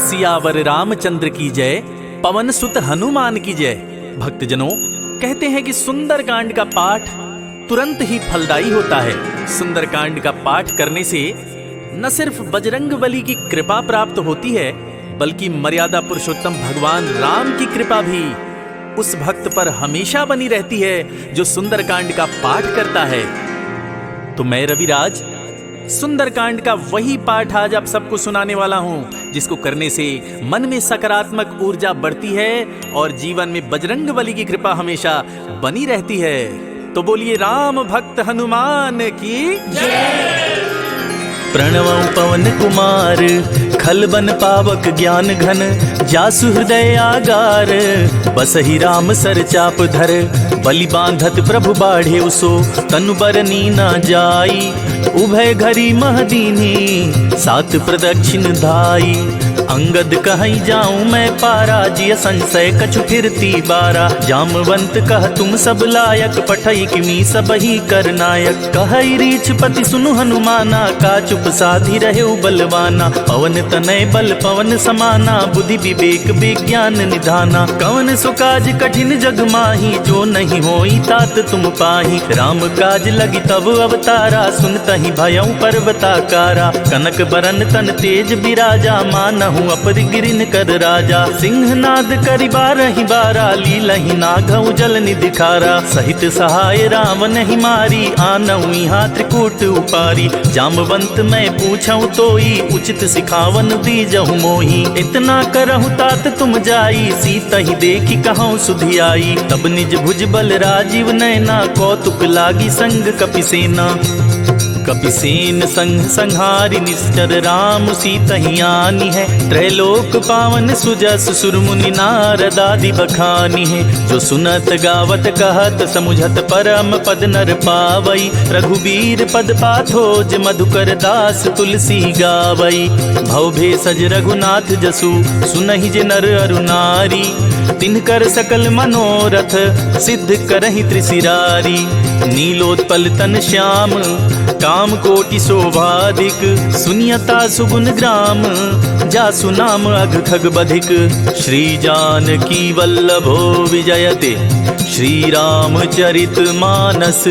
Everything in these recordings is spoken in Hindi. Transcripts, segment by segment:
सियावर रामचंद्र की जय, पवन सुत हनुमान की जय। भक्तजनों, कहते हैं कि सुंदरकांड का पाठ तुरंत ही फलदायी होता है। सुंदरकांड का पाठ करने से न सिर्फ बजरंगबली की कृपा प्राप्त होती है, बल्कि मर्यादा पुरुषोत्तम भगवान राम की कृपा भी उस भक्त पर हमेशा बनी रहती है जो सुंदरकांड का पाठ करता है। तो मैं रविराज सुंदरकांड का वही पाठ आज आप सबको सुनाने वाला हूं, जिसको करने से मन में सकारात्मक ऊर्जा बढ़ती है और जीवन में बजरंगबली की कृपा हमेशा बनी रहती है। तो बोलिए राम भक्त हनुमान की जय। प्रणवं पवन कुमार, खलबन पावक ज्ञान घन, जासु हृदय आगार, बसहि राम सर चाप धर, बलि बांधत प्रभु बाढ़े उसो, तनु बरनी न जाई, उभय घरी महदीनी, सात प्रदक्षिण धाई, अंगद कहीं जाऊं मैं पारा, जिय संशय कछु फिरती बारा, जामवंत कह तुम सब लायक, पठई किमी सब ही कर नायक, कहई रीछ पति सुनु हनुमाना, का चुप साधी रहे बलवाना, पवन तनय बल पवन समाना, बुद्धि विवेक विज्ञान निधाना, कवन सुकाज कठिन जग माही, जो नहीं होई तात तुम पाही, राम काज लगी तब अवतारा, सुनतहि भयउ पर्वताकारा, कनक बरन तन तेज बिराजा, मानहु अपरि गिरिन कर राजा, सिंहनाद करि बारहि बारा, लीलहि नागउ जल निधिखारा, सहित सहाय राम नहीं मारी, आनऊ यहाँ त्रिकूट उपारी, जामवंत मैं पूछऊं तोई, उचित सिखावन दीजहु मोही, इतना करहु तात तुम जाई, सीतहि देखी कहूँ सुधियाई, तब निज भुज बल राजीव नैना, कौतुक लागी संग कपिसेना, कपिसेन संग संहारि निश्चर, राम सीतहि आनी है, त्रैलोक पावन सुजस सुर मुनि नारद आदि बखानी है, जो सुनत गावत कहत समुझत परम पद नर पावई, रघुबीर पद पाथोज मधुकर दास तुलसी गावई, भव भेषज रघुनाथ जसु, सुनहि जे नर अरु नारी, तिनकर सकल मनोरथ सिद्ध करहि त्रिशिरारी, नीलोत्पल तन श्याम काम कोटि शोभाधिक, सुनियता सुगुन ग्राम, जासु नाम अघ खग बधिक, श्री जानकी वल्लभो विजयते, श्री रामचरित मानस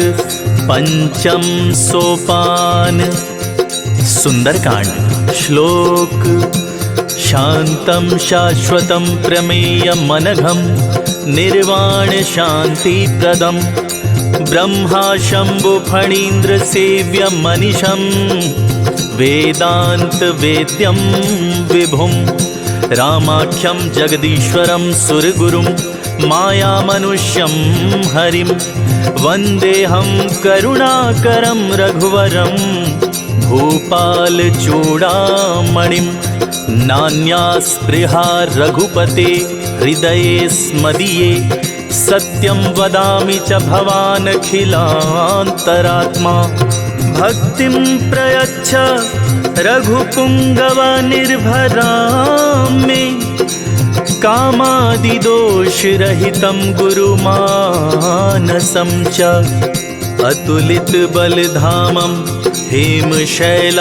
पंचम सोपान। सुंदरकांड श्लोक। शांतं शाश्वतं प्रमेयम् अनघं, निर्वाण शांति प्रदम्, ब्रह्मा शंभु फणीन्द्र सेव्यं मनीषं, वेदांत वेद्यं विभुं, रामाख्यं जगदीश्वरं सुरगुरुं, माया मनुष्यं हरिं, वन्देऽहं करुणाकरं रघुवरं, भूपाल चूड़ामणिं, नान्या स्पृहा रघुपते हृदये स्मदीये, सत्यं वदामि च भवान् अखिलान्तरात्मा, भक्तिं प्रयच्छ रघुपुङ्गव निर्भरां मे, कामादिदोषरहितं गुरुमानसं च, अतुलित बलधामं हेमशैलाभदेहं,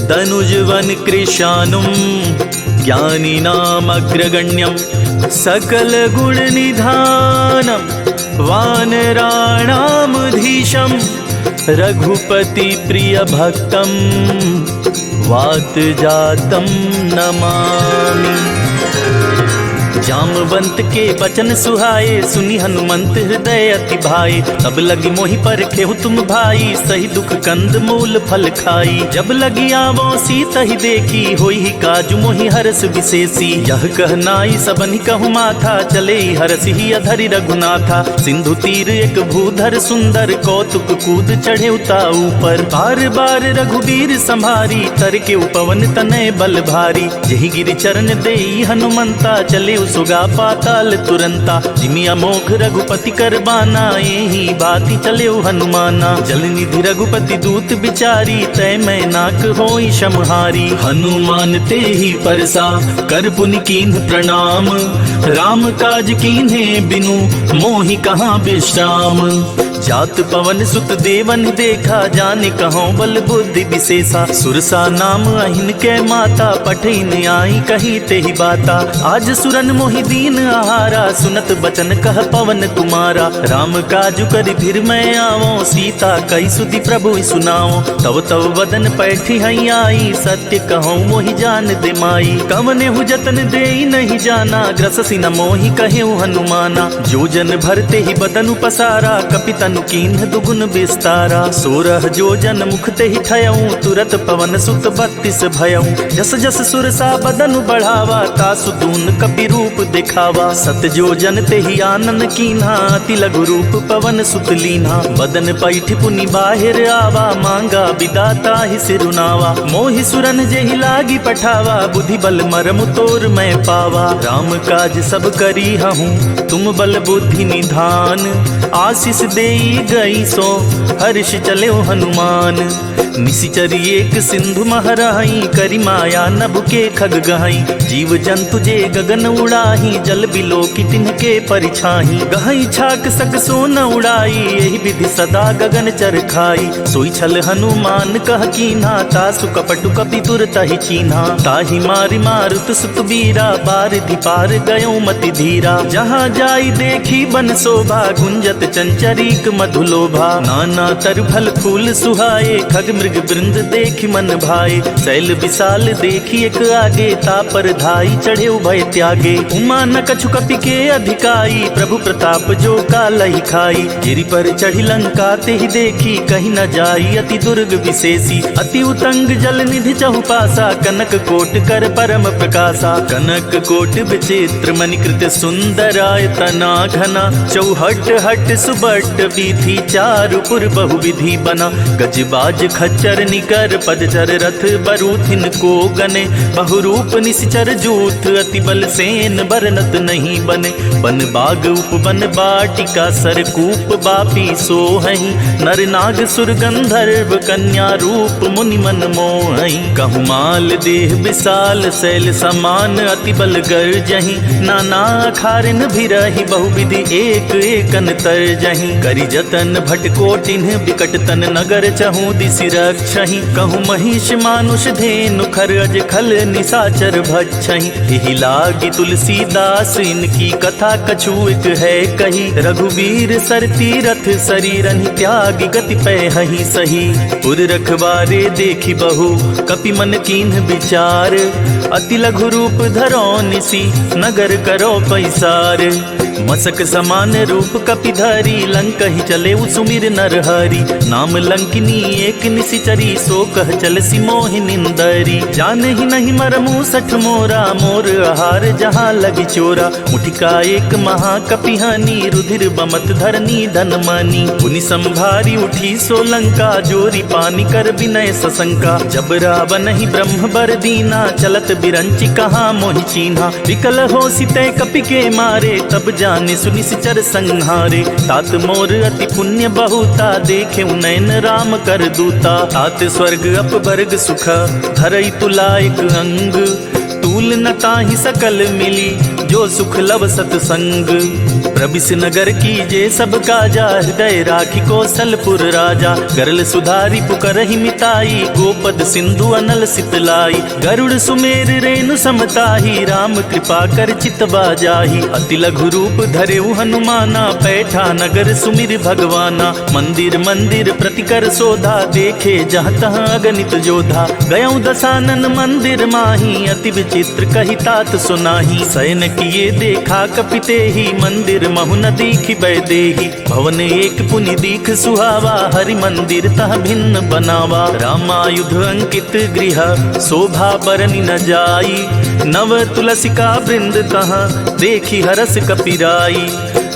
दनुजवन कृशानुं ज्ञानिनामग्रगण्यं, सकल गुण निधानं, वानराणामधीशं, रघुपति प्रिय भक्तं, वात जातं नमामि। जामवंत के बचन सुहाए, सुनि हनुमंत हृदय अति भाए, तब लगी मोहि परखेहु तुम भाई, सही दुख कंद मूल फल खाई, जब लगी आवो सीतहि देखी, होई ही काजु मोहि हरस विशेषी, यह कहनाई सबनि कहु माथा, चले हरसि ही अधरि रघुनाथा, सिंधु तीर एक भूधर सुंदर, कौतुक कूद चढ़े उता ऊपर, बार बार रघुबीर संभारी, तर के उपवन तनय बल भारी, यही गिरि चरण देई हनुमंता, चले सुगा पाताल तुरंता, जिमि अमोघ रघुपति करबाना, यही बाती चले हनुमाना, जल निधि रघुपति दूत बिचारी, तय मैं नाक होई समहारी, हनुमान ते ही परसा कर पुनि कीन्ह प्रणाम, राम काज कीन्हे बिनु मोहि कहाँ विश्राम, जात पवन सुत देवन देखा, जाने कहों बल बुद्धि विशेषा। सुरसा नाम अहिन के माता, पठिन आई कही ते ही बाता। आज सुरन मोहि दीन आहारा, सुनत बचन कह पवन कुमारा। राम काजु करि फिर मैं आवो, सीता कई सुधि प्रभु सुनाओ। तव तव वदन पैठी हई आई, सत्य कहूँ मोहि जान दे माई। कवने हु जतन दे नहीं जाना, ग्रससि न मोहि कहेउ हनुमाना। जो जन भरते ही बदनु पसारा, कपितनु कीन्ह दुगुन विस्तारा। 16 जो जन मुख ते ही ठयऊँ, तुरत पवन सुत 32 भयऊँ। जस जस सुरसा बदनु बढ़ावा, तासु दून कपि रूप दिखावा। सत जो जन ते ही आनन कीन्हा, अति लघु रूप पवन सुत लीन्हा। बदन पैठ पुनि बाहिर आवा, मांगा विदाता ही सिरुनावा। मोहि सुरन जेहि लागी पठावा, बुद्धि बल मरम तोर मैं पावा। राम काज सब करी हूँ, तुम बल बुद्धि निधान। आशीष देई गई सो, हर्ष चले हनुमान। निशिचर एक सिंधु महराही, करी माया नभ के खग गहाई। जीव जंतु जे गगन उड़ाही, जल बिलो की तिनके परिछाही। गहाई छाक सक सो न उड़ाई, यही विधि सदा गगन चर खाई। सोई छल हनुमान कह कीन्हा, तासु कपटु कपि तुरत ही चीन्हा। ताहि मारि मारुत सुत बीरा, बारिधि पार गयो मति धीरा। जहाँ जाई देखी बन शोभा, गुंजत चंचरीक मधुलोभा। नाना तर फल फूल सुहाए, खग मृग वृंद देखी मन भाए। शैल विशाल देखी एक आगे, तापर धाई चढ़े भय त्यागे। उमा न कछु कपि के अधिकाई, प्रभु प्रताप जो कालहि खाई। गिरि पर चढ़ी लंका ते ही देखी, कहीं न जाई अति दुर्ग विशेषी। अति उतंग जल निधि चहुपासा, कनक कोट कर परम प्रकाशा। कनक कोट विचित्र मणिकृत सुंदराय तना घना। चौहट हट सुबट विधि, चारुपुर बहुविधि बना। गजबाज खच्चर निकर, पदचर रथ बरूथिन को गने। बहुरूप निश्चर जूथ, अति बल सेन बरनत नहीं बने। बन बाग उपवन बाटिका, सरकूप बापी सोहई। नर नाग सुर गंधर्व, कन्या रूप मुनि मन मोहई। कहु माल देह विशाल, शैल समान अति बल गर्जहि। नाना खारिन भिरहि, बहुविधि एक एकन तरजहि। करि जतन भटकोटिन्ह, विकट तन नगर चहु दिसि रक्षहि। कहु महिष मानुष धेनु, खर अज खल निशाचर भक्षहि। एहि लागी तुलसीदास, इनकी कथा कछु एक है कही। रघुवीर सर तीरथ, शरीरन त्यागी गति पैहि सही। पुर रखवारे देखी बहु, कपि मन कीन्ह विचार। अति लघु रूप धरो निसी, नगर करो पैसार। मसक समान रूप कपिधरी, लंक ही चले सुमिर नर हरि। नाम लंकिनी एक निशिचरी, सो कह चल सी मोहि निंदरी। जान ही नहीं मरमु सठ मोरा, मोर आहार जहाँ लगी चोरा। मुठिका एक महाकपिहानी, रुधिर बमत धरनी धन मानी। पुनि संभारी उठी सो लंका, जोरी पानी कर विनय सशंका। जब रावण ही ब्रह्म बर दीना, चलत बिरंची कहाँ मोहि चीन्हा। विकल हो सिते कपि के मारे, तब जाने सुनिश्चर संहारे। तात मोर अति पुण्य बहुता, देखे नयन राम कर दूता। तात स्वर्ग अपवर्ग सुख, धरई तुलायक अंग। तूल न ताहि सकल मिली, जो सुख लव सतसंग। प्रबिस नगर कीजे सब काजा, हृदय राखी कौशलपुर राजा। गरल सुधारी पुकरहि मिताई, गोपद सिंधु अनल सितलाई। गरुड़ सुमेर रेणु समताही, राम कृपा कर चितवा जाही। अति लघु रूप धरेउ हनुमाना, पैठा नगर सुमिर भगवाना। मंदिर मंदिर प्रतिकर शोधा, देखे जहाँ तहाँ अगणित जोधा। गयौ दसानन मंदिर माही, अति विचित्र कही तात सुनाही। शयन किए देखा कपिते ही, मंदिर महु न दीखि बैदेही। भवन एक पुनि दीख सुहावा, हरि मंदिर तह भिन्न बनावा। रामायुध अंकित गृह, शोभा बरनि न जाई। नव तुलसिका वृंद तहाँ, देखी हरस कपिराई।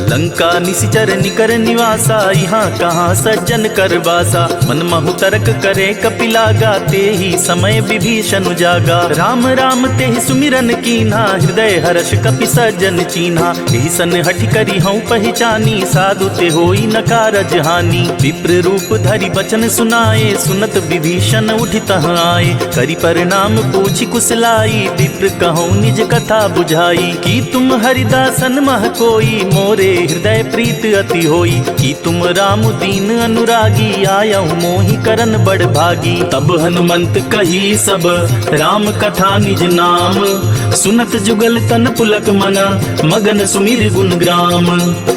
लंका निशिचर निकर निवासा, यहाँ कहाँ सज्जन कर वासा। मन महु तर्क करे कपिलागा, ते ही समय विभीषण जागा। राम राम ते ही सुमिरन कीन्हा, हृदय हर्ष कपि सज्जन चीन्हा। एहि सन हठि करी हूँ पहचानी, साधु ते होई न कारज हानि। विप्र रूप धरि बचन सुनाए, सुनत विभीषण उठि तहाँ आए। करि परिणाम पूछि कुशलाई, विप्र कहूँ निज कथा बुझाई। कि तुम हरिदासन मह कोई, मोरे ये हृदय प्रीत अति होई, कि तुम राम दीन अनुरागी, आया मोहि करन बड़ भागी। तब हनुमंत कही सब राम कथा निज नाम, सुनत जुगल तन पुलक मना, मगन सुमिर गुण ग्राम।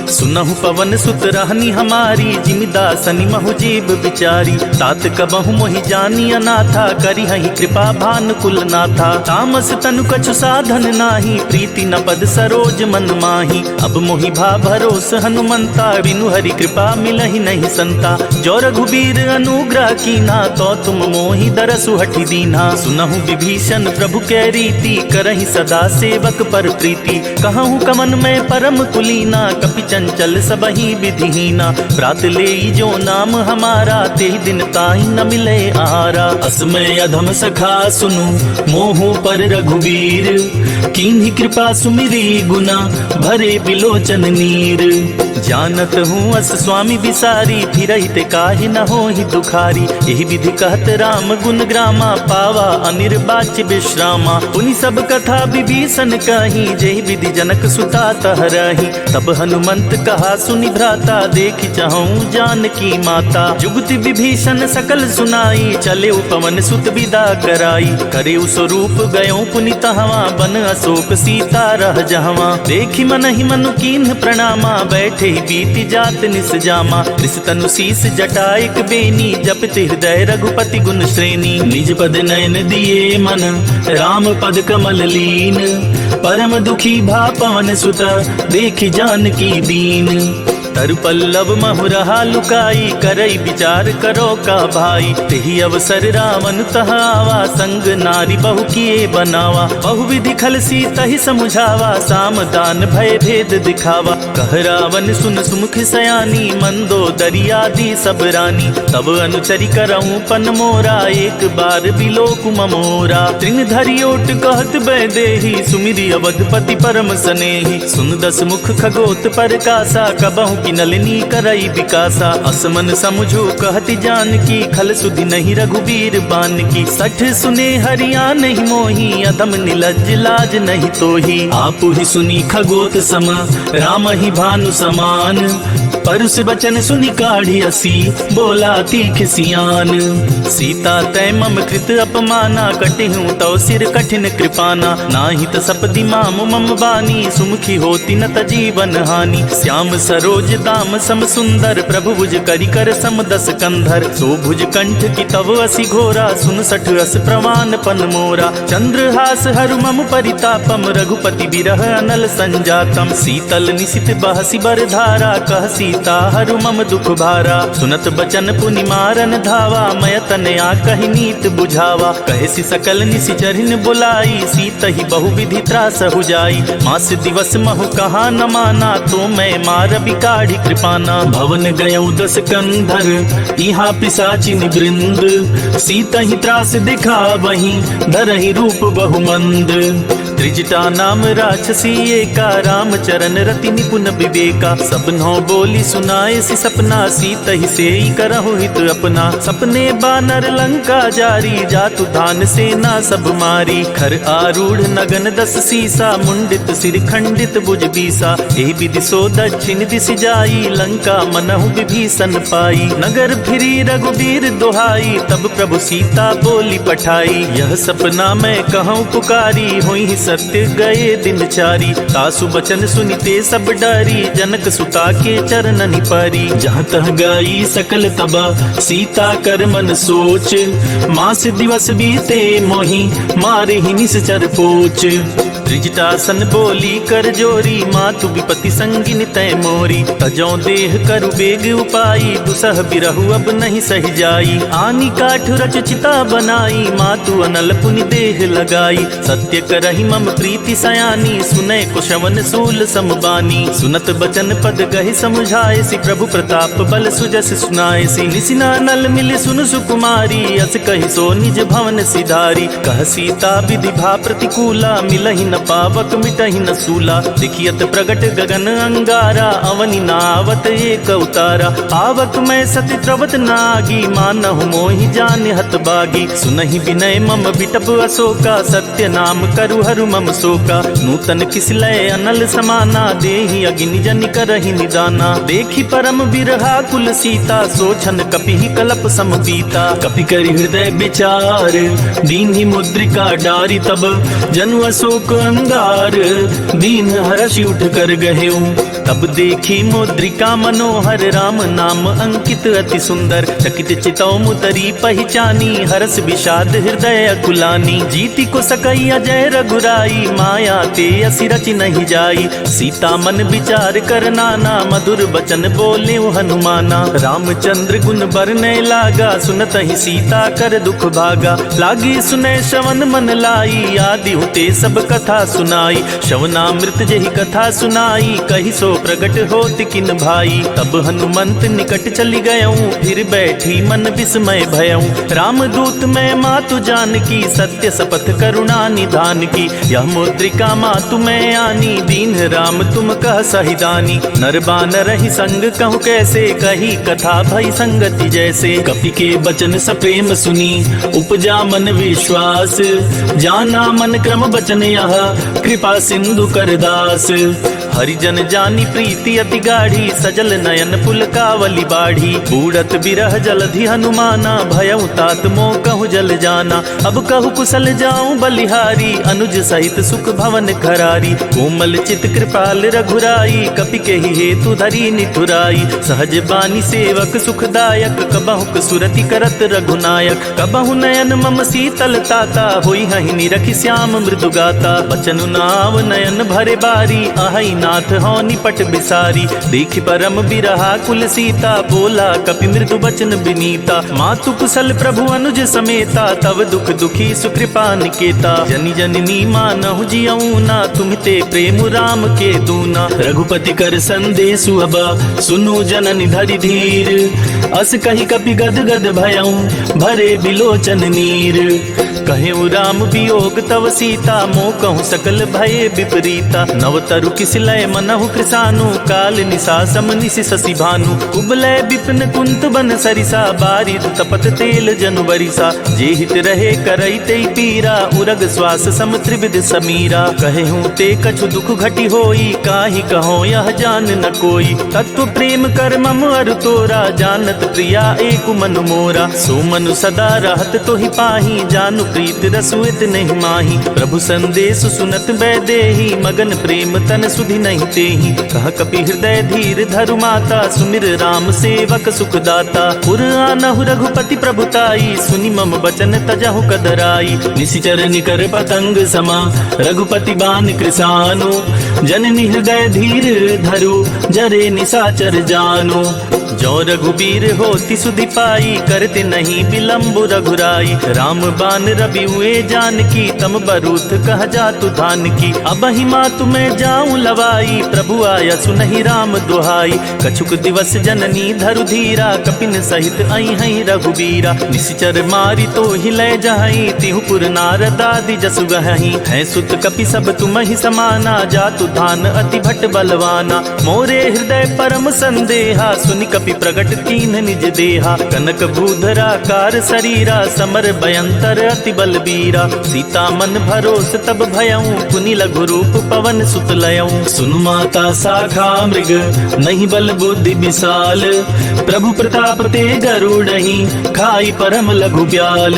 सुनहु पवन सुत रहनी हमारी, जिमिदासनि महु जीव बिचारी। तात कबहु मोहि जानी अनाथा, करी हहि कृपा भानुकुल नाथा। तामस तनु कछु साधन नाही, प्रीति न पद सरोज मन माही। अब मोहि भा भरोस हनुमंता, बिनु हरि कृपा मिलहि नहीं संता। जो रघुबीर अनुग्रह कीना, तो तुम मोहि दरसु हठि दीना। सुनहु विभीषण प्रभु कै रीति, करहि सदा सेवक पर प्रीति। कहूँ कमन में परम कुलीना, कपि चंचल सबहि विधिहीना। प्रात लेई जो नाम हमारा, तेहि दिन ताहि न मिले आहारा। असमय अधम सखा सुनु, मोहु पर रघुवीर। कीन्ही कृपा सुमिरी गुना, भरे बिलोचन नीर। जानत हूँ अस स्वामी बिसारी, फिरहित काहि न होहि दुखारी। यही विधि कहत राम गुण ग्रामा, पावा अनिर्वाच्य विश्रामा। पुनि सब कथा विभीषण कही, जेहि विधि जनक सुता तहरही। तब हनुमंत कहा सुनि भ्राता, देखि चाहूँ जानकी माता। जुगति विभीषण सकल सुनाई, चले पवन सुत विदा कराई। करे स्वरूप गयो पुनि तहवा, बन अशोक सीता रह जहवा। देखि मन ही मनु कीन्ह प्रणामा, बैठे बीति जात निस जामा। कृष तनु शीस जटाइक बेनी, जपति हृदय रघुपति गुण श्रेणी। निज पद नयन दिए मन, राम पद कमल लीन। परम दुखी भा पवन सुत, देखि जानकी दीन। तरु पल्लव महु रहा लुकाई, करई विचार करो का भाई। तेहि अवसर रावण तह आवा, संग नारी बहु किए बनावा। बहु विधि खल सीतहि समुझावा, साम दान भय भेद दिखावा। कह रावण सुन सुमुख सयानी, मंदो दरियादी सब रानी। तब अनुचरि करऊँ पन मोरा, एक बार बिलोक ममोरा। तृण धरि ओट कहत बैदेही, सुमिरि अवधपति परम सनेही। सुन दस मुख खगोत परकासा, कबहु की नलिनी करई विकासा। असमन समुझो कहति जानकी, खल सुधि नहीं रघुबीर बान की। सठ सुने हरिया नहीं मोही, अधम निलज्ज लाज नहीं तोही। आपु ही सुनी खगोत सम, राम ही भानु समान। परुष बचन सुनि काढ़ी असी, बोला तीख सियान। सीता तै मम कृत अपमाना, कटिहूँ तव सिर कठिन कृपाना। नाही त सपदि माम मम बानी, सुमुखी होती न त जीवन हानि। श्याम सरोज दाम सम सुंदर, प्रभु भुज करि कर सम दस कंधर। सो भुज कंठ की तव असी घोरा, सुन सठ अस प्रमाण पन मोरा। चंद्रहास हरु मम परितापम, रघुपति बिरह अनल संजातम। शीतल निशित बहसी बर धारा, कह सीता हरु मम दुख भारा। सुनत बचन पुनि मारन धावा, मय तनया कहि नीत बुझावा। कहसी सकल निशिचरिन बुलाई, सीत ही बहु विधि त्रास हो जाई। मास दिवस महु कहा न माना, तो मैं मार बिकाढ़ी कृपाना। भवन गयौ दस कंधर, इहा पिशाचिन वृंद। सीत ही त्रास दिखा वही, धरहि रूप बहुमंद। त्रिजटा नाम राक्षसी एका, राम चरण रति निपुण विवेका। सबनों बोली सुनाए सि सपना, सीत ही सेई करहु हित अपना। सपने बानर लंका जारी, जातु धान सेना सब मारी। खर आरूढ़ नगन दस सीसा, मुंडित सिर खंडित भुज बीसा। एहि विधि सो दक्षिण दिश जाई, लंका मनहु विभीषण पाई। नगर फिरी रघुबीर दुहाई, तब प्रभु सीता बोली पठाई। यह सपना मैं कहूँ पुकारी, हुई सत्य गए दिन चारी। तासु बचन सुनिते सब डरी, जनक सुता के चरणनि परी। जहाँ तह गई सकल तबा, सीता कर मन सोच। मास दिवस बीते मोहि, मारे ही निश्चर पोच। त्रिजटासन बोली कर जोरी, मातु विपति संगिन तय मोरी। तजौ देह करु बेग उपाई, दुसह बिरहु अब नहीं सही जाई। आनी काठ रच चिता बनाई, मातु अनल पुनि देह लगाई। सत्य करहि मम प्रीति सयानी, सुनै कुशवन सूल समबानी। सुनत बचन पद गहि समुझाए सि, प्रभु प्रताप बल सुजस सुनाए सि। निसिना नल मिल सुन सुकुमारी, अस कहि सो निज भवन सिधारी। कह सीता विधि भा प्रतिकूला, मिलहि न पावक मिटहि न सूला। देखियत प्रगट गगन अंगारा, अवनि नावत एक उतारा। पावक मैं सति त्रवत नागी, मानहु मोहि जान हत बागी। सुनहि विनय मम बिटप अशोका, सत्य नाम करु हरु करु मम शोका। नूतन किसलय अनल समाना, देहि अग्नि जनि करहि निदाना। देखि परम बिरहा कुल सीता, सोचन कपि कलप सम पीता। कपि करि हृदय विचार, दीन्हि मुद्रिका डारी। तब जनु अशोक अंगार, दीन हर्षि उठ कर गहेऊ। तब देखी मुद्रिका मनोहर, राम नाम अंकित अति सुंदर। चकित चितौ मुतरी पहचानी, हरस विषाद हृदय अकुलानी। जीति को सकई अजय रघुराई, माया ते असि रचि नहीं जाई। सीता मन विचार कर नाना, मधुर बचन बोले हनुमाना। रामचंद्र गुण बरने लागा, सुनत ही सीता कर दुख भागा। लागी सुने श्रवण मन लाई, आदि होते सब कथा सुनाई। श्रवणामृत जही कथा सुनाई, कही सो प्रगट होति किन भाई। तब हनुमंत निकट चली गयऊं, फिर बैठी मन विस्मय भयऊं। रामदूत मैं मातु जानकी, सत्य शपथ करुणा निधान की। यह मुद्रिका मातु मैं आनी, दीन राम तुम कह सहिदानी। नर बानर ही संग कहूँ कैसे, कही कथा भई संगति जैसे। कपि के बचन सप्रेम सुनी, उपजा मन विश्वास। जाना मन क्रम बचन यह, कृपा सिंधु कर दास। हरिजन जानी प्रीति अति गाढ़ी, सजल नयन पुलकावली बाढ़ी। बूढ़त बिरह जलधि हनुमाना, भयउ तात मोह कहु जल जाना। अब कहु कुशल जाऊं बलिहारी, अनुज सहित सुख भवन खरारी। कोमल चित कृपाल रघुराई, कपि के ही हेतु धरी निठुराई। सहज बानी सेवक सुखदायक, कबहुक सुरति करत रघुनायक। कबहु नयन मम शीतल ताता, होई हहि निरखि श्याम मृदु गाता। बचनु नाव नयन भरे बारी, आहई नाथ हो निपट बिसारी। देखि परम बिरहा कुल सीता, बोला कपि मृदु बचन बिनीता। मातु कुशल प्रभु अनुज समेता, तब दुख दुखी सुकृपा निकेता। जनि जननी मानहु जियऊ ना, तुमते प्रेम राम के दूना। रघुपति कर संदेशु अब, सुनु जननि धरि धीर। अस कहि कपि गद गद भयऊ, भरे बिलोचन नीर। कहेउ राम वियोग तव सीता, मोह कहूँ सकल भये विपरीता। नव तरु किसलय मनहु कृसानु, काल निशा सम निशि शशि भानु। कुबलय विपिन कुंत बन सरिसा, बारिद तपत तेल जनु बरिसा। जे हित रहे करई ते पीरा, उरग श्वास सम त्रिविध समीरा। कहेहूँ ते कछु दुख घटी होई, काहि कहो यह जान न कोई। तत्व प्रेम कर मम अरु तोरा, जानत प्रिया एक मन मोरा। सो मनु सदा रहत तो ही पाही, जानु प्रीत रसुइत नहीं माही। प्रभु संदेश सुनत बैदेही, मगन प्रेम तन सुधि नहीं तेही। कह कपि हृदय धीर धरु माता, सुमिर राम सेवक सुखदाता। पुर आनहु रघुपति प्रभुताई, सुनि मम बचन तजहु कदराई। निशिचर निकर पतंग समा, रघुपति बान कृसानु। जननी हृदय धीर धरु, जरे निशाचर जानु। जो रघुबीर होति सुधि पाई, करते नहीं विलम्ब रघुराई। राम बान रवि हुए जानकी, तम बरूथ कह जातु धान की। अब ही मातु मैं जाऊं लवाई, प्रभु आया सुनहि राम दुहाई। कछुक दिवस जननी धरु धीरा, कपिन सहित आई हई रघुबीरा। निशिचर मारी तो ही लय जहई, तिहु पुर नारद आदि जसु गहई। है सुत कपि सब तुम ही समाना, जातु धान अति भट बलवाना। मोरे हृदय परम संदेहा, सुनि कपि प्रगट कीन निज देहा। कनक भूधरा कार शरीरा, समर भयंतर अति बलबीरा। सीता मन भरोस तब भयऊं, पुनि लघु रूप पवन सुत लयऊं। सुनु माता शाखा मृग, नहीं बल बुद्धि विशाल। प्रभु प्रताप ते गरुड़हि, खाई परम लघु ब्याल।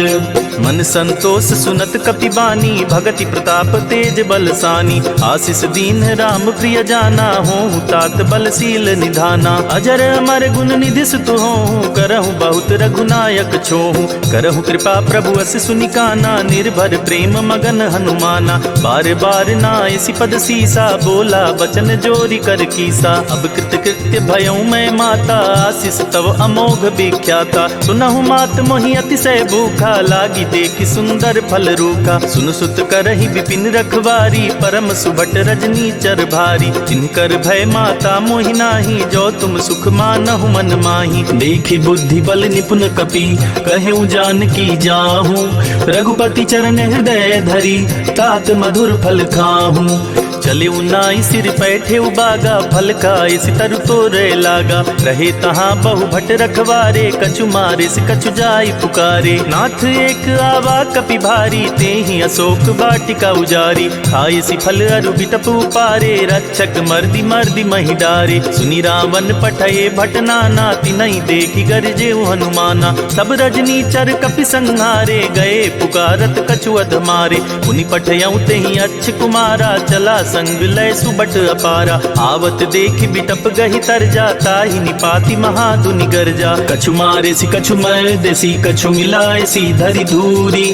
मन संतोष सुनत कपि बानी, भगति प्रताप तेज बलसानी। आशीष दीन राम प्रिय जाना, हों तात बलशील निधाना। अजर अमर गुण निधि सुत हों, करहु बहुत रघुनायक छोहु। करहु कृपा प्रभु अस सुनिकाना, निर्भर प्रेम मगन हनुमाना। बार बार नायसि पद सीसा, बोला बचन जोरी कर कीसा। अब कृत कृत्य भयऊं मैं माता, आशीष तव अमोघ विख्याता। सुनहु मात मोहि अतिशय भूखा, लागी देखि सुंदर फल रूखा। सुन सुत करहि विपिन रखवारी, परम सुभट रजनी चर भारी। जिनकर भय माता मोहि नाही, जो तुम सुख मानहु मन माही। देखि बुद्धि बल निपुण कपि, कहेउ जानकी जाहूं। रघुपति चरण हृदय धरी, तात मधुर फल खाहूं। चले उनाई सिर पैठे उबागा, फल खाए सितरु तोरे लागा। रहे तहाँ बहु भट रखवारे, कछु मारे से कछु जाई पुकारे। नाथ एक आवा कपि भारी, ते ही अशोक वाटिका उजारी। खाए सी फल अरु बिटप उपारे, रक्षक मर्दी मर्दी मही डारे। सुनी रावण पठये भट नाना, तिनहि देखी गरजे हनुमाना। सब रजनी चर कपि संहारे, गए पुकारत कछु अध मारे। पुनि पठयऊ तेहि अच्छ कुमारा, चला संग लय सुबट अपारा। आवत देखि बिटप गहि तरजा, ताहि निपाति महाधुनि गरजा। कछु मारे सी कछु मर देसी, कछु मिलाए सी धरि धूरी।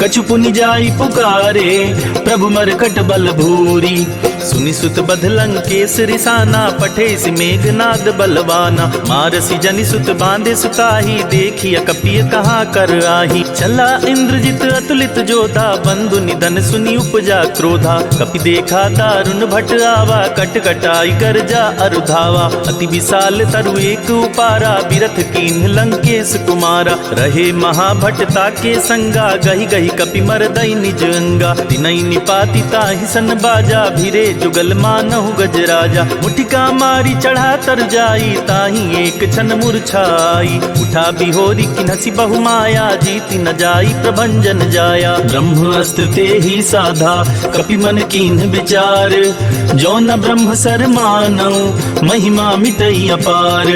कछु पुनि जाई पुकारे, प्रभु मरकट बल भूरी। सुनि सुत बध लंकेश रिसाना, पठे सि मेघनाद बलवाना। मारसी जनि सुत बांधे सुताही, देखिय कपिय कहाँ कर आही। चला इंद्रजित अतुलित जोधा, बंधु निधन सुनि उपजा क्रोधा। कपि देखा दारुण भट आवा, कट कटाई गरजा अरुधावा। अति विशाल तरु एक उपारा, बिरथ कीन्ह लंकेश कुमारा। रहे महाभटता के संगा, गही गही कपि मरदई निज अंगा। तिनहि निपाति ताहि सन बाजा, भिरे जुगल मानहु गजराजा। मुठिका मारी चढ़ा तर जाई, ताहि एक क्षण मूर्छाई। उठा बिहोरी किन्हसी बहु माया, जीति न जाई प्रभंजन जाया। ब्रह्मास्त्र ते ही साधा, कपि मन कीन्ह विचार। जो न ब्रह्म सर मानऊ, महिमा मिटई अपार।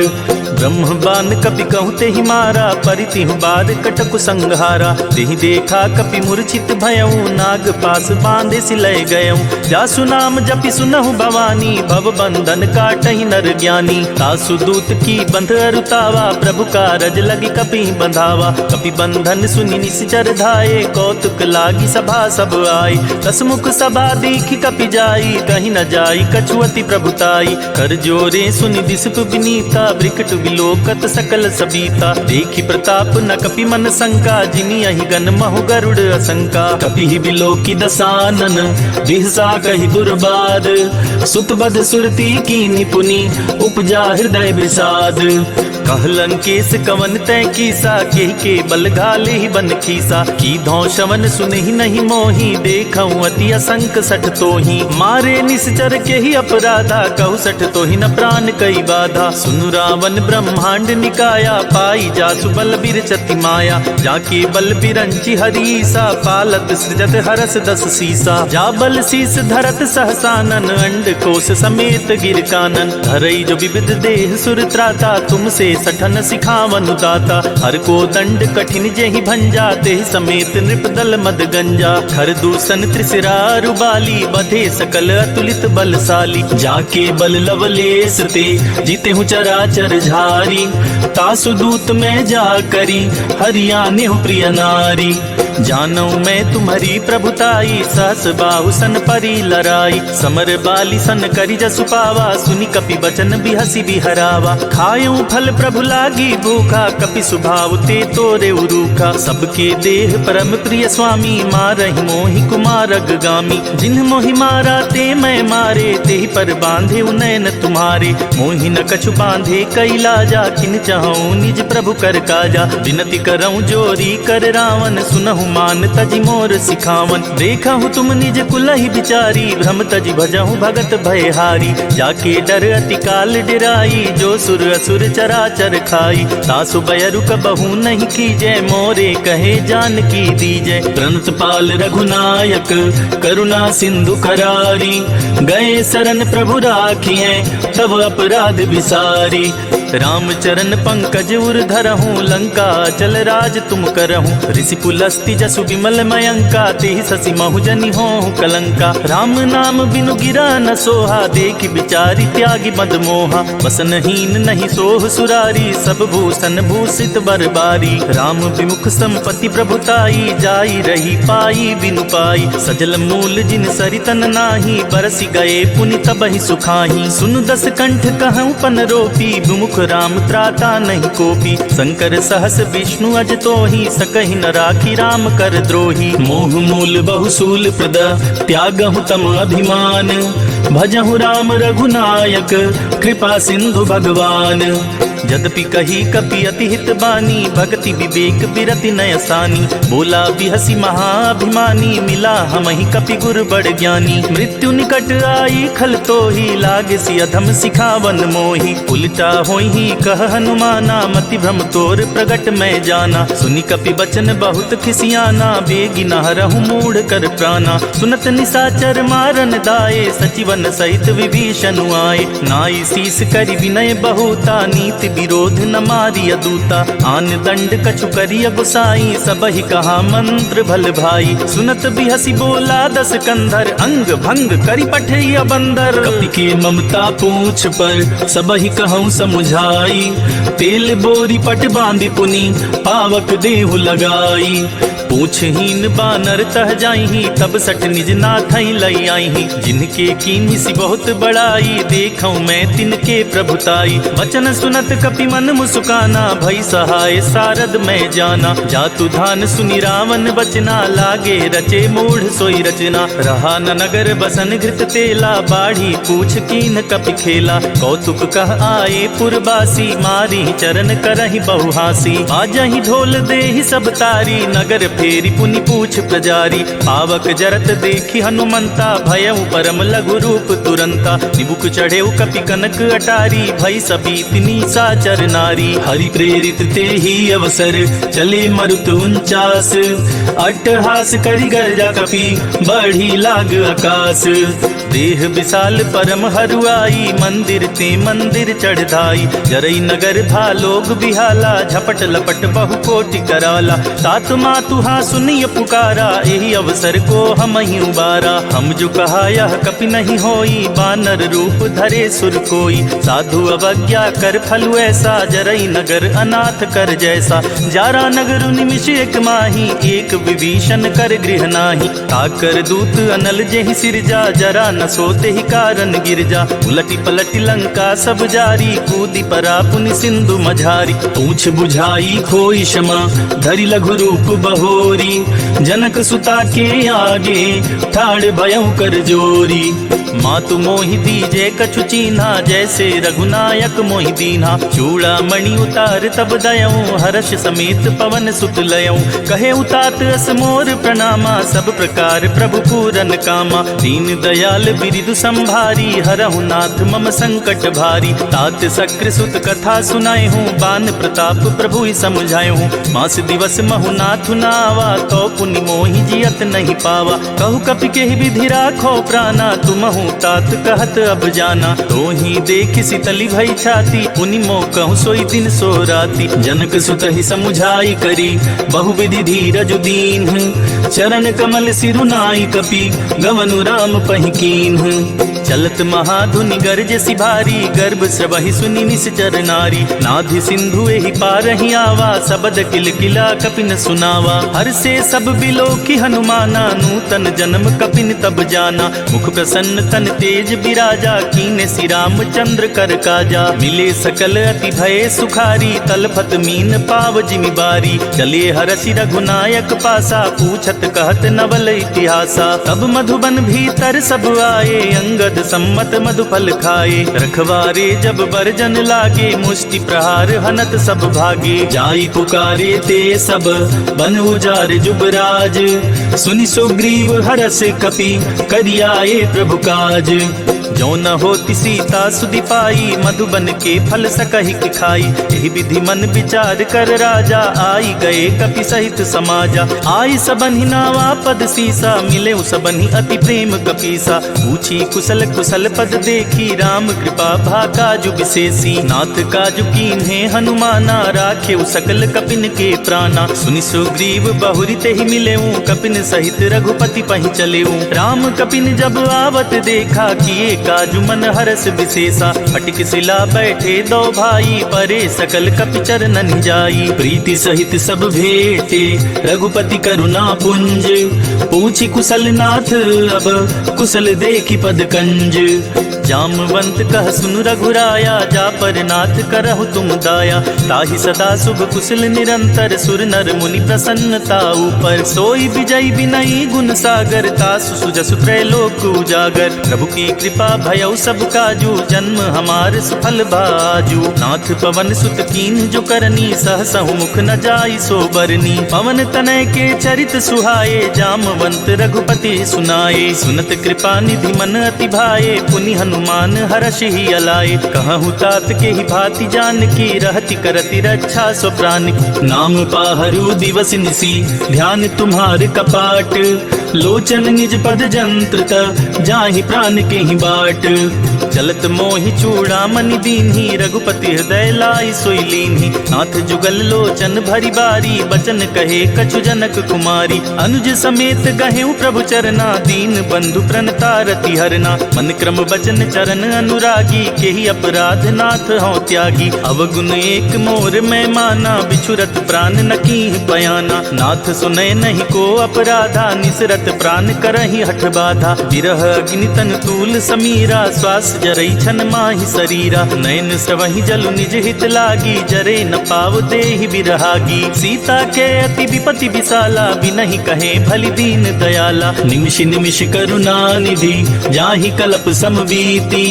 ब्रह्म बान कपि कहु तेहि मारा, परितिहु बाद कटकु संहारा। तेहि देखा कपि मूर्छित भयऊ, नाग पास बांधे सिलय गयऊ। जासु नाम जपि सुनहु भवानी, भव बंधन काटहि नर ज्ञानी। तासु दूत की बंध अरुतावा, प्रभु कारज लगी कपि बंधावा। कपि बंधन सुनि निश्चर धाये, कौतुक लागी सभा सब आए। दसमुख सभा देखि कपि जाई, कहीं न जाई कछु अति प्रभुताई। कर जोरे सुनि दिसपु विनीता, ब्रिकट विलोकत सकल सबीता। देखि प्रताप न कपि मन शंका, जिनि अहि गन महु गरुड़ असंका। कपि विलोकी दसानन, बिहसा कहि दुर्बाद। सुत बध सुरती की निपुनि, उपजा हृदय विषाद। कहलन केस कवन तय कीसा, केहि के बल घाले ही बन खीसा। की धौ शवन सुनहि नहीं मोही, देखऊं अति असंक सठ तोही। मारे निश्चर के ही अपराधा, कहु सठ तोहि न प्राण कई बाधा। सुनु रावण ब्रह्मांड निकाया, पाई जासु बल बिरचति माया। जाके बल बिरंचि हरीसा, पालत सृजत हरस दस सीसा। जा बल शीस धरत सहसानन, अंड कोश समेत गिर कानन। धरई जो विविध देह सुर त्राता, तुमसे सठन सिखावन दाता। हर को दंड कठिन जेहि भंजा, तेहि समेत नृप दल मद गंजा। खर दूषण त्रिशिरारु बाली, बधे सकल अतुलित बलशाली। जाके बल लवलेस ते, जीते हूँ चराचर झारी। तासु दूत में जा करी, हरियाने हूँ प्रिय नारी। जानू मैं तुम्हारी प्रभुताई, सहस बाहु सन परी लराई। समर बाली सन करी जसु पावा, सुनि कपि बचन बिहसी बिहरावा। खायूं फल प्रभु लागी भूखा, कपि सुभाव ते तोरे उरूखा। सबके देह परम प्रिय स्वामी, मारहि मोहि कुमार अग्गामी। जिन्ह मोहि मारा ते मैं मारे, तेहि पर बांधे नयन तुम्हारे। मोहि न कछु बांधे कैलाजा, किन चाहूं निज प्रभु कर काजा। विनती करऊं जोरी कर रावण, सुनहु मान तजि मोर सिखावन। देखहु तुम निज कुलहि बिचारी, भ्रम तजि भजहु भगत भयहारी। जाके डर अति काल डिराई, जो सुर असुर चराचर खाई। तासु बयरु कबहु नहीं कीजय, मोरे कहे जानकी दीजय। प्रणत पाल रघुनायक, करुणा सिंधु करारी। गए शरण प्रभु राखिए, तब अपराध विसारी। राम चरण पंकज उर धरहूँ, लंका चल राज तुम करहूँ। ऋषि पुलस्ति जसु विमल मयंका, तेहि शशि महु जनि होहु कलंका। राम नाम बिनु गिरा न सोहा, देखि बिचारी त्यागी मद मोहा। वसनहीन नहीं सोह सुरारी, सब भूषण भूषित बरबारी। राम विमुख संपत्ति प्रभुताई, जाई रही पाई बिनु पाई। सजल मूल जिन सरितन नाही, बरसि गए पुनि तबहि सुखाही। सुनु दस कंठ कहूँ पन रोपी, विमुख राम त्राता नहीं कोपी। शंकर सहस विष्णु अज तोहि, सकहि न राखी राम कर द्रोही। मोह मूल बहुसूल प्रद, त्यागहु तम अभिमान। भजहु राम रघुनायक, कृपा सिंधु भगवान। यद्यपि कही कपि अति हित बानी, भक्ति विवेक बिरति नयसानी। बोला बिहसी महाअभिमानी, मिला हमहि कपि गुर बड़ ज्ञानी। मृत्यु निकट आई खल तो ही, लागे सि अधम सिखावन मोही। उल्टा होई कह हनुमाना, मति भ्रम तोर प्रगट मैं जाना। सुनि कपि बचन बहुत खिसियाना, बेगी न हरहु मूढ़ कर प्राणा। सुनत निशाचर मारन दाए, सचिवन सहित विभीषण आए। नाई शीस करि विनय बहुता, नीति विरोध न मारिय दूता। आन दंड कछु करिय गुसाई, सबहि कहा मंत्र भल भाई। सुनत बिहसी बोला दस कंधर, अंग भंग करि पठिय बंदर। कपि के ममता पूछ पर, सबहि कहूँ समुझाई। तेल बोरी पट बांधि पुनि, पावक देहु लगाई। पूछहीन बानर तह जाई, तब सठ निज नाथई लई आई। जिनके कीन्ही सि बहुत बड़ाई, देखऊं मैं तिनके प्रभुताई। वचन सुनत कपि मन मुस्काना, भई सहाय सारद मैं जाना। जातु धान सुनि रावण बचना, लागे रचे मूढ़ सोई रचना। रहा न नगर बसन घृत तेला, बाढ़ी पूछ कीन कपि खेला। कौतुक कह आए पुरबासी, मारी चरण करहि बहुहासी। बाजहि ढोल देहि सब तारी, नगर फेरी पुनि पूछ प्रजारी। पावक जरत देखी हनुमंता, भयउ परम लघु रूप तुरंता। निबुक चढ़ेउ कपि कनक अटारी, भई सबीत निशाचर नारी। हरि प्रेरित ते ही अवसर, चले मरुत 49। अट्टहास करि गर्जा कपि, बढ़ी लाग आकाश। देह विशाल परम हरुआई, मंदिर ते मंदिर चढ़ धाई। जरई नगर भालोग बिहाला, झपट लपट बहु कोटि कराला। तात मातु हाँ सुनिय पुकारा, यही अवसर को हम ही उबारा। हम जो कहा यह कपि नहीं होई, बानर रूप धरे सुर कोई। साधु अवज्ञा कर फलु ऐसा, जरई नगर अनाथ कर जैसा। जारा नगर निमिष एक माही, एक विभीषण कर गृह नाही। ताकर दूत अनल जेहि सिरजा, जरा न सोते ही कारण गिरजा। उलटी पलटी लंका सब जारी, कूदी परा पुनि सिंधु मझारी। पूछ बुझाई खोई क्षमा, धरि लघु रूप बहोरी। जनक सुता के आगे, ठाड़ भयउ कर जोरी। मातु मोहि दीजे कछु चीन्हा, जैसे रघुनायक मोहि दीन्हा। चूड़ा मणि उतार तब दयऊं, हर्ष समेत पवन सुत लयऊं। कहे उतात अस मोर प्रणामा, सब प्रकार प्रभु पूरन कामा। दीन दयाल बिरिदु संभारी, हरहु नाथ मम संकट भारी। तात सक्र सुत कथा सुनाए हूँ, बान प्रताप प्रभु ही समझाए हूँ। मास दिवस महु नाथ नावा, तो पुनि मोहि जियत नहीं पावा। कहु कपि केहि विधि राखो प्राणा, तुमहु तात कहत अब जाना। तो ही देख शीतली भई छाती, पुनि मो कहूँ सोई दिन सो राती। जनक सुत ही समुझाई करी, बहुविधि धीरज दीन। चरण कमल सिरुनाई कपि, गवनु राम पहि कीन्ह। चलत महाधुनि गर्ज सि भारी, गर्भ स्रवहि सुनि निश्चर नारी। नाधि सिंधु एहि पारहि आवा, सबद किल किला कपिन सुनावा। हर से सब बिलोकी हनुमाना, नूतन जन्म कपिन तब जाना। मुख प्रसन्न तन तेज बिराजा, कीने सि रामचंद्र कर काजा। मिले सकल अति भय सुखारी, तलफत मीन पाव जिमि बारी। चले हरषि रघुनायक पासा, पूछत कहत नवल इतिहासा। तब मधुबन भीतर सब आए, अंगद सम्मत मधुफल खाए। रखवारे जब बरजन लागे, मुष्टि प्रहार हनत सब भागे। जाई पुकारे ते सब, बन उजार जुबराज। सुनि सुग्रीव हरष कपि, करियाए प्रभु काज। जो न होती सीता सुधि पाई, मधुबन के फल सकहि कि खाई। यही विधि मन विचार कर राजा, आई गए कपि सहित समाजा। आई सबन्हि नावा पद सीसा, मिले सबन्हि अति प्रेम कपीसा। पूछी कुशल कुशल पद देखी, राम कृपा भा काजु विशेषी। नाथ काजु कीन्हे हनुमाना, राखे सकल कपिन के प्राणा। सुनि सुग्रीव बहुरि तेहि मिलेऊ, कपिन सहित रघुपति पहि चलेऊ। राम कपिन जब आवत देखा, किए काजु मन हरस विशेषा। फटिक शिला बैठे दो भाई, परे सकल कपि चरणन जाई। प्रीति सहित सब भेटे, रघुपति करुणा पुंज। पूछी कुशल नाथ अब, कुशल देखी पद कंज। जामवंत कह सुन रघुराया, जा पर नाथ करहु तुम दाया। ताहि सदा शुभ कुशल निरंतर, सुर नर मुनि प्रसन्नता ऊपर। सोई विजय विनयी गुण सागर, तासु सुजसु त्रैलोक उजागर। प्रभु की कृपा भयउ सब काजू, जन्म हमार सफल बाजू। नाथ पवन सुत कीन जो करनी, सहसहु मुख न जाई सो बरनी। पवन तनय के चरित सुहाए, जामवंत रघुपति सुनाए। सुनत कृपा निधि मन अति भाए, पुनि हनुमान हर्ष ही अलाए। कहूँ तात के ही भांति जान की, रहति करति रक्षा सो प्राण की। नाम पाहरु दिवस निसी, ध्यान तुम्हार कपाट। लोचन निज पद जंत्रत, जाहि प्राण के ही बाट। चलत मोहि चूड़ामणि दीन्ही, रघुपति हृदय लाई सोई लीन्ही। नाथ जुगल लोचन भरी बारी, बचन कहे कछु जनक कुमारी। अनुज समेत गहेउ प्रभु चरना, दीन बंधु प्रणतारति हरना। मन क्रम बचन चरण अनुरागी, केहि अपराध नाथ हौ त्यागी। अवगुण एक मोर मैं माना, बिछुरत प्राण न कीहि बयाना। नाथ सुनय नहीं को अपराधा, निसरत प्राण करहि हठ बाधा। विरह अग्नि तन तूल समीरा, श्वास जरई छन माहि शरीरा। नयन स्रवहि जलु निज हित लागी, जरे न पाव देहि बिरहागी। सीता के अति विपति विशाला, बिनहि कहे भलि दीन दयाला। निमिष निमिष करुणा निधि, जाहि कल्प समवीति।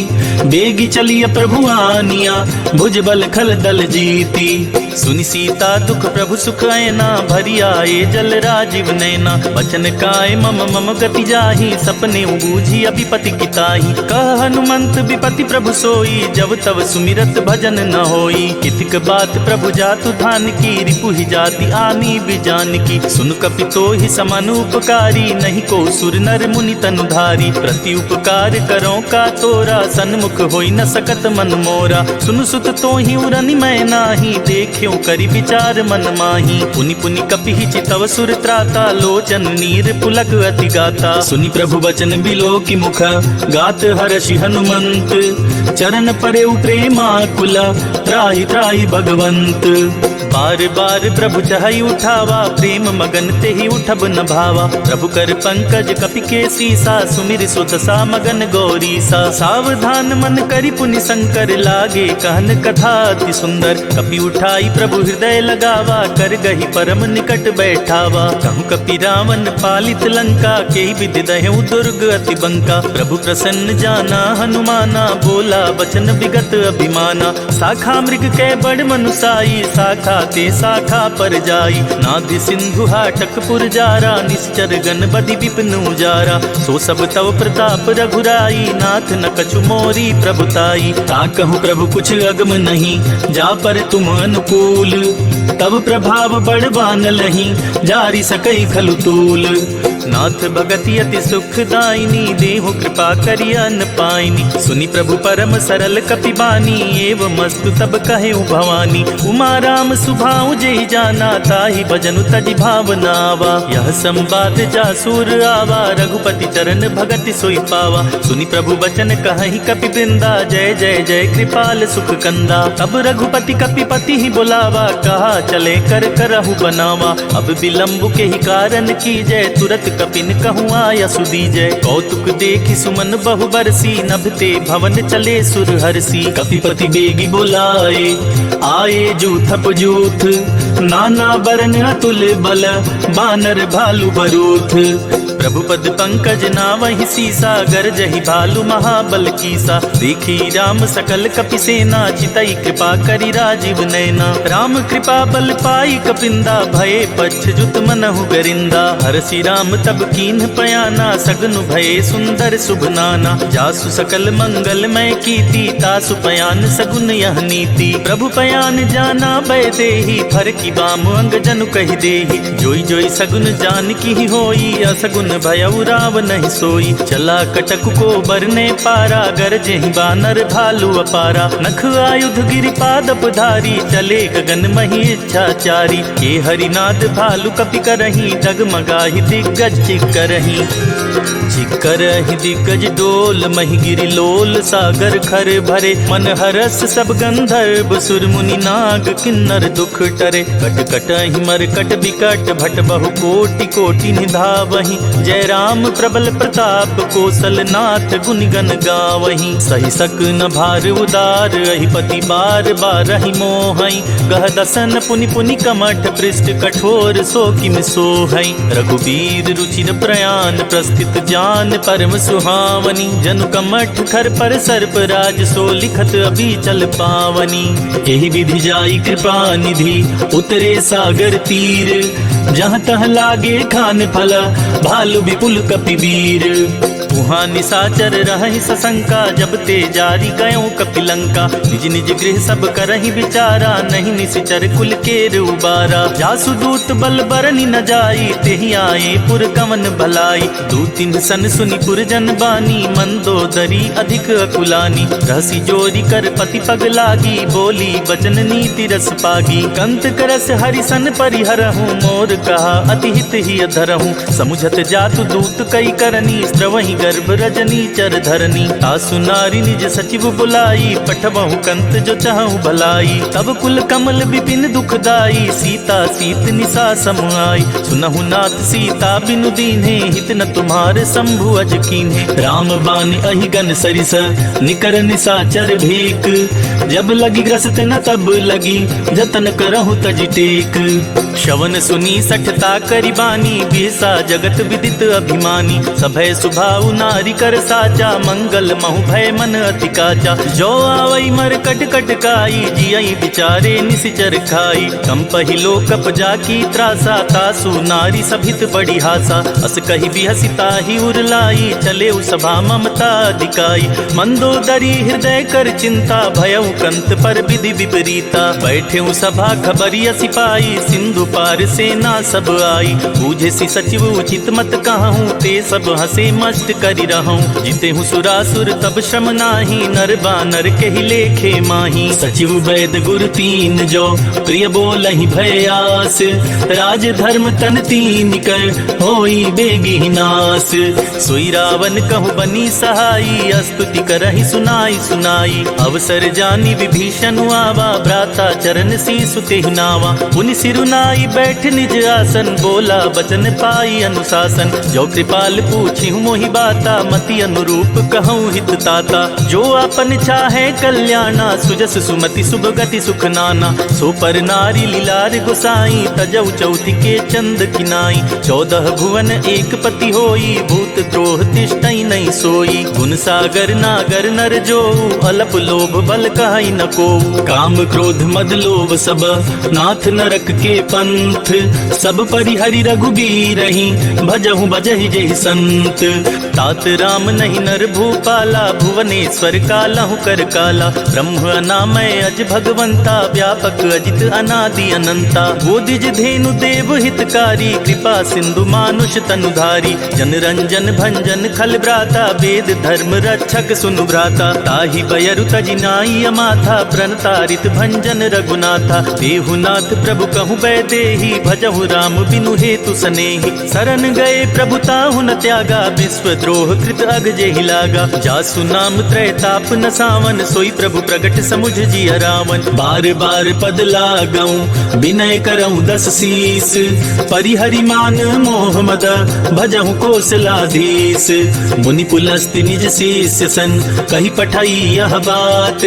बेगी चलिय प्रभु आनिया, भुज बल खल दल जीती। सुनि सीता दुख प्रभु सुख ऐना, भरी आए जल राजीव नैना। बचन काय मम मम गति जाहि, सपने बूझी अभिपति किताहि। कह हनुमंत विपति प्रभु सोई, जब तब सुमिरत भजन न होई। कितिक बात प्रभु जातु धान की, रिपु ही जाति आनी बिजान की। सुन कपि तोहि समान उपकारी, नहीं को सुर नर मुनि तनुधारी। प्रति उपकार करो का तोरा, सन्मुख होई न सकत मन मोरा। सुन सुत तोहि उरनि मैं नाही, देख्यो करि विचार मन माही। पुनि पुनि कपि चितव सुर त्राता, लोचन नीर पुलक अति गाता। सुनि प्रभु वचन बिलो की मुख, गात हर्षि हनुमंत। चरण परे प्रेमाकुला, त्राहि त्राहि भगवंत। बार बार प्रभु चहई उठावा, प्रेम मगन ते ही उठब न भावा। प्रभु कर पंकज कपि के सीसा, सुमिर सुत सा मगन गौरी सा। सावधान मन करि पुनि शंकर, लागे कहन कथा अति सुंदर। कपि उठाई प्रभु हृदय लगावा, कर गही परम निकट बैठावा। कहूँ कपि रावण पालित लंका, केहि विधि दहेउ दुर्ग अति बंका। प्रभु प्रसन्न जाना हनुमाना, बोला बचन विगत अभिमाना। शाखा मृग के बड़ मनुसाई, शाखा ते शाखा पर जाई। नाभि सिंधु हाटक पुरजारा, निश्चर गण बदि विपिन उजारा। सो सब तव प्रताप रघुराई, नाथ न कछु मोरी प्रभुताई। ताकहु प्रभु कुछ अगम नहीं, जा पर तुम अनुकूल। तब प्रभाव बड़वान लही, जारी सकई खलु तूल। नाथ भगति अति सुखदायिनी, देहु कृपा करि अन पाइनी। सुनि प्रभु परम सरल कपि बानी, एवं मस्तु तब कहेउ भवानी। उमा राम सुभाउ जेहि जाना, ताहि भजनु तजि भावनावा। यह संवाद जासुर आवा, रघुपति चरण भगति सोई पावा। सुनि प्रभु बचन कहहि कपि वृंदा, जय जय जय कृपाल सुख कंदा। तब रघुपति कपिपति ही बुलावा, कहा चले कर करहु बनावा। अब विलंब के ही कारण की जय, तुरत कपिन कहूँ आया सुदीजय। कौतुक देखि सुमन बहु बरसी, नभते भवन चले सुर हरसी। कपिपति बेगी बुलाए, आए जूथप जूथ। नाना बरन अतुल बल, बानर भालु बरूथ। प्रभु पद पंकज नावहि सीसा, गरजहि भालु महाबल कीसा। देखी राम सकल कपि सेना, चितई कृपा करि राजीव नैना। राम कृपा बल पाई कपिंदा, भये पच्छजुत मनहु गरिंदा। हरसि राम तब कीन्ह पयाना, सगनु भये सुंदर शुभ नाना। जासु सकल मंगलमय कीर्ति, तासु पयान सगुन यह नीति। प्रभु पयान जाना भय देहि, फर की बाम अंग जनु कहि देहि। जोई जोई सगुन जान की होई, असगुन भयउ राव नहीं सोई। चला कटक को बरने पारा, गरजेहि बानर भालु अपारा। नख आयुध गिरिपादप धारी, चले गगन मही इच्छाचारी। के हरिनाद भालु कपि करही, डगमगाहि दिग्गज चिक्करही। चिक्करहि दिग्गज डोल, महि गिरि लोल सागर खर भरे। मन हरस सब गंधर्व, सुर मुनि नाग किन्नर दुख टरे। कट कटहि मरकट बिकट, भट बहु कोटि कोटि निधावहि। जय राम प्रबल प्रताप कौशल नाथ गुण गण गावहीं। सही सक न भार उदार अहिपति बार बारहि मोहई। गह दसन पुनि पुनि कमठ पृष्ठ कठोर सो किम सोहई। रघुबीर रुचिर प्रयाण प्रस्थित जान परम सुहावनी। जनु कमठ खर पर सर्प राज सो लिखत अबीचल पावनी। एहि विधि जाई कृपा निधि उतरे सागर तीर। जहाँ तह लागे खान फल भालु विपुल कपिवीर। वहाँ निशाचर रहि सशंका जब ते जारी गयो कपिलंका। निज निज गृह सब करहि विचारा नहीं निश्चर कुल केर उबारा। जासु दूत बल बरनि न जाई तेहि आए पुर कवन भलाई। दूतिन सन सुनि पुर जन बानी मंदोदरी अधिक अकुलानी। रहसी जोरी कर पति पग लागी बोली बचन नीति रस पागी। कंत करस हरिसन परिहरहूँ मोर कहा अति हित ही अधरहूँ। समुझत जातु दूत कई करनी स्त्रवहि गर्भ रजनी चर धरनी। तासु नारी निज सचिव बुलाई पठबहु कंत जो चाहूं भलाई। तब कुल कमल विपिन दुखदाई सीता सीत निसा समुआई। सुनहु नाथ सीता बिनु दीन्हे हित न तुम्हारे शंभु अज कीन्हे। राम बान अहिगन सरिस निकर निसाचर भेक। जब लगी ग्रस्त न तब लगी जतन करहु तज टेक। श्रवण सुनी सठता करिबानी बिहसा जगत विदित अभिमानी। सभय सुभाउ नारी कर साचा मंगल महु भय मन अति काचा। जो आवई मर कट कट काई जियई बिचारे निसिचर खाई। कम पहिलो कप जाकी त्रासा तासु नारी सभित बड़ी हासा। अस कही बिहसिता ही उरलाई चले सभा ममता दिकाई। मंदोदरी हृदय कर चिंता भयउ कंत पर विधि विपरीता। बैठे सभा खबरिया सिपाही सिंधु पार सेना सब आई। बूझे सी सचिव उचित मत कहूँ ते सब हंसे मस्त करि रहूं। जिते हूँ सुरासुर तब श्रम नाही नर बानर के ही लेखे माही। सचिव वैद गुर तीन जो प्रिय बोलहि भयास। राज धर्म तन तीन कर होई बेगी नास। सोई रावण कहु बनी सहाई स्तुति करहि सुनाई सुनाई। अवसर जानी विभीषण आवा भ्राता चरण शीसु तेहि नावा। पुनि सिरुनाई बैठ निज आसन बोला बचन पाई अनुशासन। जो कृपाल पूछी मोहि बाता मति अनुरूप कहूँ हित ताता। जो अपन चाहे कल्याणा सुजस सुमति शुभ गति सुख नाना। सो पर नारी लीलार गोसाई तजौ चौथि के चंद किनाई। 14 भुवन एक पति होई भूत द्रोह तिष्ठई नहीं सोई। गुण सागर नागर नर जो अलप लोभ बल कहई न को। काम क्रोध मद लोभ सब नाथ नरक के पंथ। सब परिहरि रघुबीरहि भजहु बजहि जेहि संत। तात राम नहीं नर भूपाला भुवनेश्वर कालहु कर काला। ब्रह्म अनामय अज भगवंता व्यापक अजित अनादि अनंता। बोधिज धेनु देव हितकारी कृपा सिंधु मानुष तनुधारी। जन रंजन भंजन खल भ्राता वेद धर्म रक्षक सुनु भ्राता। ताहि बयरु तजिनाई अमाथा प्रणतारित भंजन रघुनाथा। देहुनाथ प्रभु कहु बैदेहि भजहु राम बिनु हेतु सनेहि। शरण गए प्रभु ताहु न त्यागा विश्व द्रोह कृत अग जेहि लागा। जासु नाम त्रैताप न सावन सोई प्रभु प्रगट समुझ जिय रावण। बार बार पद लागऊं विनय करऊं 10 शीस। परिहरि मान मोह मद भजहु कौशलाधीश। मुनि पुलस्त्य निज शिष्य सन कही पठाई यह बात।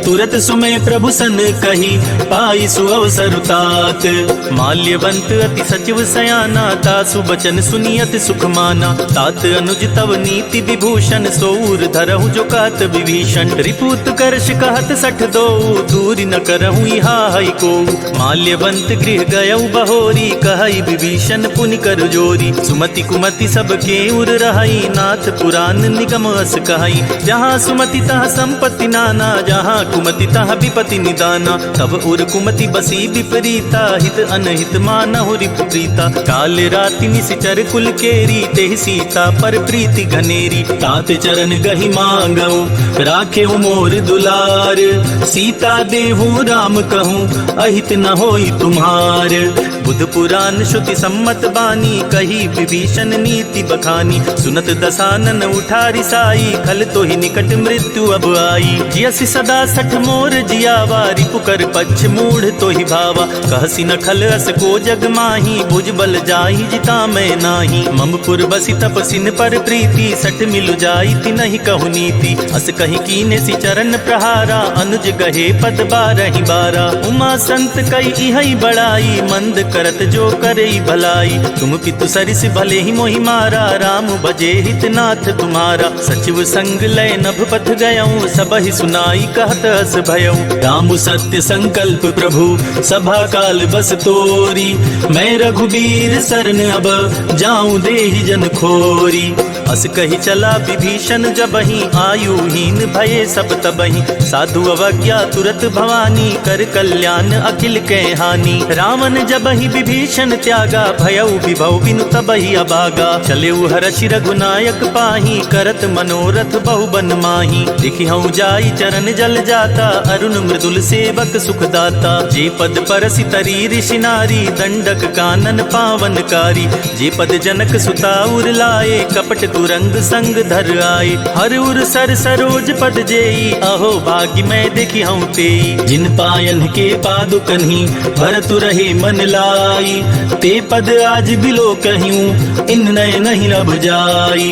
तुरत सुमय प्रभु सन कही पाई सुअवसर तात। माल्यवंत अति सचिव सयाना तासु बचन सुनियत सुख माना। तात अनुज तव नीति विभूषण सोऊर धरहु जो कात विभीषण। रिपुत करश कहत 62 दूरी न करहु इहा हई को। माल्यवंत गृह गयउ बहोरी कहई विभीषण पुनि कर जोरी। सुमति कुमति सब के उर रहई नाथ पुराण निगम अस कहई। जहाँ सुमति तहाँ संपत्ति नाना जहाँ कुमति तहाँ विपति निदाना। तब उर कुमति बसी विपरीता हित अनहित मानहु रिपु प्रीता। काल राति निशिचर कुल केरी तेहि सीता पर प्रीति घनेरी। तात चरण गहि मांगऊ राखे मोर दुलार। सीता देहु राम कहूँ अहित न होई तुम्हार। बुध पुराण श्रुति सम्मत बानी, कही विभीषण नीति बखानी। सुनत दसानन उठारी साई, खल तो ही निकट मृत्यु अब आई। जियसि सदा सठ मोर जियावा, रिपुकर पक्ष मूढ़ तो ही भावा। कहसी न खल अस को जग माही, भुज बल जाहि जिता मैं नाही। ममपुर बसी तपसिन पर प्रीति, सठ मिलु जाई तिनहि कहु नीति। अस कहीं कीने सि चरण प्रहारा, अनुज गहे पद बारहि बारा। उमा संत कई इहै बड़ाई, मंद करत जो करई भलाई। तुम पितु सरिस भले ही मोहि मारा, राम बजे हितनाथ तुम्हारा। सचिव संग लय नभ पथ गयऊँ, सबहि सुनाई कहत अस भयऊँ। राम सत्य संकल्प प्रभु, सभा काल बस तोरी। मैं रघुबीर सरन अब, जाऊं देहि जन खोरी। अस कही चला विभीषण जबहि, आयुहीन भये सब तबहि। साधु अवज्ञा तुरत भवानी, कर कल्याण अखिल के हानि। रावण जबहि विभीषण त्यागा, भयउ विभव बिनु तबहि अभागा। चले हर्षि रघुनायक पाही, करत मनोरथ बहुबन माही। देखि हऊँ जाई चरण जल जाता, अरुण मृदुल सेवक सुखदाता। जे पद परसि तरी ऋषि नारी, दंडक कानन पावनकारी। जे पद जनक सुता उर लाए, कपट कुरंग संग धर आए। हर उर सर सरोज पद जेई, अहो भाग्य मैं देखी हूँ तेई। जिन पायन के पादुकन्ही, भरत रहे मन लाई। ते पद आज बिलो कहियूं, इन नय नहीं लब जाई।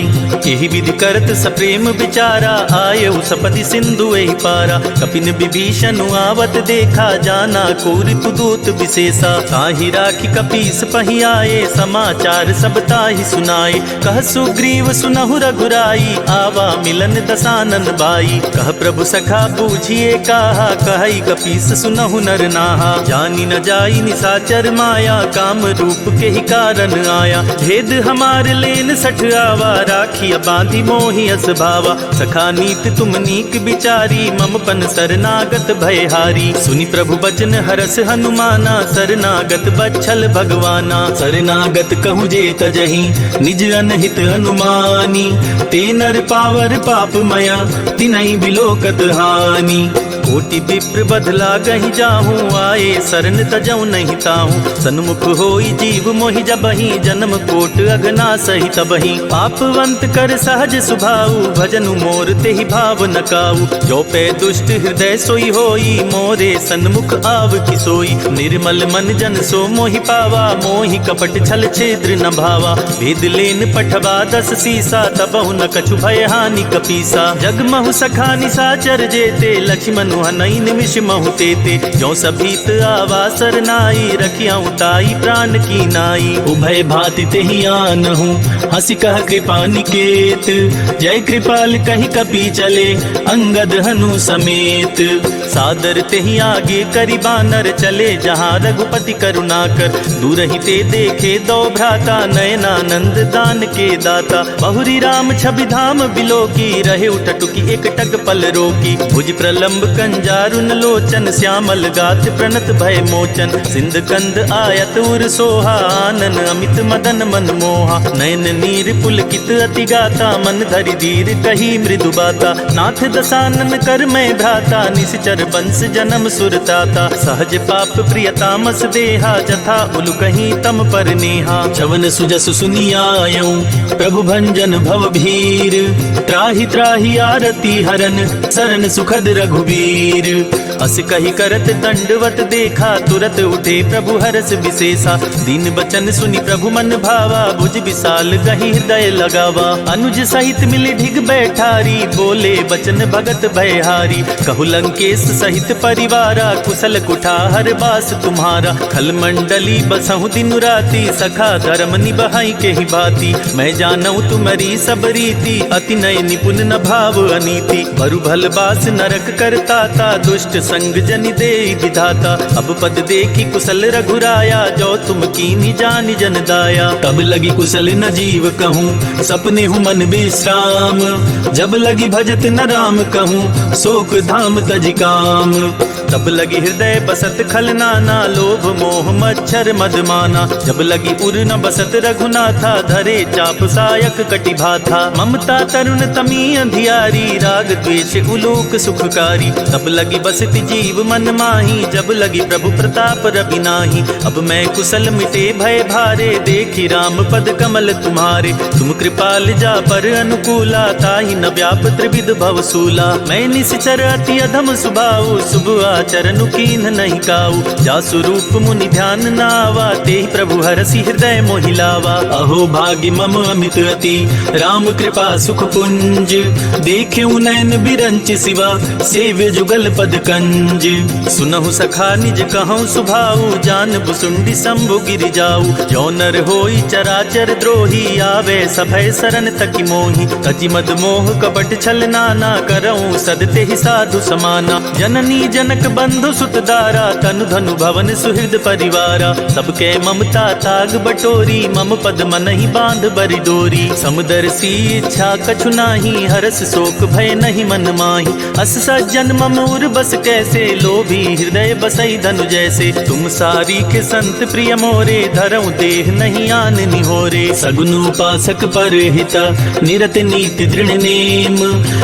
यही विधि करत सप्रेम विचारा, आये सपति सिंधु एहि पारा। कपिन विभीषण आवत देखा, जाना को ऋतु दूत विशेषा। ताहि राखी कपीस पहि आए, समाचार सब ताहि सुनाए। कह सुग्रीव सुनहु रघुराई, आवा मिलन दसानन भाई। कह प्रभु सखा बूझिए काहा, कहई कपीस सुनहु नर नाहा। जानी न जाई निसाचर माया, काम रूप के ही कारण आया। भेद हमार लेन सठ आवा, राखिया बांधी मोहि अस भावा। सखा नीत तुम नीक विचारी, मम पन शरणागत भयहारी। सुनि प्रभु बचन हरस हनुमाना, शरणागत बच्छल भगवाना। शरणागत कहूँ जे तजहि, निज अनहित अनुमानी। ते नर पावर पाप मया, तिनहि बिलोकत हानि। कोटि विप्र बदला गहि जाहूँ, आए शरण तजऊ नहीं ताहूँ। सन्मुख होई जीव मोहि जबहि, जन्म कोट अगना सही तबहि। पापवंत कर सहज सुभाऊ, भजनु मोर तेहि भाव न काऊ। जो पे दुष्ट हृदय सोई होई, मोरे सन्मुख आव की सोई। निर्मल मन जन सो मोहि पावा, मोहि कपट छल छेद्र न भावा। भेद लेन पठवा दस सीसा, तबहु न कछु भय हानि कपीसा। जगमहु सखा निसाचर जेते, लक्ष्मण हनई निमिष महु तेते। जो सभीत आवासर नाई, रखियाऊं ताई प्राण की नाई। उभय भाति तेहि आनहु, हंसी कह कृपा निकेत। जय कृपाल कहि कपि चले, अंगद हनु समेत। सादर तेहि आगे करि बानर, चले जहाँ रघुपति करुणाकर। दूर ही ते देखे दो भ्राता, नयनानंद दान के दाता। बहुरी राम छवि धाम बिलोकी, रहे उठटुकी एक टक पल रोकी। भुज प्रलंब कंजारुन लोचन, श्यामल गात प्रणत भय मोचन। सिंध कंद आयत उर सोहा, आनन अमित मदन मन मोहा। नयन नीर पुलकित अति गाता, मन धरि धीर कही मृदु बाता। नाथ दसानन कर मैं भ्राता, निश्चर बंस जन्म सुरताता। सहज पाप प्रियतामस देहा, जथा उलु कहीं तम पर नेहा। चवन सुजस सुनियायऊं, प्रभु भंजन भव भीर। त्राहि त्राहि आरती हरन, सरन सुखद रघुबीर। अस कही करत दंडवत देखा, तुरत उठे प्रभु हरस विशेषा। दीन बचन सुनि प्रभु मन भावा, भुज विशाल गहि हृदय लगावा। अनुज सहित मिली ढिग बैठारी, बोले बचन भगत भयहारी। कहु लंकेश सहित परिवारा, कुशल कुठार बास तुम्हारा। खल मंडली बसहु दिन राति, सखा धर्म निबहाई के ही भांति। मैं जानऊ तुम्हारी सब रीति, अति नय निपुण न भाव अनीति। भरु भल बास नरक करताता, दुष्ट संग जनि दे विधाता। अब पद देखी कुशल रघुराया, जो तुम कीनी जानि जन दाया। तब लगी कुशल न जीव कहूँ, सपने हूँ मन विश्राम। जब लगी भजत न राम कहूँ, शोक धाम तज काम। राम। तब लगी हृदय बसत खल नाना, लोभ मोह मच्छर मदमाना। जब लगी उर न बसत रघुनाथा, धरे चाप सायक कटिभा था। ममता तरुण तमी अंधियारी, राग द्वेष उलोक सुखकारी। तब लगी बसति जीव मन माही, जब लगी प्रभु प्रताप रवि नाही। अब मैं कुशल मिटे भय भारे, देखी राम पद कमल तुम्हारे। तुम कृपाल जा पर अनुकूला, ताहि न व्याप त्रिविध भवसूला। मैं निश्चर अति अधम सुभाऊ, शुभ आचरण कीन्ह नहीं काऊ। जासु रूप मुनि ध्यान नावा, तेहि प्रभु हरसि हृदय मोहिलावा। अहो भाग्य मम अमित अति, राम कृपा सुख पुंज। देखेउ नैन बिरंच सिवा, सेव्य जुगल पद कंज। सुनहु सखा निज कहूँ सुभाऊ, जान बुसुंडी शंभु गिरि जाऊ। जो नर होई चराचर द्रोही, आवे सभय शरण तकि मोहि। तजि मद मोह कपट छल नाना, करऊँ सदते ही साधु समाना। जननी जनक बंधु सुत दारा, तनु धनु भवन सुहृद परिवारा। सबके ममता ताग बटोरी, मम पद मनहि बांध बरि डोरी। समदर्शी इच्छा कछु नाही, हरस शोक भय नहीं मन माही। अस सज्जन मम उर बस कैसे, लोभी हृदय बसई धनु जैसे। तुम सारी के संत प्रिय मोरे, धरऊँ देह नहीं आन निहोरे। सगुन उपासक पर हिता, निरत नीति दृढ़ नेम।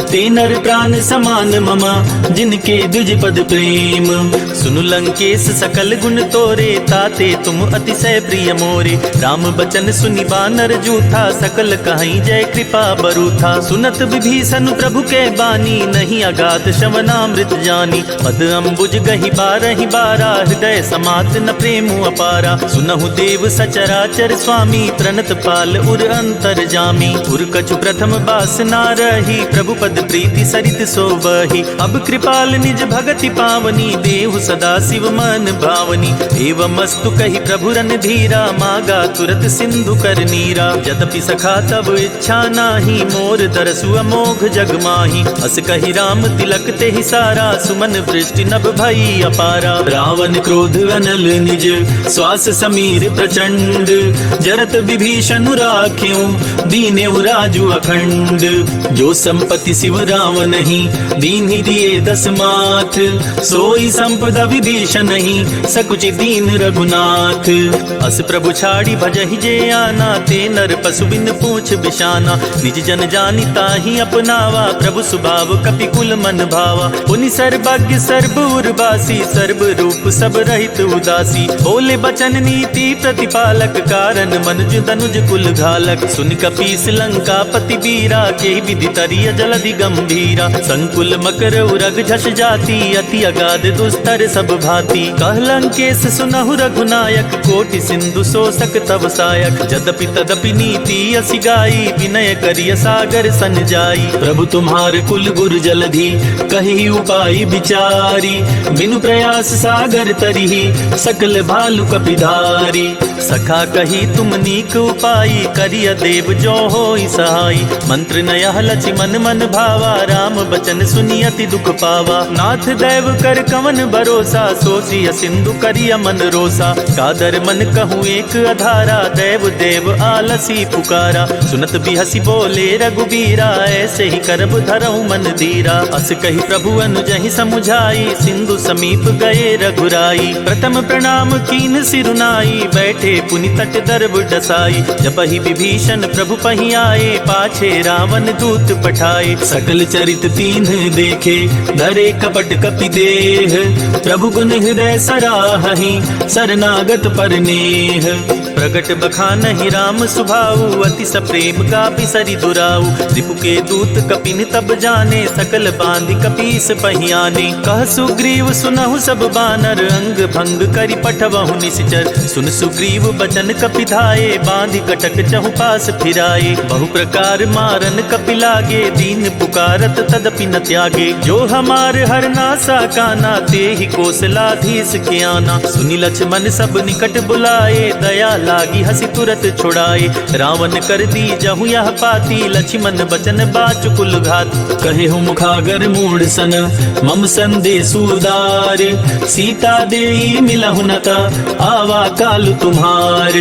ते नर प्राण समान ममा, जिनके द्विज पद प्रेम। सुनु लंकेश सकल गुण तोरे, ताते तुम अतिशय प्रिय मोरे। राम बचन सुनि बानर जूथा, सकल कहीं जय कृपा बरूथा। सुनत विभीषण प्रभु के बानी, नहीं अगाध श्रवणामृत जानी। पद अम्बुज गहि बारहि बारा, हृदय समात न प्रेम अपारा। सुनहु देव सचराचर स्वामी, प्रणत पाल उर अंतर जामी। उर कछु प्रथम बास ना रही, प्रभु पद प्रीति सरित सोबहि। अब कृपाल निज भगति पावनी, देहु सदा शिव मन भावनी। एवं मस्तु कही प्रभु रन धीरा, मागा तुरत सिंधु कर नीरा। यद्यपि सखा तब इच्छा नाही, मोर दरसु अमोघ जग माही। अस कही राम तिलक ते ही सारा, सुमन वृष्टि नभ भई अपारा। रावण क्रोध अनल निज, श्वास समीर प्रचंड। जरत विभीषण राख्यों, दीनेउ राजु अखंड। जो संपत्ति शिव रावण ही, दीन्हि दिए दस माथ। सोई संपदा विभीषण ही, सकुचि दीन रघुनाथ। अस प्रभु छाड़ी भजहि जे आना, ते नर पशु बिन पूछ बिशाना। निज जन जानि ताहि अपनावा, प्रभु सुभाव कपि कुल मन भावा। पुनि सर्वज्ञ सर्व उर्वासी, सर्व रूप सब रहित उदासी। बोले बचन नीति प्रतिपालक, कारण मनुज तनुज कुल घालक। सुन कपीस लंका पति बीरा, के विधि तरिय जलधि गंभीरा। संकुल मकर उरग झस जाति, अति अगाध दुस्तर सब भांति। कह लंकेश सुनहु रघुनायक, कोटि सिंधु शोषक तव सायक। यद्यपि तदपि नीति असि गाई, विनय करिय सागर सन जाई। प्रभु तुम्हार कुल गुर जलधि, कही उपाय विचारी। बिनु प्रयास सागर तरिहि, सकल भालु कपिधारी। सखा कही तुम नीक उपाय, करिय देव जो होई सहाई। मंत्र नयह लक्ष्मण मन भावा, राम बचन सुनि अति दुख पावा। नाथ दैव कर कवन भरोसा, सोचिय सिंधु करिय मन रोसा। कादर मन कहूँ एक अधारा, दैव देव आलसी पुकारा। सुनत बिहसी बोले रघुबीरा, ऐसे ही करब धरऊँ मन धीरा। अस कही प्रभु अनुजहि समुझाई, सिंधु समीप गए रघुराई। प्रथम प्रणाम कीन सिरुनाई, बैठे पुनि तट दर्भ डसाई। जबहि विभीषण प्रभु पहि आए, पाछे रावण दूत पठाए। सकल चरित तीन्ह देखे, धरे कपट कपि देह। प्रभु गुण हृदय सराहहि, शरणागत पर नेह। प्रगट बखानहि राम सुभाऊ, अति सप्रेम गापि सरि दुराऊ। रिपु के दूत कपिन तब जाने, सकल बांधि कपीस पहियाने। कह सुग्रीव सुनहु सब बानर, अंग भंग करि पठवहु निश्चर। सुन सुग्रीव बचन कपि धाये, बांधि कटक चहु पास फिराए। बहु प्रकार मारन कपि लागे, दीन पुकारत तदपि न त्यागे। जो हमार हर नासा काना, ते ही कौशलाधीश के आना। सुनि लक्ष्मण सब निकट बुलाए, दया लागी हसी तुरत छुड़ाए। रावण कर दी जहु यह पाती, लक्ष्मण बचन बाचुकुल घात। कहे हूँ मुखागर मूढ़ सन, मम संदेश उदार। सीता देई मिलहु नता, आवा काल तुम्हार।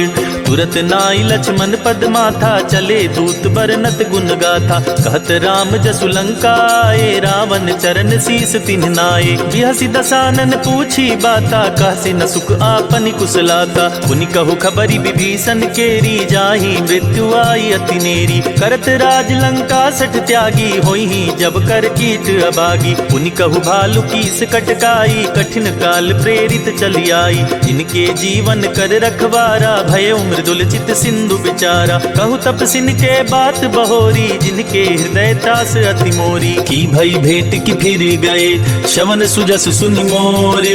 तुरत नाई लक्ष्मण पद माथा, चले दूत बरनत गुण गाथा। कहत राम जसु लंका आए, रावण चरण शीस तिन्ह नाए। बिहसि दसानन पूछी बाता, कहसि न सुख आपनि कुशलाता। पुनि कहु खबरि विभीषण केरी, जाहि मृत्यु आई अति नेरी। करत राज लंका सठ त्यागी, होई जब कर कीट अभागी। पुनि कहु भालु कीस कटकाई, कठिन काल प्रेरित चली आई। जिनके जीवन कर रखवारा, भय मृदुल चित सिंधु विचारा। कहु तपसिन के बात बहोरी, जिनके हृदय त्रास अति मोरी। की भई भेंट की फिर गए, श्रवण सुजस सुनि मोर।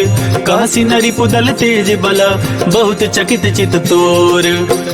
कहसि नरि पुदल तेज बला, बहुत चकित चित तोर।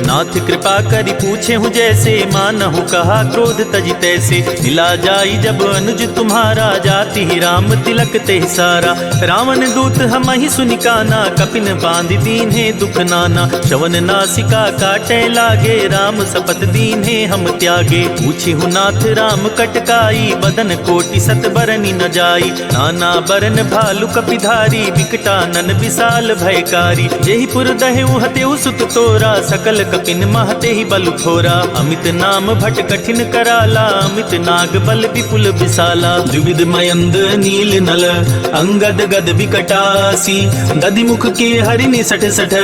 नाथ कृपा करि पूछे हूँ जैसे, मानहु कहा क्रोध तजि तैसे। मिला जाई जब अनुज तुम्हारा, जाति ही राम तिलक ते सारा। रावण दूत हम ही सुनि काना, कपिन बांधि दीन्हे दुख नाना। श्रवण नासिका काटे लागे, राम शपथ दीन्हे हम त्यागे। पूछी हूँ नाथ राम कटकाई, बदन कोटि सत बरनि न जाई। नाना बरन भालु कपिधारी, विकटानन विशाल भयकारी। जेहि पुर दहेउ हतेउ सुत तोरा, सकल कपिन महते ही बल थोरा। अमित नाम भट कठिन कराला, अमित नाग बल विपुल विशाला। द्विविध मयंद नील नल, अंगद गद विकटासी। दधिमुख के हरिनि सठ सठ,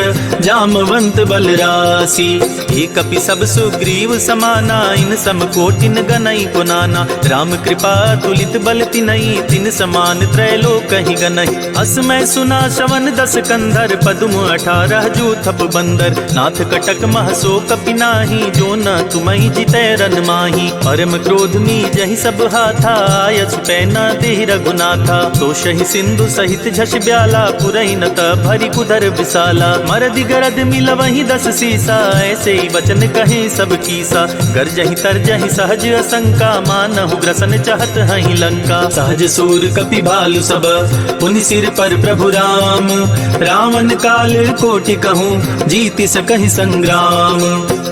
जामवंत बलरासी। एक कपि सब सुग्रीव समाना, इन सम कोटिन गनई पुनाना। राम कृपा तुलित बल तिनई, तिन समान त्रैलोक ही गनई। असमय सुना श्रवण दस कंधर, पदुम 18 जूथप बंदर। नाथ कटक महसो कपि नाही, जो न तुमहि जितै रन माही। परम क्रोध में जहि सब हाथा, आयस पैना देहि रघुनाथा। तो शहि सिंधु सहित झस ब्याला, पुरहि न त भरि कुदर विशाला। मरदि गरद मिल वही 10 सीसा, ऐसे ही वचन कहे सब कीसा। गरजहि तरजहि सहज असंका, मानहु ग्रसन चाहत हहि लंका। सहज सूर कपि भालु सब, पुनि सिर पर प्रभु राम। रावण काल कोटि कहूँ, जीति सकहि संग्राम।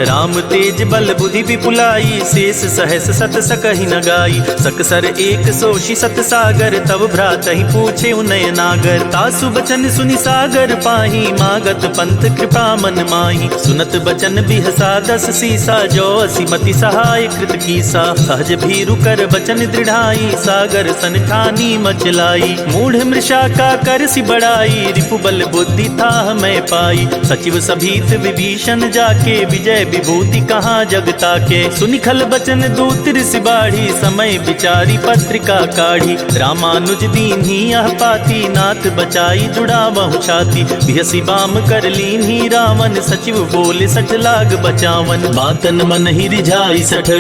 राम तेज बल बुद्धि विपुलाई, शेष सहस सत सकहि न गाई। सकसर 100 सत सागर, तब भ्रातहि पूछे उनय नागर। तासु बचन सुनि सागर पाही, मागत पंथ कृपा मन माही। सुनत बचन बिहसा 10 सीसा, जो असीमति सहाय कृत कीसा। सहज भीरु कर बचन दृढ़ाई, सागर सन ठानी मचलाई। मूढ़ मृषा का कर सी बड़ाई, रिपु बल बुद्धि था मैं पाई। सचिव सभीत विभीषण जाके, विजय विभूति कहाँ जगता के। सुनि खल बचन दूत ऋषि बाढ़ी, समय विचारी पत्रिका काढ़ी। रामानुज दीन्ही यह पाती, नाथ बचाई जुड़ावहु छाती। बिहसी बाम कर लीन्ही रावण, सचिव बोले सठ लाग बचावन। बातन मन ही रिझाई सठ,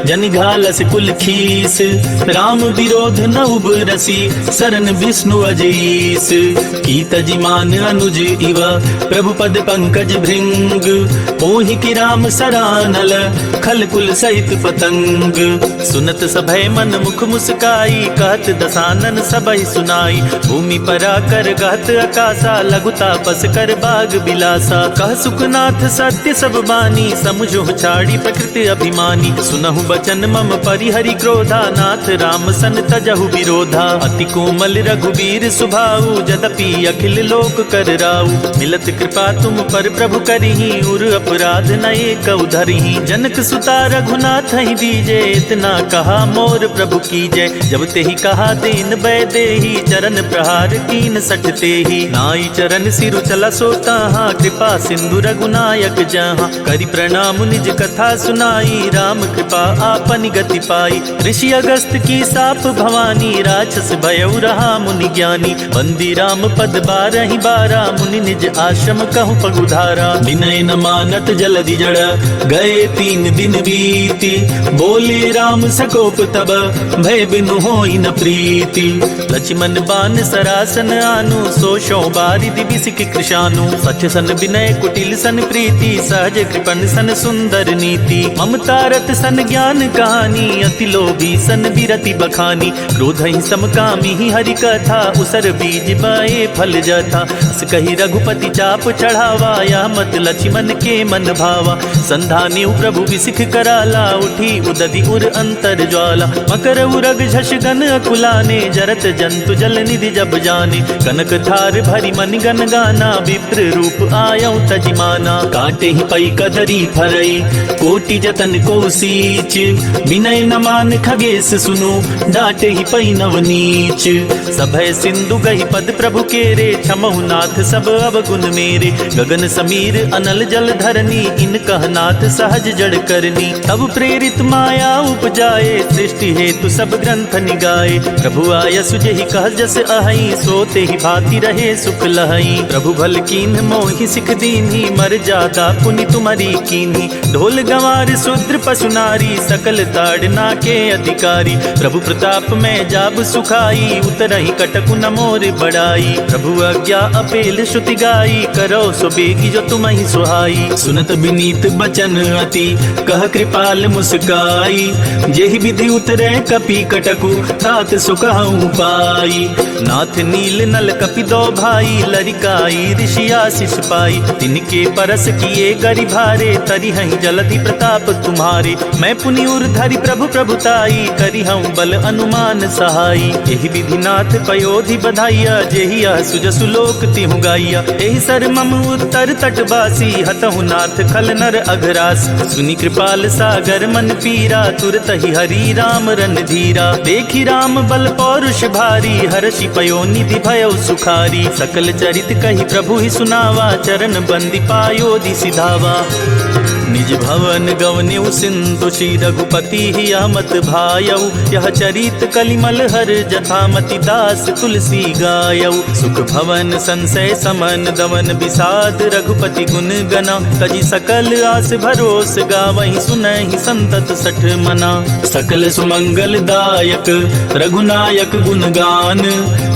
जन घालस कुल खीस। राम विरोध न उबरसी, सरन विष्णु अजीस। की तजिमान अनुज इव, प्रभु पद पंकज भृंग। ओहि की राम सरानल, खल कुल सहित पतंग। सुनत सभय मन मुख मुस्काई, कहत दसानन सबहि सुनाई। भूमि परा कर गहत आकाशा, लघुता पस कर बाग बिलासा। कह सुखनाथ सत्य सब बानी, समुझो छाड़ी प्रकृति अभिमानी। सुनहु बचन मम परिहरि क्रोधा, नाथ राम सन तजहु विरोधा। अति कोमल रघुबीर सुभाऊ, जदपि अखिल लोक कर राऊ। मिलत कृपा तुम पर प्रभु करिहि, उर अपराध न एक उधरिहि। जनक सुता रघुनाथ ही दीजे, इतना कहा मोर प्रभु कीजय। जब ते ही कहा दीन बै देहि, चरण प्रहार कीन सठ तेहि। नाई चरण सिरु चला सोता, कृपा सिंधु रघुनायक जहाँ। करि प्रणाम निज कथा सुनाई, राम कृपा आपन गति पाई। ऋषि अगस्त की साप भवानी, राक्षस भयउ रहा मुनि ज्ञानी। बंदी राम पद 12 बारा, मुनि निज आश्रम कहु पगुधारा। विनय न मानत जलधि जड़, गए 3 दिन बीती। बोले राम सकोप तब, भय बिनु होई न प्रीति। लक्ष्मण बान सरासन आनु, सोशो बारिधि बिसिक कृशानु। सच सन विनय कुटिल सन प्रीति, सहज कृपन सन सुंदर नीति। ममता रत सन ज्ञान कहानी, अति लोभी सन विरति बखानी। क्रोध ही समकामी ही हरि कथा, उसर बीज बाए फल जथा। कही रघुपति चाप चढ़ावा, या मत लक्ष्मण के मन भावा। संधाने प्रभु विसिख कराला, उठी उदधि उर अंतर ज्वाला। मकर उरग झष गन अकुलाने, जरत जंतु जल निधि जब जाने। कनक थार भरी मन गन गाना, विप्र रूप आयौ तजिमाना। काटे ही पई कदरी फरई, कोटि जतन को सीच। विनय न मान खगेश सुनो, डाटे ही पई नवनीच। सभय सिंधु गही पद प्रभु केरे, क्षमहु नाथ सब अवगुण मेरे। गगन समीर अनल जल धरनी, इन कहनाथ सहज जड़ करनी। तब प्रेरित माया उपजाए, सृष्टि हेतु सब ग्रंथ निगाए। प्रभु आय सुजहि कह जस अहई, सोते ही भांति रहे सुख लहई। प्रभु भल कीन मोहि सिख दीन्ही, मर जादा पुनि तुम्हारी कीन्ही। ढोल गंवार शूद्र पशु नारी, सकल ताड़ना के अधिकारी। प्रभु प्रताप में जाब सुखाई, उतरहि कटकु न मोर बड़ाई। प्रभु आज्ञा अपेल श्रुति गाई, करो सो बेगी जो तुम्हि सुहाई। सुनत विनीत बचन अति, कह कृपाल मुस्काई। जेहि विधि उतरे कपि कटकु, तात सुखहु पाई। नाथ नील नल कपि दो भाई, लरिकाई ऋषि आशीष पाई। तिनके परस किए गरि भारे, तरिहहि जलधि प्रताप तुम्हारे। मैं पुनि उर धरि प्रभु प्रभुताई, करिहउँ बल अनुमान सहाई। एहि विधि नाथ पयोधि बधाइया, जेहि यह सुजसु लोक तिहु गाइया। एहि सर मम उत्तर तटवासी, हतहु नाथ खल नर अघरास। सुनि कृपाल सागर मन पीरा, तुरत ही हरि राम रन धीरा। देखि राम बल पौरुष भारी, हर्षि पयो निधि भयो सुखारी। सकल चरित कहि प्रभु ही सुनावा, चरण बंदी पायोधि सिधावा। निज भवन गवन्यु सिंधु, श्री रघुपति ही अहमत भायौ। यह चरित कलिमल हर, जथामति दास तुलसी गायौ। सुख भवन संशय समन, दमन विषाद रघुपति गुण गना। तजि सकल आस भरोस, गावहि सुनहि संतत सठ मना। सकल सुमंगल दायक रघुनायक गुणगान,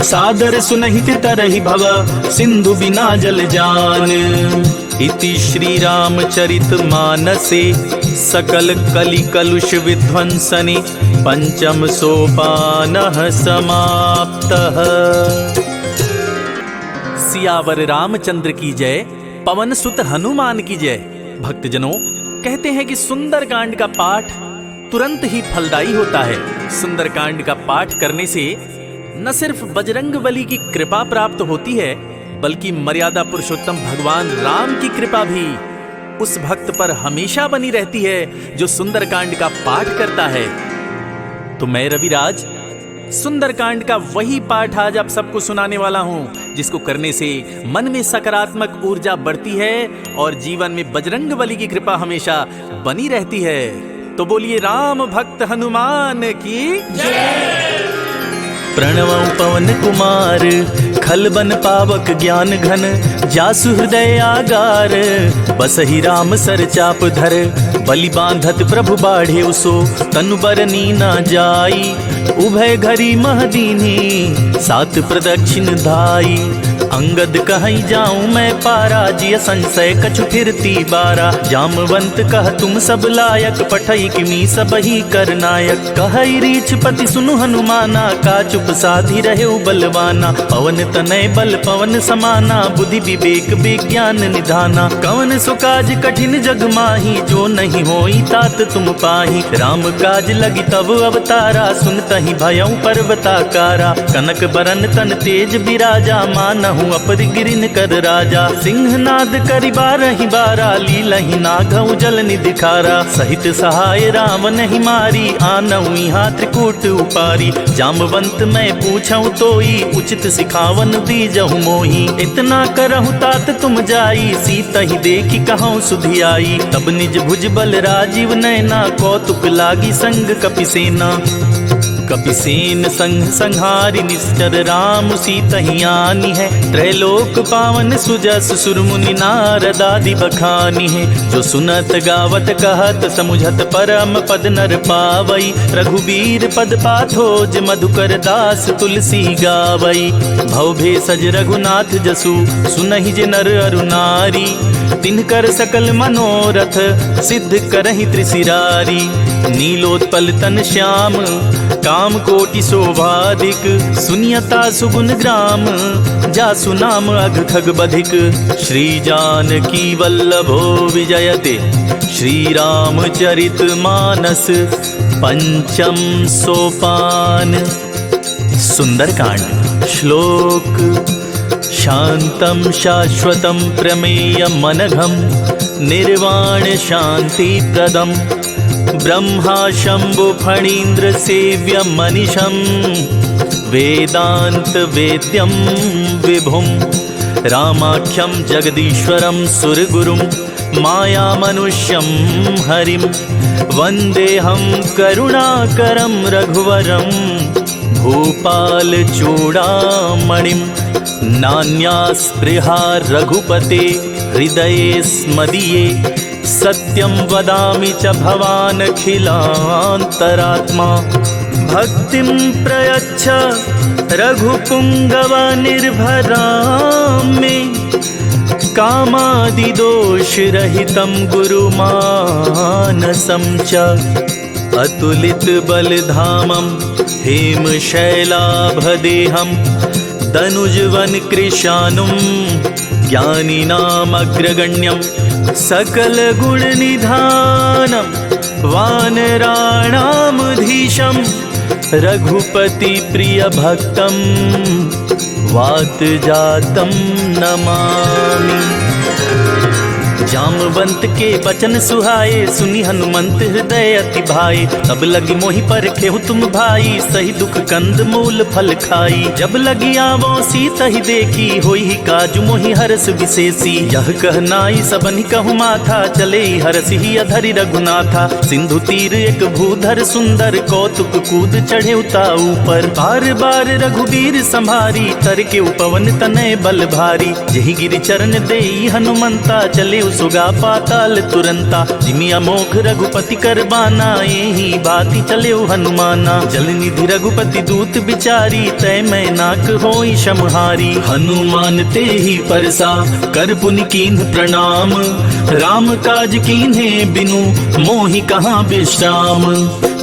सादर सुनहि तरहि भव, सिंधु बिना जल जान। इति श्री रामचरित मानसे, सकल कलि कलुष विध्वंसने। पंचम सोपानः समाप्तः। सियावर रामचंद्र की जय, पवन सुत हनुमान की जय। भक्तजनों, कहते हैं कि सुंदर कांड का पाठ तुरंत ही फलदायी होता है। सुंदर कांड का पाठ करने से न सिर्फ बजरंगबली की कृपा प्राप्त होती है, बल्कि मर्यादा पुरुषोत्तम भगवान राम की कृपा भी उस भक्त पर हमेशा बनी रहती है जो सुंदरकांड का पाठ करता है। तो मैं रविराज सुंदरकांड का वही पाठ आज आप सबको सुनाने वाला हूं, जिसको करने से मन में सकारात्मक ऊर्जा बढ़ती है और जीवन में बजरंगबली की कृपा हमेशा बनी रहती है। तो बोलिए राम भक्त हनुमान की जय। प्रणवं पवन कुमार, खल बन पावक ज्ञान घन। जासु हृदय आगार, बसहि राम सर चाप धर। बलि बांधत प्रभु बाढ़े उसो, तनु बरनी न जाई। उभय घरी महदीनी, सात प्रदक्षिण धाई। अंगद कहीं जाऊं मैं पारा, जिय संशय कछु फिरती बारा। जामवंत कह तुम सब लायक, पठई किमी सब ही कर नायक। कहई रीछ पति सुनु हनुमाना, का चुप साधी रहे बलवाना। पवन तनय बल पवन समाना, बुद्धि विवेक विज्ञान निधाना। कवन सो काज कठिन जग माही, जो नहीं होई तात तुम पाही। राम काज लगी तब अवतारा, सुनतहि भयउ पर्वताकारा। कनक बरन तन तेज बिराजा, मानहु अपरिगिरिन कर राजा। सिंहनाद करि बारहि बारा, लीलहि नागउ जल निधिखारा। सहित सहाय राम नहीं मारी, आनऊ यहाँ त्रिकूट उपारी। जामवंत मैं पूछऊं तोई, उचित सिखावन दीजहु मोही। इतना करहु तात तुम जाई, सीता ही देखी कहूँ सुधियाई। तब निज भुज बल राजीव नैना, कौतुक लागी संग कपिसेना। कपिसेन संग संहारि निश्चर, राम सीतहि आनी है। त्रैलोक पावन सुजस सुर मुनि नारद आदि बखानी है। जो सुनत गावत कहत समुझत परम पद नर पावई। रघुबीर पद पाथोज मधुकर दास तुलसी गावई। भव भेषज रघुनाथ जसु, सुनहि जे नर अरु नारी। तिनकर सकल मनोरथ, सिद्ध करहि त्रिशिरारी। नीलोत्पल तन श्याम, काम कोटि शोभाधिक। सुनियता सुगुन ग्राम, जासु नाम अघ खग बधिक। श्री जानकी वल्लभो विजयते, श्री रामचरित मानस पंचम सोपान। सुंदरकांड। श्लोक। शांतं शाश्वतं प्रमेयमनघं निर्वाण शांति प्रदं ब्रह्मा शंभु फणीन्द्र सेव्य मनीषं वेदांत वेद्यं विभुं रामाख्यं जगदीश्वरं सुरगुरुं माया मनुष्यं हरिं वन्देऽहं करुणाकरं रघुवरं भूपाल चूड़ामणिं। नान्या स्पृहा रघुपते हृदये स्मदीये सत्यं वदामि च भवानखिलान्तरात्मा। भक्तिं प्रयच्छ रघुपुङ्गवनिर्भरां मे कामादिदोषरहितं गुरुमानसं च। अतुलितबलधामं हेमशैलाभदेहं दनुजवनकृशानुं ज्ञानिनामग्रगण्यं सकलगुणनिधानं वानराणामधीशं रघुपतिप्रियभक्तं वातजातं नमामि। जामवंत के बचन सुहाए सुनी हनुमंत हृदय अति भाए। तब लगी मोहि पर खेहु तुम भाई सही दुख कंद मूल फल खाई। जब लगी आवो सीता ही देखी होई ही काजु मोहि हरस विशेषी। यह कहनाई सबनि कहु माथा चले हरस ही अधरि रघुनाथा। सिंधु तीर एक भूधर सुंदर कौतुक कूद चढ़े उता ऊपर। बार बार रघुबीर संभारी तर के उपवन तनय बल भारी। जही गिरि चरण देई हनुमंता चले सुगा पाताल तुरंता। जिमि अमोघ रघुपति कर बाना यही बाती चले हनुमाना। जल निधि रघुपति दूत बिचारी तय मैं नाक होई समहारी। हनुमान ते ही परसा कर पुनि कीन्ह प्रणाम। राम काज कीन्हे बिनु मोहि कहाँ विश्राम।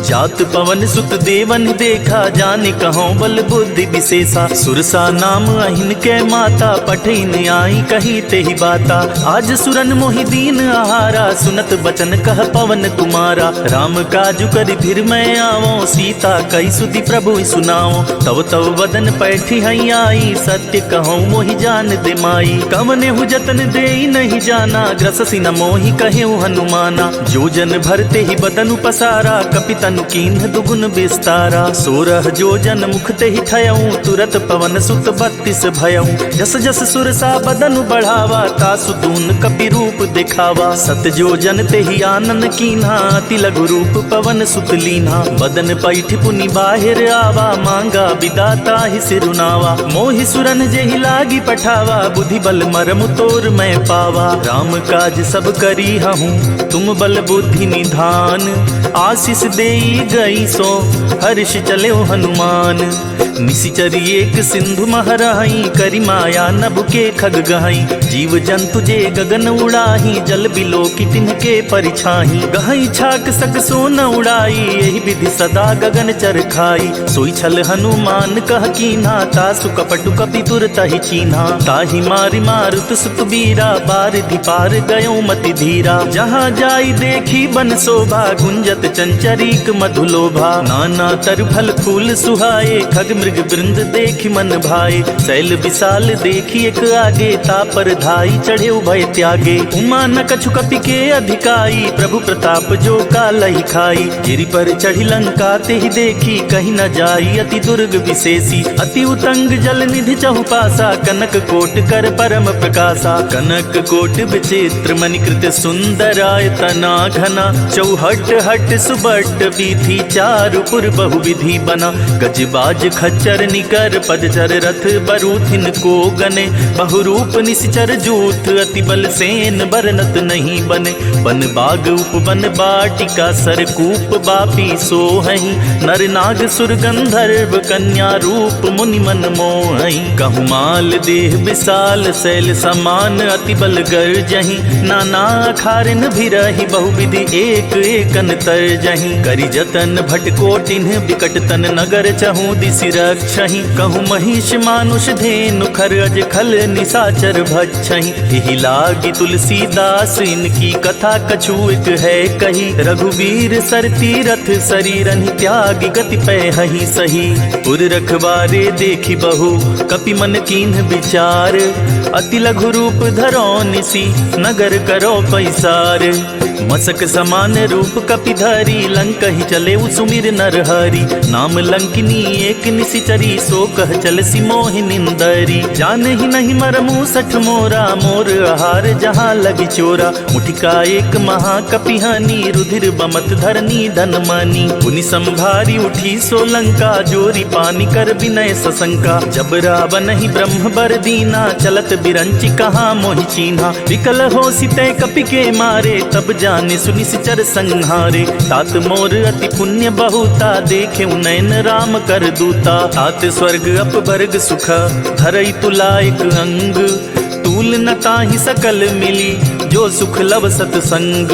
जात पवन सुत देवन देखा जाने कहो बल बुद्धि विशेषा। सुरसा नाम अहिन के माता पठिन आई कही ते ही बाता। आज सुरन मोहि दीन आहारा सुनत बचन कह पवन कुमारा। राम काजु करि फिर मैं आवो सीता कई सुधि प्रभु सुनाओ। तव तव वदन पैठी हई आई सत्य कहो मोहि जान दे माई। कवने हु जतन देई नहीं जाना ग्रससि न मोहि कहे हनुमाना। जो जन भरते ही बदनु पसारा कपितनु कीन्ह दुगुन विस्तारा। 16 जो जन मुखते ही ठयऊं तुरत पवन सुत 32 भयऊं। जस जस सुरसा बदनु बढ़ावा तासु दून कपि रूप दिखावा। सत जो जन ते ही आनन कीन्हा अति लघु रूप पवन सुत लीन्हा। बदन पैठि पुनि बाहिर आवा मांगा विदाता ही सिरुनावा। मोहि सुरन जेहि लागी पठावा बुद्धि बल मरम तोर मैं पावा। राम काज सब करी हूँ तुम बल बुद्धि निधान। आशीष देई गई सो हर्ष चले हनुमान। निशिचर एक सिंधु महराई करी माया नभ के खग गहाई। जीव जंतु जे गगन उड़ाही जल बिलो की तिनके परिछाही। गहाई छाक सक सो न उड़ाई यही विधि सदा गगन चर खाई। सोई छल हनुमान कह कीन्हा तासु कपटु कपि तुरत ही चीन्हा। ताहि मारि मारुत सुत बीरा बारिधि पार गयो मति धीरा। जहाँ जाई देखी बन शोभा गुंजत चंचरीक मधुलोभा। नाना तर फल फूल सुहाए खग मृग वृंद देखी मन भाए। शैल विशाल देखी एक आगे तापर धाई चढ़े उभय त्यागे। उमा न कछु कपि के अधिकाई प्रभु प्रताप जो कालहि खाई। गिरि पर चढ़ी लंका ते ही देखी कहीं न जाई अति दुर्ग विशेषी। अति उतंग जल निधि चहुपासा कनक कोट कर परम प्रकाशा। कनक कोट विचित्र मणिकृत सुंदरायतना घना। चौहट हट सुबट बीथी चारुपुर बहुविधि बना। गजबाज खच्चर निकर पदचर रथ बरूथिन को गने। बहुरूप निश्चर जूथ अति बल सेन बरनत नहीं बने। बन बाग उपवन बाटिका सरकूप बापी सोहई। नर नाग सुर गंधर्व कन्या रूप मुनि मन मोहई। कहु माल देह विशाल शैल समान अति बल गर्जहि। नाना खारिन भी रही बहुविधि एक एकन तरजहि। करि करि जतन भट कोटिन बिकट तन नगर चहु दिसि रक्षहि कहूँ महिष मानुष धेनु खर अज खल निसाचर भक्षहि एहि लागी तुलसीदास इनकी कथा कछु एक है कही रघुवीर सर तीरथ शरीरन त्याग गति पैहि सही उर रखबारे देखी बहु कपि मन कीन्ह विचार अति लघु रूप धरो निसी नगर करो पैसार मसक समान रूप कपि धरी लंक ही चले सुमिर नर हरि नाम लंकिनी एक निशिचरी सो कह चल सी मोहि निंदरी जान ही नहीं मरमु सठ मोरा मोर आहार जहाँ लगी चोरा मुठिका एक महाकपि हानि रुधिर बमत धरनी धन मानी पुनि संभारी उठी सो लंका जोरी पानी कर विनय सशंका जब रावण ही ब्रह्म बर दीना चलत बिरंची कहाँ मोहि चीन्हा विकल हो सिते कपि के मारे तब जाने सुनि सिचर संहारे तात मोर अति पुण्य बहुता देखे नयन राम कर दूता तात स्वर्ग अपवर्ग सुख धरई तुला एक अंग तूल न ताहि सकल मिली जो सुख लव सतसंग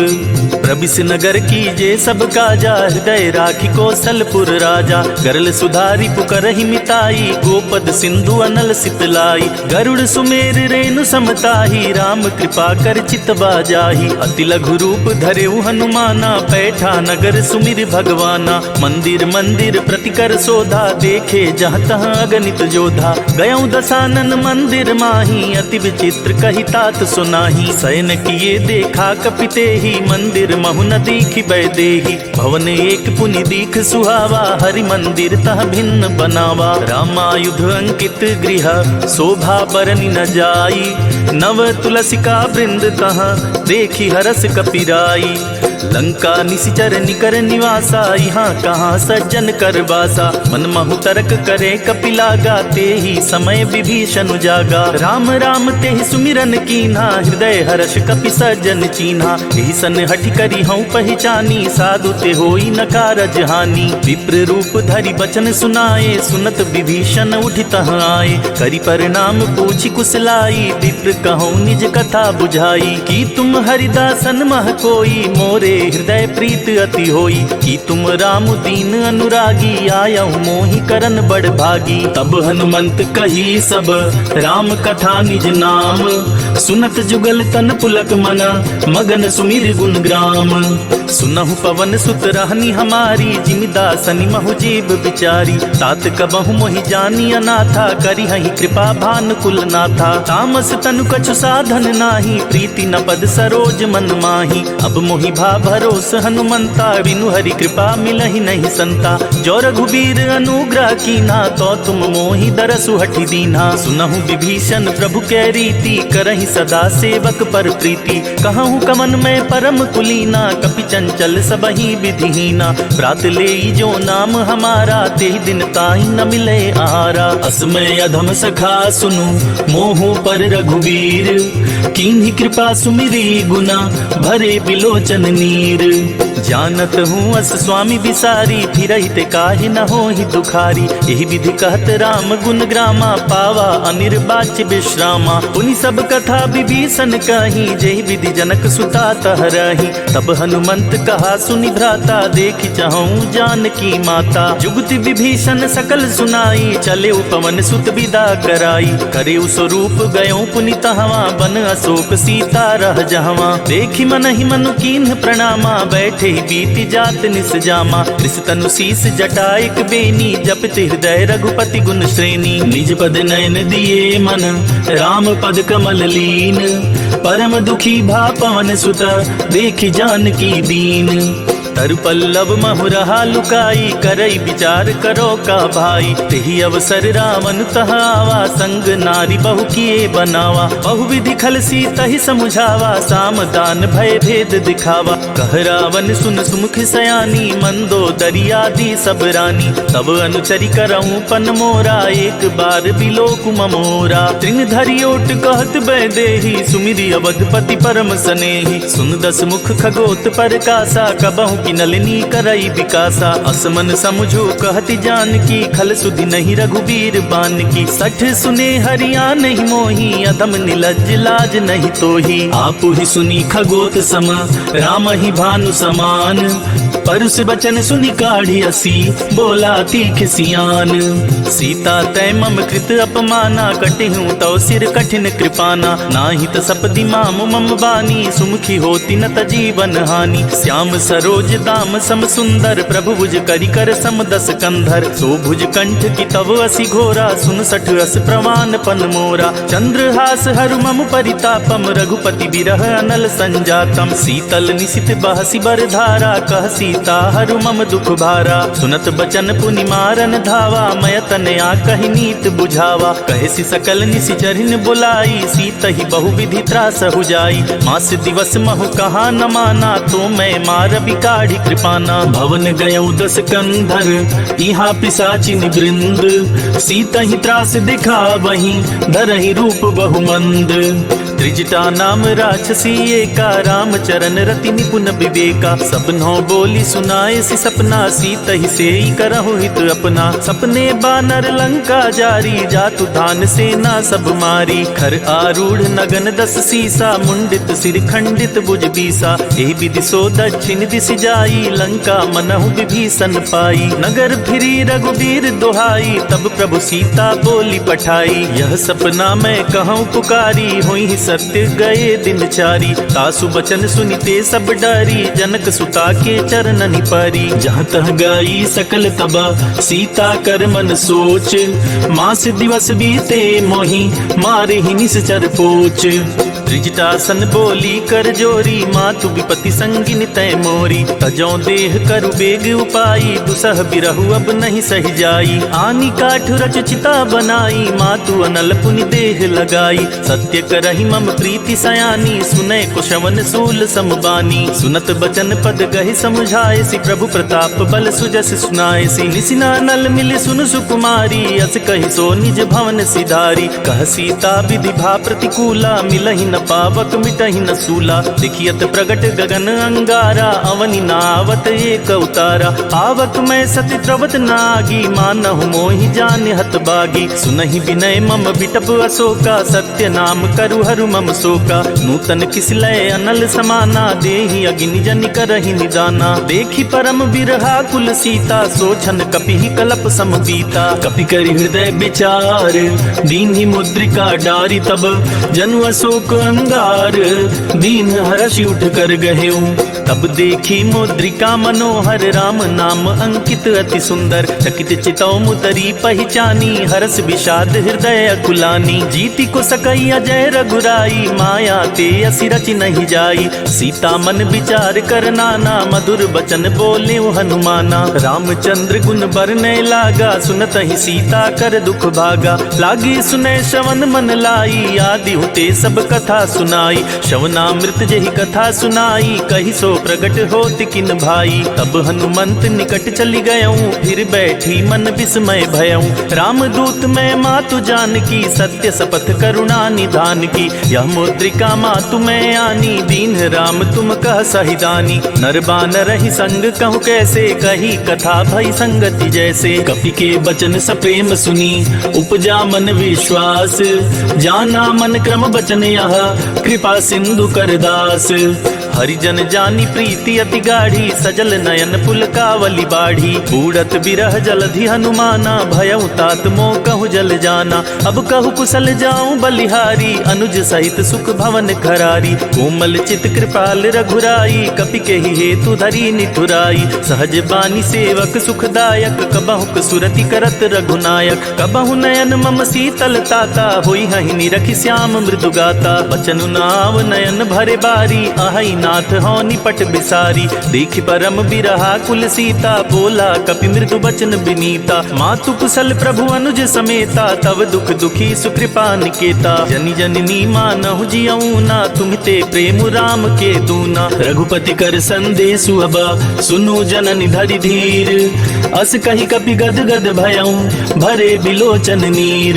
प्रबिस नगर की जे सब काजा हृदय राखी कौशलपुर राजा गरल सुधारी पुकरहि मिताई गोपद सिंधु अनल सितलाई गरुड़ सुमेर रेणु समताही राम कृपा कर चितवा जाही अति लघु रूप धरेउ हनुमाना पैठा नगर सुमिर भगवाना मंदिर मंदिर प्रतिकर शोधा देखे जहाँ तहाँ अगणित जोधा गयौ दसानन मंदिर माही अति विचित्र कही तात सुनाही शयन किए देखा कपिते ही मंदिर महु न दीखि बैदेही भवन एक पुनि दीख सुहावा हरि मंदिर तह भिन्न बनावा रामायुध अंकित गृह शोभा बरनि न जाई नव तुलसिका वृंद तह देखी हरस कपिराई लंका निशिचर निकर निवासा यहाँ कहाँ सज्जन कर बासा मन महु तर्क करे कपिला गाते ही समय विभीषण जागा राम राम ते ही सुमिरन कीन्हा हृदय हर्ष कपि सज्जन चीन्हा यही सन हठि करी हूँ पहचानी साधु ते होई न कारज हानि विप्र रूप धरि बचन सुनाए सुनत विभीषण उठि तह आए करि परिणाम पूछि कुशलाई विप्र कहूँ निज कथा बुझाई कि तुम हरिदासन मह कोई मोरे हृदय प्रीत अति होई कि तुम राम दीन अनुरागी आयहु मोहि करन बड़ भागी तब हनुमंत कही सब राम कथा निज नाम सुनत जुगल तन पुलक मना मगन सुमिर गुण ग्राम सुनहु पवन सुत रहनी हमारी जिमिदासनि महु जीव बिचारी तात कबहु मोहि जानी अनाथा करी हहि कृपा भान कुल नाथा तामस तनु कछु साधन नाही प्रीति न पद सरोज मन माही अब मोहि भा भरोस हनुमंता बिनु हरि कृपा मिलहि नहीं संता जो रघुबीर अनुग्रह कीन्हा तो तुम मोहि दरसु हठि दीन्हा सुनहु विभीषण प्रभु कै रीति करहि सदा सेवक पर प्रीति कहूँ कमन में परम कुलीना कपि चंचल सबहि विधिहीना प्रात ले जो नाम हमारा ते दिन ताहि न मिले आहारा असमय अधम सखा सुनु मोहु पर रघुवीर कीन्ही कृपा सुमिरी गुना भरे बिलोचन नीर जानत हूँ अस स्वामी विसारी फिरहि ते काहि न होहि दुखारी यही विधि कहत राम गुण ग्रामा पावा अनिर्वाच्य विश्रामा पुनि सब कथा विभीषण कही जेहि विधि जनक सुता तह रही तब हनुमंत कहा सुनि भ्राता देखि चाहूं जानकी माता जुगति विभीषण सकल सुनाई चले पवन सुत विदा कराई करे स्वरूप गयो पुनि तहवा बन अशोक सीता रह जहवा देखि मन ही मनु कीन्ह प्रणामा बैठे ही बीति जात निस जामा तनु शीस जटाइक बेनी जपति हृदय रघुपति गुण श्रेणी निज पद नयन दिए मन राम पद कमल लीन परम दुखी भा पवन सुत देखि जानकी दीन तरु पल्लव महु रहा लुकाई करई विचार करो का भाई तेहि अवसर रावण तह आवा संग नारी बहु किए बनावा बहु विधि खल सी तहि समुझावा साम दान भय भेद दिखावा कह रावण सुन सुमुख सयानी मंदो दरियादी सब रानी तब अनुचरी करऊं पन मोरा एक बार बिलोक ममोरा त्रिन धरि ओट कहत बैदेही सुमिरि अवधपति परम सनेही सुन दस मुख खगोत पर कासा कबहु की नलिनी करई विकासा। असमन समझो कहती जान की, खल सुधि नहीं रघुबीर बान की। सठ सुने हरिया नहीं मोही, अधम निलज लाज नहीं तोही। आप ही सुनी खगोत सम, राम ही भानु समान। परुष बचन सुनि काढ़ी असी, बोला तीख सियान। सीता तै मम कृत अपमाना, कटिहूँ तौ सिर कठिन कृपाना। नाही त सपदि माम मम बानी, सुमुखी होती न त जीवन हानि। श्याम सरोज दाम सम सुंदर, प्रभु भुज करि कर सम दस कंधर। सो भुज कंठ की तव असी घोरा, सुन सठ अस प्रवान पन मोरा। चंद्रहास हरु मम परितापम, रघुपति बिरह अनल संजातम। शीतल निशित बहसी बर धारा, कह सीता हरु मम दुख भारा। सुनत बचन पुनि मारन धावा, मय तनया कहि नीत बुझावा। कहसी सकल निशिचरिन बुलाई, सीत ही बहुविधि त्रास हो जाई। मास दिवस महु कहा न माना, तो मैं मार बिकाढ़ी कृपाना। भवन गयऊ दस कंधर, यहाँ पिशाचिन वृंद। सीत ही त्रास दिखा वही, धरहि रूप बहुमंद। त्रिजटा नाम राक्षसी एका, राम चरण रति निपुण विवेका। सबनों बोली सुनाए सी सपना, सीत ही से करहु हित अपना। सपने बानर लंका जारी, जातु धान सेना सब मारी। खर आरूढ़ नगन दस सीसा, मुंडित सिर खंडित भुज बीसा। एहि विधि सो दक्षिण दिशि जाई, लंका मनहु विभीषण पाई। नगर फिरी रघुबीर दुहाई, तब प्रभु सीता बोली पठाई। यह सपना मैं कहूँ पुकारी, हुई सत्य गए दिन चारी। तासु बचन सुनिते सब डरी, जनक सुता के चरणनि परी। जहाँ तह गई सकल तबा, सीता कर मन सोच। मास दिवस बीते मोहि, मारे ही निश्चर पोच। त्रिजटासन बोली कर जोरी, मातु विपति संगिन तय मोरी। तजौ देह करु बेग उपाई, दुसह बिरहु अब नहीं सही जाई। आनी काठ रच चिता बनाई, मातु अनल पुनि देह लगाई। सत्य करहि मम प्रीति सयानी, सुनै कुशवन सूल समबानी। सुनत बचन पद गहि समझाए सी, प्रभु प्रताप बल सुजस सुनाए सी। निसिना नल मिले सुन सुकुमारी, अस कहि सो निज भवन सिधारी। कह सीता विधि भा प्रतिकूला, मिलहि न पावक मिटहि न सूला। देखियत प्रगट गगन अंगारा, अवनि नावत एक अवतारा। आवक मैं सति त्रवत नागी, मानहु मोहि जान हत बागी। सुनहि विनय मम बिटप अशोका, सत्य नाम करु हरु मम शोका। नूतन किसलय अनल समाना, देहि अग्नि जन करहि निदाना। देखि परम बिरहा कुल सीता, सोचन कपिहि कलप सम बीता। कपि करि हृदय विचार, दीन्हि मुद्रिका डारी। तब जनु अशोक अंगार, दीन हर्षि उठ कर गहेऊ। तब देखी मुद्रिका मनोहर, राम नाम अंकित अति सुंदर। चकित चितौ मुदरी पहचानी, हरस विषाद हृदय अकुलानी। जीति को सकई अजय रघुराई, माया ते असि रचि नहीं जाई। सीता मन विचार कर नाना, मधुर बचन बोले हनुमाना। रामचंद्र गुण बरनय लागा, सुनत ही सीता कर दुख भागा। लागी सुनय श्रवण मन लाई, आदि होते सब कथा सुनाई। श्रवणामृत जहि कथा सुनाई, कहि सो प्रगट होत किन भाई। तब हनुमंत निकट चली गयऊं, फिर बैठी मन विस्मय भयऊं। रामदूत मैं मातु जानकी, सत्य शपथ करुणा निधान की। यह मुद्रिका मातु मैं आनी, दीन राम तुम कह सहिदानी। नर बानर ही संग कहूँ कैसे, कही कथा भई संगति जैसे। कपि के बचन सप्रेम सुनी, उपजा मन विश्वास। जाना मन क्रम बचन यह, कृपा सिंधु कर दास। हरिजन जानी प्रीति अति गाढ़ी, सजल नयन पुलकावली बाढ़ी। बूढ़त बिरह जलधि हनुमाना, भयउ तात मोह कहु जल जाना। अब कहु कुशल जाऊं बलिहारी, अनुज सहित सुख भवन घरारी। कोमल चित कृपाल रघुराई, कपि के ही हेतु धरी निठुराई। सहज बानी सेवक सुखदायक, कबहुक सुरति करत रघुनायक। कबहु नयन मम शीतल ताता, होई हहि निरखि श्याम मृदु गाता। बचनु नाव नयन भरे बारी, आहई नाथ हो निपट बिसारी। देखि परम बिरहा कुल सीता, बोला कपि मृदु बचन बिनीता। मातु कुशल प्रभु अनुज समेता, तव दुख दुखी सुकृपा निकेता। जनि जननी मानहु जियऊ ना, तुमते प्रेम राम के दूना। रघुपति कर संदेशु अब, सुनु जननि धरि धीर। अस कहि कपि गद गद भयऊ, भरे बिलोचन नीर।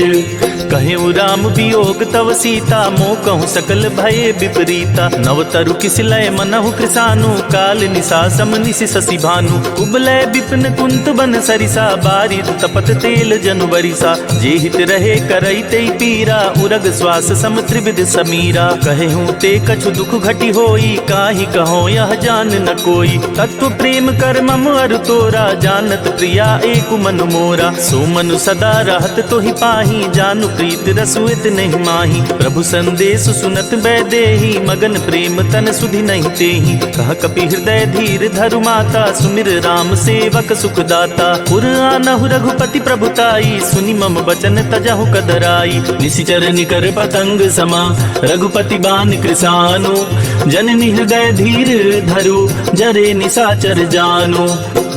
कहेउ राम वियोग तव सीता, मोह कहूँ सकल भये विपरीता। नव तरु किसलय समय मनहु कृसानु, काल निशा सम निशि शशि भानु। उबलय विपिन कुंत बन सरिसा, बारिद तपत तेल जनु बरिसा। जे हित रहे करई ते पीरा, उरग श्वास सम त्रिविध समीरा। कहे हूँ ते कछु दुख घटी होई, काहि कहो यह जान न कोई। तत्व प्रेम कर मम अरु तोरा, जानत प्रिया एक मन मोरा। सो मनु सदा रहत तो ही पाही, जानु प्रीत रसुइत नहीं माही। प्रभु संदेश सुनत बैदेही, मगन प्रेम तन सुधि नहीं तेही। कह कपि हृदय धीर धरु माता, सुमिर राम सेवक सुखदाता। पुर आनहु रघुपति प्रभुताई, सुनि मम बचन तजहु कदराई। निशिचर निकर पतंग समा, रघुपति बान कृसानु। जननी हृदय धीर धरु, जरे निशाचर जानु।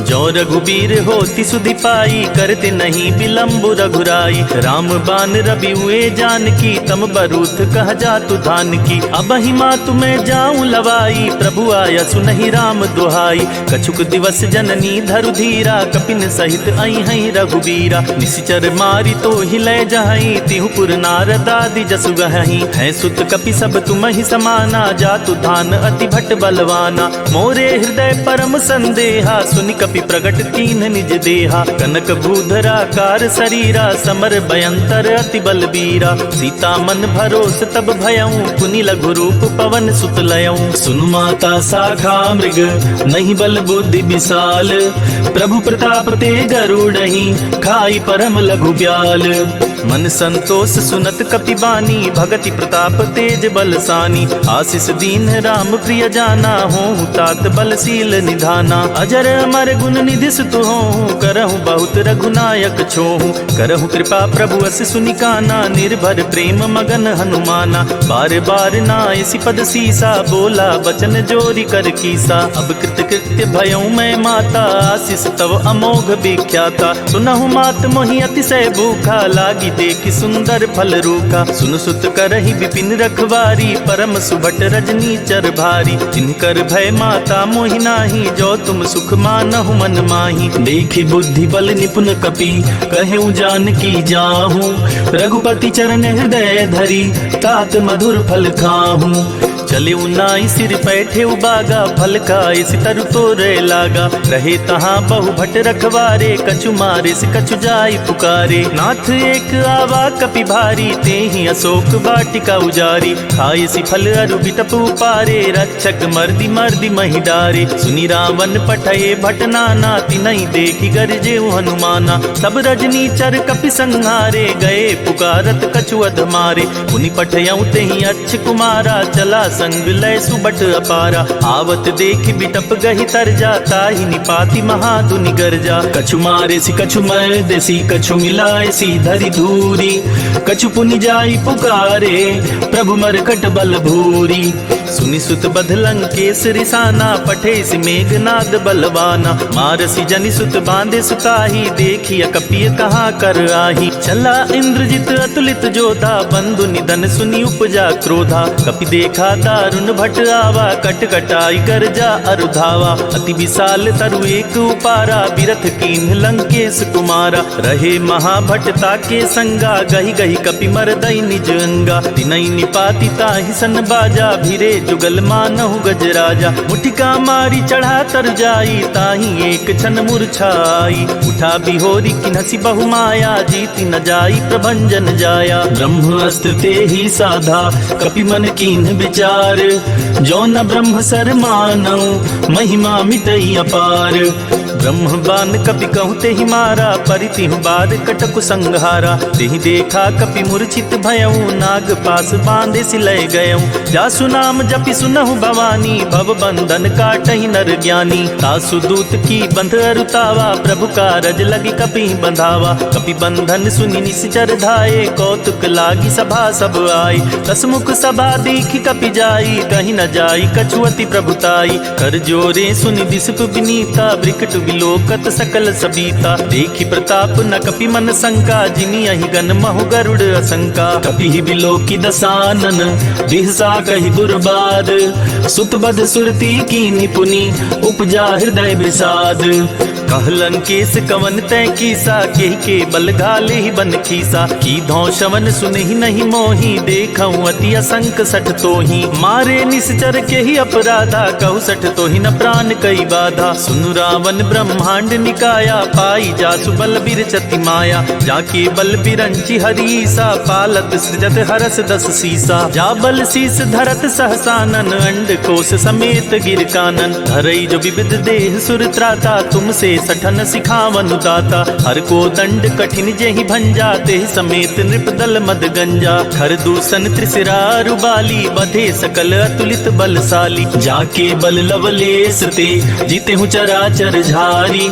जो रघुबीर होति सुधि पाई, करते नहीं विलम्ब रघुराई। राम बान रवि हुए जानकी, तम बरूथ कह जातु धान की। अब ही मातु मैं जाऊं लवाई, प्रभु आया सुनहि राम दुहाई। कछुक दिवस जननी धरु धीरा, कपिन सहित आई हई रघुबीरा। निशिचर मारी तो हिले जहई, तिहु पुर नारद आदि जसु गहई। है सुत कपि सब तुम ही समाना, जातु धान अति भट बलवाना। मोरे हृदय परम संदेहा, सुनि कपि प्रगट कीन निज देहा। कनक भूधरा कार शरीरा, समर भयंतर अति बलबीरा। सीता मन भरोस तब भयऊं, पुनि लघु रूप पवन सुत लयऊं। सुनु माता शाखा मृग, नहीं बल बुद्धि विशाल। प्रभु प्रताप ते गरुड़हि, खाई परम लघु ब्याल। मन संतोष सुनत कपि बानी, भगति प्रताप तेज बलसानी। आशीष दीन राम प्रिय जाना, हों तात बलशील निधाना। अजर अमर गुण निधि सुत हों, करहु बहुत रघुनायक छोहु। करहु कृपा प्रभु अस सुनिकाना, निर्भर प्रेम मगन हनुमाना। बार बार नायसि पद सीसा, बोला बचन जोरी कर कीसा। अब कृत कृत्य भयऊं मैं माता, आशीष तव अमोघ विख्याता। सुनहु मात मोहि अतिशय भूखा, लागी देखि सुंदर फल रूखा। सुन सुत करहि विपिन रखवारी, परम सुभट रजनी चर भारी। जिनकर भय माता मोहि नाही, जो तुम सुख मानहु मन माही। देखि बुद्धि बल निपुण कपि, कहूँ जानकी जाहूँ। रघुपति चरण हृदय धरी, तात मधुर फल खाहूँ। चले उनाई सिर पैठे उबागा, फल खाए सितर तोरे लागा। रहे तहाँ बहु भट रखवारे, कछु मारे से कछु जाई पुकारे। नाथ एक आवा कपि भारी, ते ही अशोक वाटिका उजारी। खाए सि फल अरु बिटप उपारे, रक्षक मर्दी मर्दी महि डारे। सुनि रावण पठये भट नाना, तिनहि देखि गरजे हनुमाना। सब रजनी चर कपि संहारे, गए पुकारत कछु अध मारे। पुनि पठयऊं तेहि अच्छ कुमारा, चला संग लय सुबट अपारा। आवत देखि बिटप गहि तरजा, ताहि निपाति महादुनि गरजा। कछु मारे सि कछु मर देसी, कछु मिलाए सी धरि धूरी। कछु पुनि जाई पुकारे, प्रभु मरकट बल भूरी। सुनि सुत बध लंकेश रिसाना, पठे सि मेघनाद बलवाना। मारसि जनि सुत बांधे सुताही, देखिय कपिय कहाँ कर आही। चला इंद्रजित अतुलित जोधा, बंधु निधन सुनि उपजा क्रोधा। कपि देखा दारुण भट आवा, कट कटाई गर्जा अरुधावा। अति विशाल तरु एक उपारा, बिरथ कीन्ह लंकेश कुमारा। रहे महाभटता के संगा, गहि गहि कपि मरदई निज अंगा। तिनहि निपाति ताहि सन बाजा, भिरे जुगल मानहु गजराजा। मुठिका मारी चढ़ा तर जाई, ताहि एक क्षण मूर्छाई। उठा बिहोरी किन्हसि बहु माया, जीति न जाई प्रभंजन जाया। ब्रह्म अस्त्र ते ही साधा, कपि मन कीन्ह विचार। जो न ब्रह्म सर मानौ, महिमा मिटई अपार। ब्रह्म बान कपि कहूँ तेहि मारा, परितिहु बार कटकु संहारा। तेहि देखा कपि मूर्छित भयऊं, नाग पास बांधे सिलय गयऊं। जासु नाम जपि सुनहु भवानी, भव बंधन काटहि नर ज्ञानी। तासु दूत की बंध अरुतावा, प्रभु कारज लगी कपि बंधावा। कपि बंधन सुनि निश्चर धाये, कौतुक लागी सभा सब आई। दसमुख सभा देखि कपि जाई, कहीं न जाई कछुअति प्रभुताई। कर जोरे सुनि दिसप विनीता, ब्रिकट विलोकत सकल सबीता। देखी प्रताप न कपि मन शंका, जिमि अहि गन महु गरुड़ असंका। कपि विलोकी दसानन, बिहसा कहि दुर्बाद। सुत बध सुरती कीनि पुनि, उपजा हृदय विषाद। कहलन केस कवन तय कीसा, केहि के बल घाले ही बन खीसा। की धौ शवन सुनहि नहीं मोही, देखऊं अति असंक सठ तोही। मारे निश्चर के ही अपराधा, कहु सठ तोहि न प्राण कई बाधा। सुनु रावण ब्रह्मांड निकाया, पाई जासु बल बिरचति माया। जाके बल बिरंचि हरीसा, पालत सृजत हरस दस सीसा। जा बल शीस धरत सहसानन, अंड कोश समेत गिर कानन। धरई जो विविध देह सुर त्राता, तुमसे सठन सिखावन दाता। हर को दंड कठिन जेहि भंजा, तेहि समेत नृप दल मद गंजा। खर दूषण त्रिशिरा रुबाली, बधे सकल अतुलित बलशाली। जाके बल लवलेस ते, जीते हूँ चराचर झारी।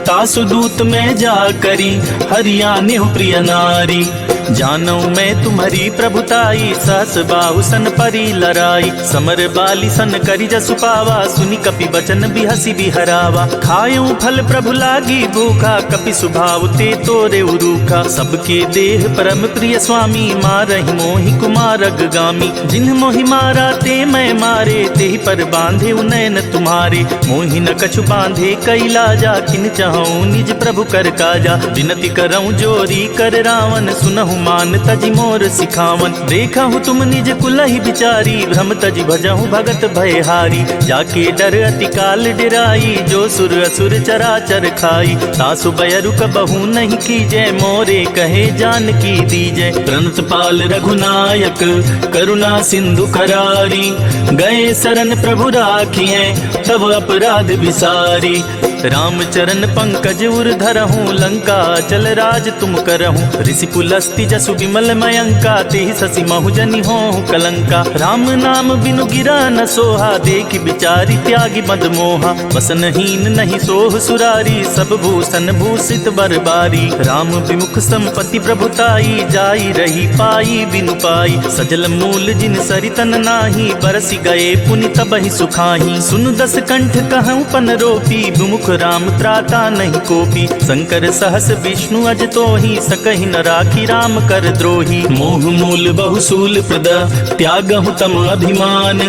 तासु दूत में जा करी, हरियाने हूँ प्रिय नारी। जानऊ मैं तुम्हारी प्रभुताई, सहस बाहु सन परी लराई। समर बाली सन करी जसु पावा, सुनि कपि बचन बिहसी बिहरावा। खायूं फल प्रभु लागी भूखा, कपि सुभाव ते तोरे उरूखा। सबके देह परम प्रिय स्वामी, मारहि मोहि कुमार अग्गामी। जिन्ह मोहि मारा ते मैं मारे, तेहि पर बांधे उनैन तुम्हारे। मोहि न कछु बांधे कैलाजा, किन चाहूं निज प्रभु कर काजा। विनती करऊं जोरी कर रावण, सुनहु मान तजि मोर सिखावन। देखहु तुम निज कुलहि बिचारी, भ्रम तजि भजहु भगत भयहारी। जाके डर अति काल डिराई, जो सुर असुर चराचर खाई। तासु बयरु कबहु नहीं कीजय, मोरे कहे जानकी दीजय। प्रणत पाल रघुनायक, करुणा सिंधु करारी। गए शरण प्रभु राखिए, तब अपराध विसारी। राम चरण पंकज उर धरहूँ, लंका चल राज तुम करहूँ। ऋषि पुलस्ति जसु विमल मयंका, तेहि शशि महु जनि होहु कलंका। राम नाम बिनु गिरा न सोहा, देखि बिचारी त्यागी मद मोहा। वसनहीन नहीं सोह सुरारी, सब भूषण भूषित बरबारी। राम विमुख संपत्ति प्रभुताई, जाई रही पाई बिनु पाई। सजल मूल जिन सरितन नाही, बरसि गए पुनि तबहि सुखाही। सुनु दस कंठ कहूँ पन रोपी, विमुख राम त्राता नहीं कोपी। शंकर सहस विष्णु अज तोहि, सकहि न राखी राम कर द्रोही। मोह मूल बहुसूल प्रद, त्यागहु तम अभिमान।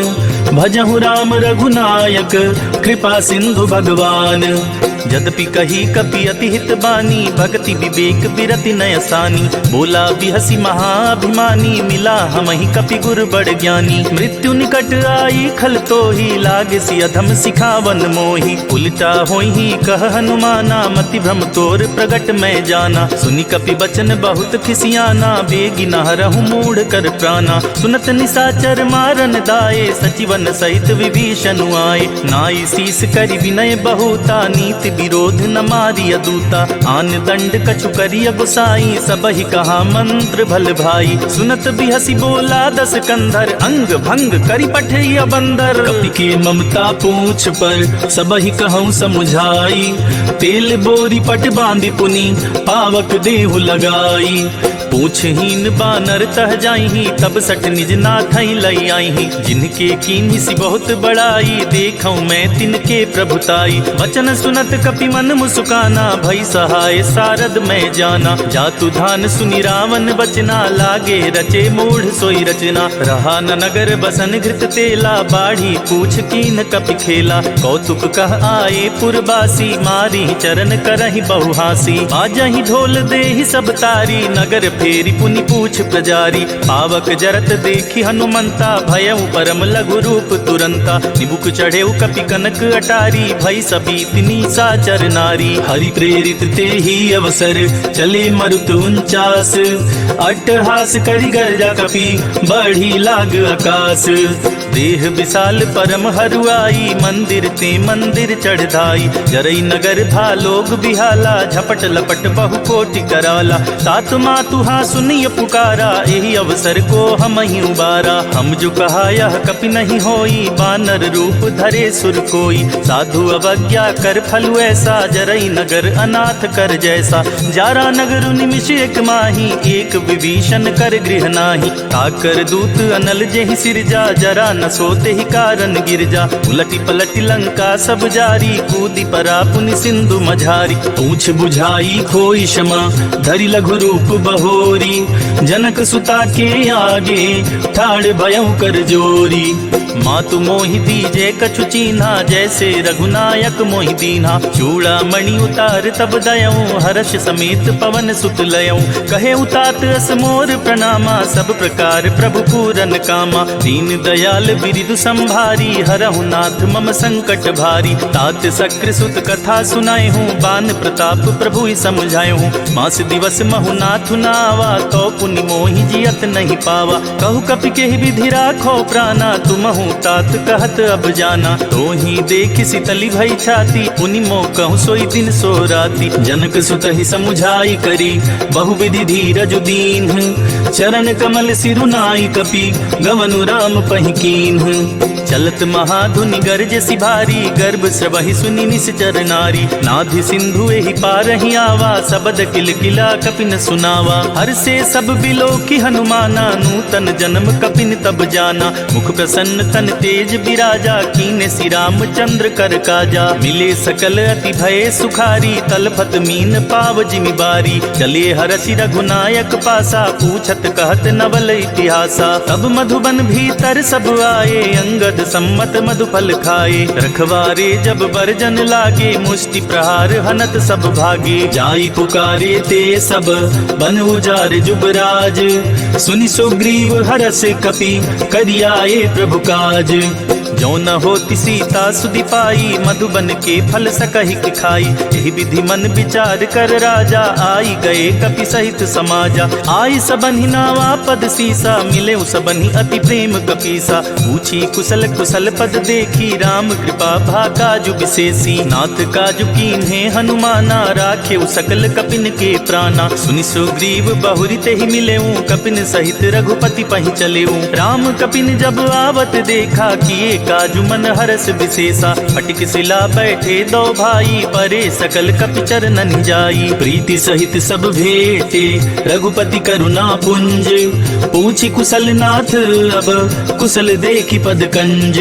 भजहु राम रघुनायक, कृपा सिंधु भगवान। यद्यपि कही कपि अति हित बानी, भक्ति विवेक बिरति नयसानी। बोला बिहसी महाभिमानी, मिला हमहि कपि गुर बड़ ज्ञानी। मृत्यु निकट आई खल तोहि, लागे सि अधम सिखावन मोहि। उलटा होहि कह हनुमाना, मति भ्रम तोर प्रगट मैं जाना। सुनि कपि बचन बहुत खिसियाना, बेगी न हरहु मूढ़ कर प्राणा। सुनत निशाचर मारन दाए, सचिवन सहित विभीषण आए। नाई शीस करि विनय बहुता, नीति विरोध न मारिय दूता। आन दंड कछु करिय गोसाई, सबहि कहा मंत्र भल भाई। सुनत बिहसी बोला दस कंधर, अंग भंग करि पठिय बंदर। कपि के ममता पूछ पर, सबहि कहूँ समुझाई। तेल बोरी पट बांधि पुनि, पावक देहु लगाई। पूछहीन बानर तह जाइहि, तब सठ निज नाथै लई आइहि। जिनके कीन्हि सि बहुत बड़ाई, देखऊं मैं तिनके प्रभुताई। वचन सुनत कपि मन मुस्काना, भई सहाय सारद मैं जाना। जातु धान सुनि रावण बचना, लागे रचे मूढ़ सोई रचना। रहा न नगर बसन घृत तेला, बाढ़ी पूछ कीन कपि खेला। कौतुक कह आए पुरबासी, मारी चरण करहि बहुहासी। बाजहि ढोल देहि सब तारी, नगर फेरी पुनि पूछ प्रजारी। पावक जरत देखि हनुमंता, भयउ परम लघु रूप तुरंता। निबुक चढ़ेउ कपि कनक अटारी, भई सबीत निशाचर नारी। हरि प्रेरित ते ही अवसर, चले मरुत 49। अट्टहास करि गर्जा कपि, बढ़ी लाग आकाश। देह विशाल परम हरुआई, मंदिर ते मंदिर चढ़ाई। जरई नगर था लोग बिहाला, झपट लपट बहु कोटि कराला। तात मातु हाँ सुनिय पुकारा, यही अवसर को हम ही उबारा। हम जो कहा यह कपि नहीं होई, बानर रूप धरे सुर कोई। साधु अवज्ञा कर फल करहु ऐसा, जरई नगर अनाथ कर जैसा। जारा नगर निमिष एक माही, एक विभीषण कर गृह नाही। ताकर दूत अनल जेहि सिरजा, जरा न सोते ही कारण गिरजा। उलटी पलटी लंका सब जारी, कूदी परा पुनि सिंधु मझारी। पूछ बुझाई खोई क्षमा, धरि लघु रूप बहोरी। जनक सुता के आगे, ठाड़ भयउ कर जोरी। मातु मोहि दीजे कछु चीन्हा, जैसे रघुनायक मोहि दीन्हा। चूड़ा मणि उतार तब दयऊं, हर्ष समेत पवन सुत लयऊं। कहे उतात अस मोर प्रणामा, सब प्रकार प्रभु पूरन कामा। दीन दयाल बिरिदु संभारी, हरहु नाथ मम संकट भारी। तात सक्र सुत कथा सुनाए हूँ, बान प्रताप प्रभु ही समझाए हूँ। मास दिवस महु नाथ नावा, तो पुनि मोहि जियत नहीं पावा। कहु कपि केहि विधि राखो प्राणा, तुमहु तात कहत अब जाना। तो ही देख सितली भई छाती, पुनि मो कहूँ सोई दिन सो राती। जनक सुत ही समुझाई करी, बहुविधि धीरज दीन। चरण कमल सिरुनाई कपि, गवनु राम पहि कीन्ह। चलत महाधुनि गर्ज सिभारी, गर्भ स्रवहि सुनि निश्चर नारी। नाधि सिंधु एहि पारहि आवा, सबद किल किला कपिन सुनावा। हर से सब बिलो की हनुमाना, नूतन जन्म कपिन तब जाना। मुख प्रसन्न तन तेज बिराजा, कीने श्री राम चंद्र कर काजा। मिले सकल अति भय सुखारी, तलफत मीन पाव जिमि बारी। चले हरषि रघुनायक पासा, पूछत कहत नवल इतिहासा। तब मधुबन भीतर सब आए, अंगद सम्मत मधुफल खाए। रखवारे जब बरजन लागे, मुष्टि प्रहार हनत सब भागे। जाई पुकारे ते सब, बन उजार जुबराज। सुनि सुग्रीव हरष कपि, करियाए प्रभु काज। जो न होती सीता सुधि पाई, मधुबन के फल सकहि खाई। यही विधि मन विचार कर राजा, आई गए कपि सहित समाजा। आई सबन्हि नावा पद सीसा, मिले सबन्हि अति प्रेम कपीसा। पूछी कुशल कुशल पद देखी, राम कृपा भा काजु विशेषी। नाथ काजु कीन्हे हनुमाना, राखे सकल कपिन के प्राणा। सुनि सुग्रीव बहुरि तेहि मिलेऊ, कपिन सहित रघुपति पहि चलेऊ। राम कपिन जब आवत देखा, किए काजु मन हरस विशेषा। फटिक शिला बैठे दो भाई, परे सकल कपि चरणन जाई। प्रीति सहित सब भेटे, रघुपति करुणा पुंज। पूछी कुशल नाथ अब, कुशल देखी पद कंज।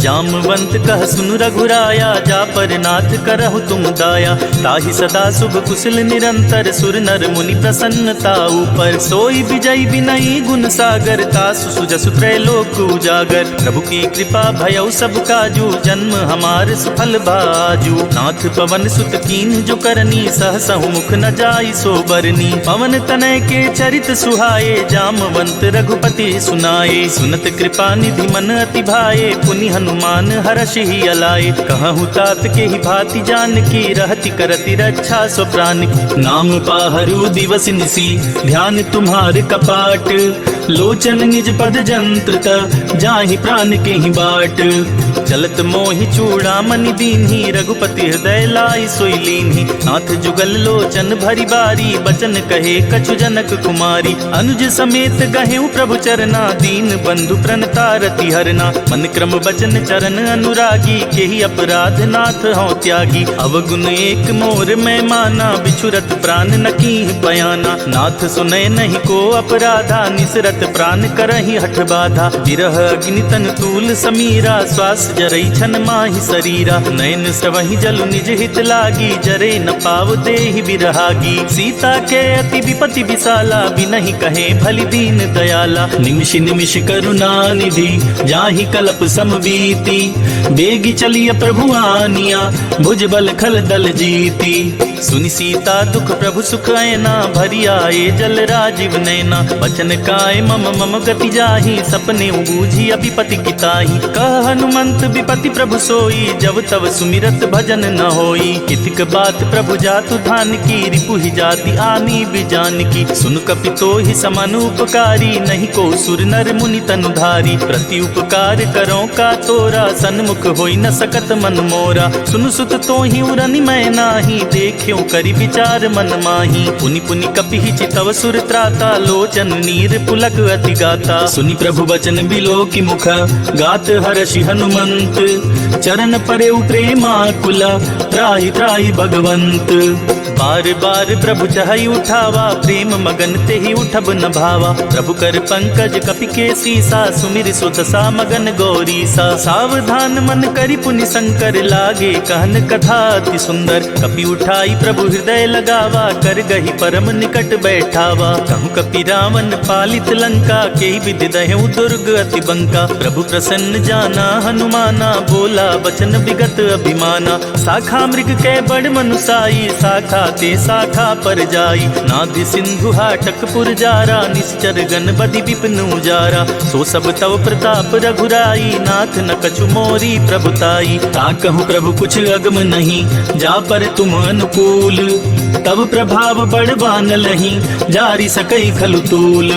जामवंत कह सुन रघुराया, जा पर नाथ करहु तुम दाया। ताहि सदा शुभ कुशल निरंतर, सुर नर मुनि प्रसन्नता ऊपर। सोई विजय विनयी गुण सागर, तासु सुजसु त्रैलोक उजागर। प्रभु की कृपा भयउ सब काजू, जन्म हमार सुफल बाजू। नाथ पवन सुत कीन्ह जो करनी, सहसहु मुख न जाई सो बरनी। पवन तनय के चरित सुहाए, जामवंत रघुपति सुनाए। सुनत कृपा निधि मन अति भाए, पुनि हनुमान हर्षि ही अलाए। कहूँ तात के ही भांति जानकी, रहति करति रक्षा सो प्राण की। नाम पाहरु दिवस निसी, ध्यान तुम्हार कपाट। लोचन निज पद जंत्रत, जाहि प्राण के ही बाट। चलत मोहि चूड़ामणि दीन्ही, रघुपति हृदय लाई सोई लीन्ही। नाथ जुगल लोचन भरी बारी, बचन कहे कछु जनक कुमारी। अनुज समेत गहेउ प्रभु चरना, दीन बंधु प्रणतारति हरना। मन क्रम बचन चरण अनुरागी, केहि अपराध नाथ हों त्यागी। अवगुण एक मोर मैं माना, बिछुरत प्राण न कीह बयाना। नाथ सुनय नहीं को अपराधा, निसरत प्राण करहि हठ बाधा। विरह अग्नि तन तूल समीरा, श्वास जरई छन माहि शरीरा। नयन स्रवहि जलु निज हित लागी, जरे न पाव देहि बिरहागी। सीता के अति विपति विशाला, बिनहि कहे भलि दीन दयाला। निमिष निमिष करुणा निधि, जाहि कल्प समबीति। बेगी चलिय प्रभु आनिया, भुज बल खल दल जीती। सुनि सीता दुख प्रभु सुख ऐना, भरी आए जल राजीव नैना। बचन काय मम मम गति जाहि, सपने बूझी अभिपति किताहि। कह हनुमंत विपति प्रभु सोई, जब तब सुमिरत भजन न होई। कितिक बात प्रभु जातु धान की, रिपु ही जाति आनी बिजान की। सुन कपि तो ही समान उपकारी, नहीं को सुर नर मुनि तनुधारी। प्रति उपकार करो का तोरा, सन्मुख सुख होई न सकत मन मोरा। सुन सुत तो ही उरनि मैं नाही, देख्यो करि विचार मन माही। पुनि पुनि कपिहि चितव सुर त्राता, लोचन नीर पुलक अति गाता। सुनि प्रभु बचन बिलोकि मुख, गात हर्षि हनुमंत। चरण परे प्रेमाकुला, त्राहि त्राहि भगवंत। बार बार प्रभु चहई उठावा, प्रेम मगन ते ही उठब न भावा। प्रभु कर पंकज कपि के सीसा, सुमिर सुत सा मगन गौरी सा। सावधान मन करि पुनि शंकर, लागे कहन कथा अति सुंदर। कपि उठाई प्रभु हृदय लगावा, कर गही परम निकट बैठावा। कहूँ कपि रावण पालित लंका, के विधि दहु दुर्ग अति बंका। प्रभु प्रसन्न जाना हनुमाना, बोला बचन विगत अभिमाना। शाखा मृग के बड़ मनुसाई, शाखा ते शाखा पर जाई। नादि सिंधु हाटक पुरजारा, निश्चर गण बदि विपिन उजारा। सो सब तव प्रताप रघुराई, नाथ न कछु मोरी प्रभुताई। ताकहु प्रभु कुछ अगम नहीं, जा पर तुम अनुकूल। तब प्रभाव बड़वान लही, जारी सकई खलु तूल।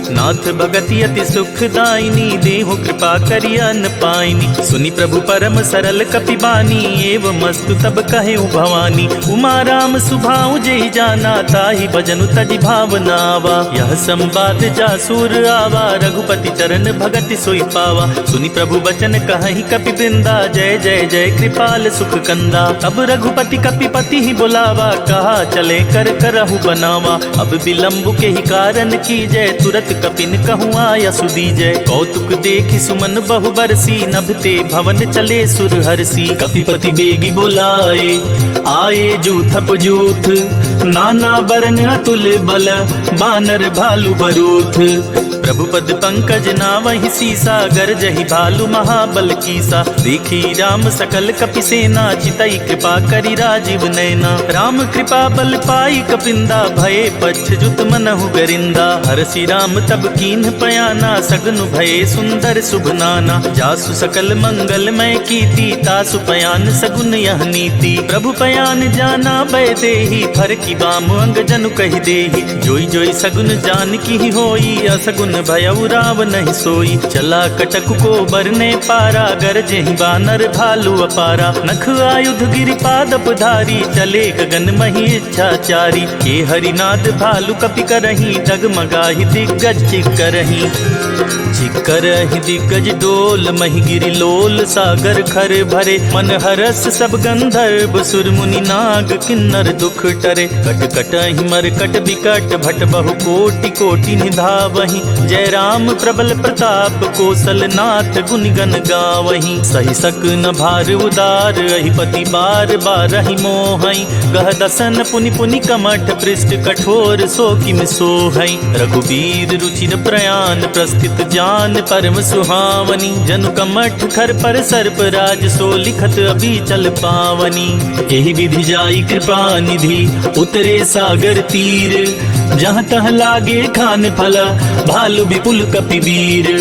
नाथ भगति अति सुखदायिनी, देहु कृपा करि अन पाइनी। सुनि प्रभु परम सरल कपि बानी, एवं मस्तु तब कहे भवानी। उमा राम सुभाऊ जेहि जाना, ताहि भजनु तजि भावनावा। यह संवाद जासुर आवा, रघुपति चरण भगति सोई पावा। सुनि प्रभु बचन कहहि कपि वृंदा, जय जय जय कृपाल सुख कंदा। अब रघुपति कपिपति ही बुलावा, कहा चले कर करहु बनावा। अब विलंब के ही कारण की जय, तुरत कपिन कहूँ आया सुदीजय। कौतुक देखि सुमन बहु बरसी, नभते भवन चले सुर हरसी। कपिपति बेगी बुलाए, आए जूथप जूथ। नाना बरन अतुल बल, बानर भालु बरूथ। प्रभु पद पंकज नावहि सीसा, गरजहि भालु महाबल कीसा। देखी राम सकल कपि सेना, चितई कृपा करि राजीव नैना। राम कृपा बल पाई कपिंदा, भये पच्छजुत मनहु गरिंदा। हरसि राम तब कीन्ह पयाना, सगनु भये सुंदर शुभ नाना। जासु सकल मंगलमय कीर्ति, तासु पयान सगुन यह नीति। प्रभु पयान जाना भय देहि, फर की बाम अंग जनु कहि देहि। जोई जोई सगुन जान की होई, असगुन भयउ राव नहीं सोई। चला कटक को बरने पारा, गरजेहि बानर भालु अपारा। नख आयुध गिरिपादप धारी, चले गगन मही इच्छाचारी। के हरिनाद भालु कपि करही, डगमगाहि दिग्गज चिक्करही। चिक्करहि दिग्गज डोल, मही गिरि लोल सागर खर भरे। मन हरस सब गंधर्व, सुर मुनि नाग किन्नर दुख टरे। कट कटहि मरकट बिकट, भट बहु कोटि कोटि निधावहि। जय राम प्रबल प्रताप, कौशल नाथ गुणगन गावहि। सहि सक न भार उदार, अहिपति बार बारहि मोहई। गह दसन पुनि पुनि कमठ, पृष्ठ कठोर सो किम सोहई। रघुबीर रुचिर प्रयाण, प्रस्थित जान परम सुहावनी। जनु कमठ खर पर सर्प राज, सो लिखत अभी चल पावनी। एहि विधि जाई कृपा निधि, उतरे सागर तीर। जहाँ तह लागे खान फल, भालु विपुल कपि वीर।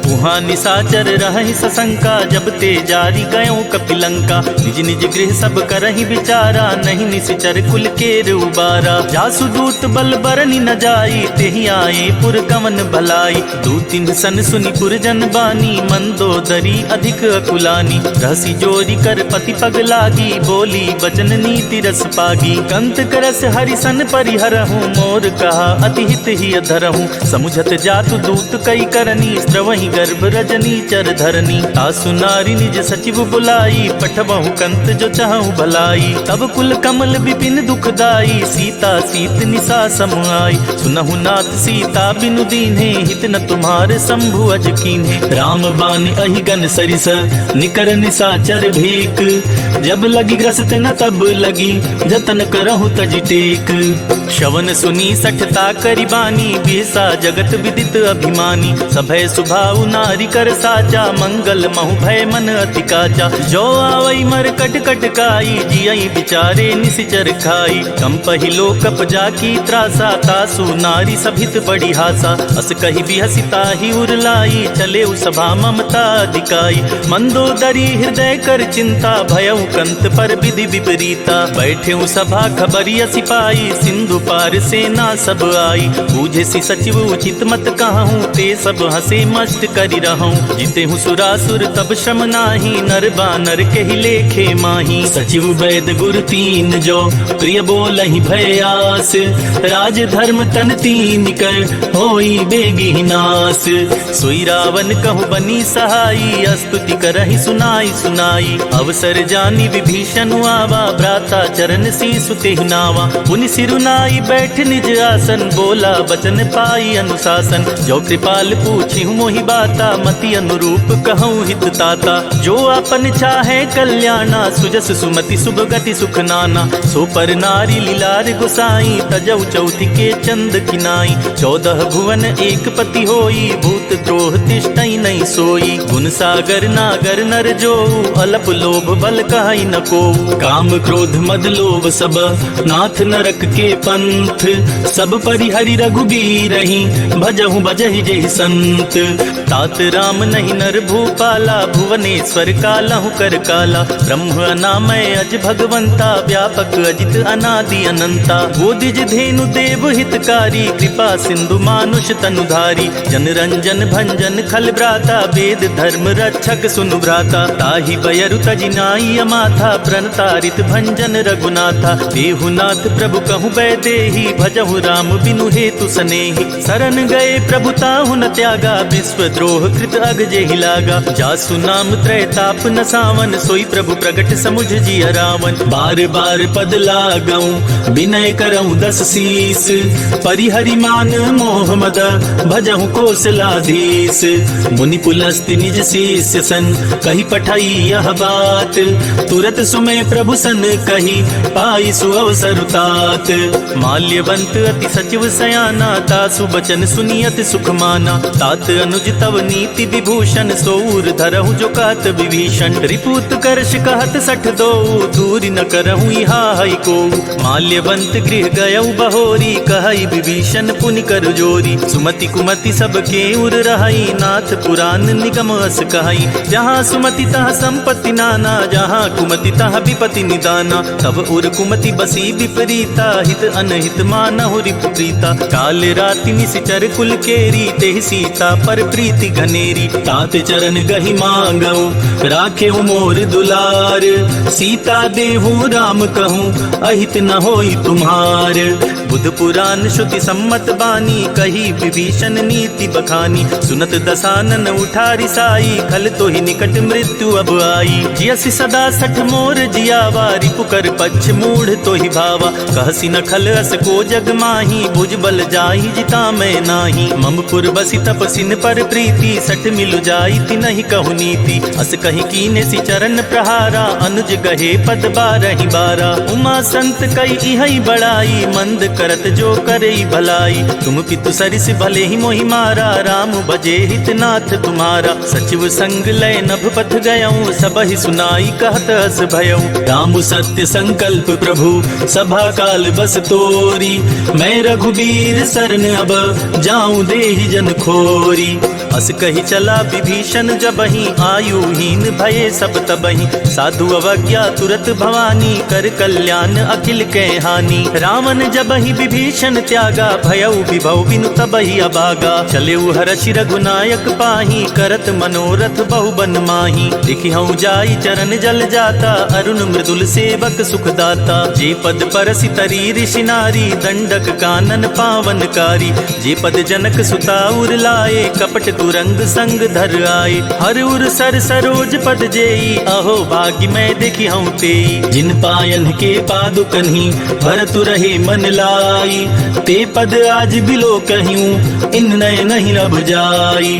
वहाँ निशाचर रहहि सशंका, जब ते जारी गयों कपिलंका। निज निज गृह सब करहि विचारा, नहीं निश्चर कुल केर उबारा। जासु दूत बल बरनि न जाई, तेहि आए पुर कवन भलाई। दूतिन सन सुनि पुरजन बानी, मंदोदरी अधिक अकुलानी। रहसी जोरी कर पति पग लागी, बोली बचन नीति रस पागी। कंत करस हरिसन परिहरहूँ, मोर कहा अति हित ही अधरहूँ। समुझत जातु दूत कई करनी, स्त्रवहि गर्भ रजनी चर धरनी। तासु नारी निज सचिव बुलाई, पठबहु कंत जो चाहूं भलाई। तब कुल कमल विपिन दुखदाई, सीता सीत निशा समुआई। सुनहु नाथ सीता बिनु दीन्हे, हित न तुम्हारे शंभु अज कीन्हे। राम बान अहिगन सरिस, निकर निशाचर भेक। जब लगी ग्रस्त न तब लगी, जतन करहु तज टेक। श्रवण सुनी सठता करि बानी, बिहसा जगत विदित अभिमानी। सभय सुभाउ नारी कर साचा, मंगल महु भय मन अति काचा। जो आवई मर कट कटकाई, जियई बिचारे निसिचर खाई। कंपहि लोकप जाकी त्रासा, तासु नारी सभित बड़ी हासा। अस कहि बिहसिता ही उरलाई, चले सभा ममता दिकाई। मंदोदरी हृदय कर चिंता, भयउ कंत पर विधि विपरीता। बैठे सभा खबरिया सिपाही, सिंधु पार सेना सब आई। बूझे सी सचिव उचित मत कहूँ, ते सब हंसे मस्त करि रहूं। जिते हूँ सुरासुर तब श्रम नाही, नर बानर के ही लेखे माही। सचिव वैद गुर तीन जो प्रिय बोलहि भय आस, राज धर्म तन तीन कर होई बेगी नास। सोई रावण कहु बनी सहाई, स्तुति करहि सुनाई सुनाई। अवसर जानी विभीषण आवा, भ्राता चरण शीस तेहि नावा। पुनि सिरुनाई बैठ निज आसन, बोला बचन पाई अनुशासन। जो कृपाल पूछी मोहि बाता, मति अनुरूप कहूँ हित ताता। जो अपन चाहे कल्याणा, सुजस सुमति शुभ गति सुख नाना। सो पर नारी लीलार गुसाई, तजौ चौथि के चंद किनाई। 14 भुवन एक पति होई, भूत द्रोह तिष्ठई नहीं सोई। गुण सागर नागर नर जो, अलप लोभ बल कहाई न को। काम क्रोध मद लोभ सब, नाथ नरक के पंथ। सब परिहरि रघुबीरहि, भजहु बजहि जेहि संत। तात राम नहीं नर भूपाला, भुवनेश्वर कालहु कर काला। ब्रह्म अनामय अज भगवंता, व्यापक अजित अनादि अनंता। गोदिज धेनु देव हितकारी, कृपा सिंधु मानुष तनुधारी। जन रंजन भंजन खल भ्राता, वेद धर्म रक्षक सुनु भ्राता। ताहि बयरु तजिनाई अमाथा, प्रणतारित भंजन रघुनाथा। देहुनाथ प्रभु कहु बैदेही, भजहु राम बिनु हेतु सनेही। शरण गए प्रभु ताहु न त्यागा, विश्वद्रोह कृत अग जेहि लागा। जासु नाम त्रैताप न सावन, सोई प्रभु प्रगट समुझ जिय रावण। बार बार पद लागऊं, विनय करऊं 10 शीस। परिहरि मान मोह मद, भजहु कौशलाधीश। मुनि पुलस्त्य निज शिष्य सन, कही पठाई यह बात। तुरत सुमय प्रभु सन कही, पाई सुअवसर तात। माल्यवंत अति सचिव सयाना, तासु बचन सुनियत सुख माना। तात अनुज तव नीति विभूषण, सोऊर धरहु जो कहत विभीषण। रिपुत करश कहत 62, दूरी न करहु इहा हई को। माल्यवंत गृह गयउ बहोरी, कहई विभीषण पुनि कर जोरी। सुमति कुमति सबके उर रहई, नाथ पुराण निगम अस कहई। जहाँ सुमति तहाँ संपत्ति नाना, जहाँ कुमति तहाँ विपति निदाना। तब उर कुमति बसी विपरीता, हित अनहित मानहु रिपु प्रीता। काल राति निशिचर कुल केरी, तेहि सीता पर प्रीति घनेरी। तात चरण गहि मांगऊ, राखे मोर दुलार। सीता देहु राम कहूँ, अहित न होई तुम्हार। बुध पुराण श्रुति सम्मत बानी, कही विभीषण नीति बखानी। सुनत दसानन उठारी साई, खल तो ही निकट मृत्यु अब आई। जियसि सदा सठ मोर जियावा, रिपुकर पक्ष मूढ़ तो ही भावा। कहसी न खल अस को जग माही, भुज बल जाहि जिता मैं नाही। ममपुर बसी तपसिन पर प्रीति, सठ मिलु जाई ति नहीं कहु नीति। अस कहि कीने सि चरण प्रहारा, अनुज गहे पद 12 बारा। उमा संत कई इहई बड़ाई, मंद करत जो करई भलाई। तुम पितु सरिस भले ही मोहि मारा, राम भजे हितनाथ तुम्हारा। सचिव संग लय नभ पथ गयऊं, सबहि सुनाई कहत अस भयऊं। राम सत्य संकल्प प्रभु, सभा काल बस तोरी। मैं रघुबीर शरण अब, जाऊं देहि जन खोरी। अस कही चला विभीषण जबहि, आयुहीन भये सब तबहि। साधु अवज्ञा तुरत भवानी, कर कल्याण अखिल के हानि। रावण जबहि विभीषण त्यागा, भयउ विभव बिनु तबहि अभागा। चलेउ हरषि रघुनायक पाही, करत मनोरथ बहु बन माही। लिखिहउँ जाई चरण जल जाता, अरुण मृदुल सेवक सुखदाता। जे पद परसि तरी ऋषि नारी, दंडक कानन पावनकारी। जे पद जनक सुता उर लाए, कपट तुरंग संग धर आए। हर उर सर सरोज पद जेई, अहो भाग्य मैं देखिहउँ तेई। जिन पायन के पादुकन्हि, भरतु रहे मन लाई। ते पद आज बिलो कहियूं, इन नय नहीं अब जाई।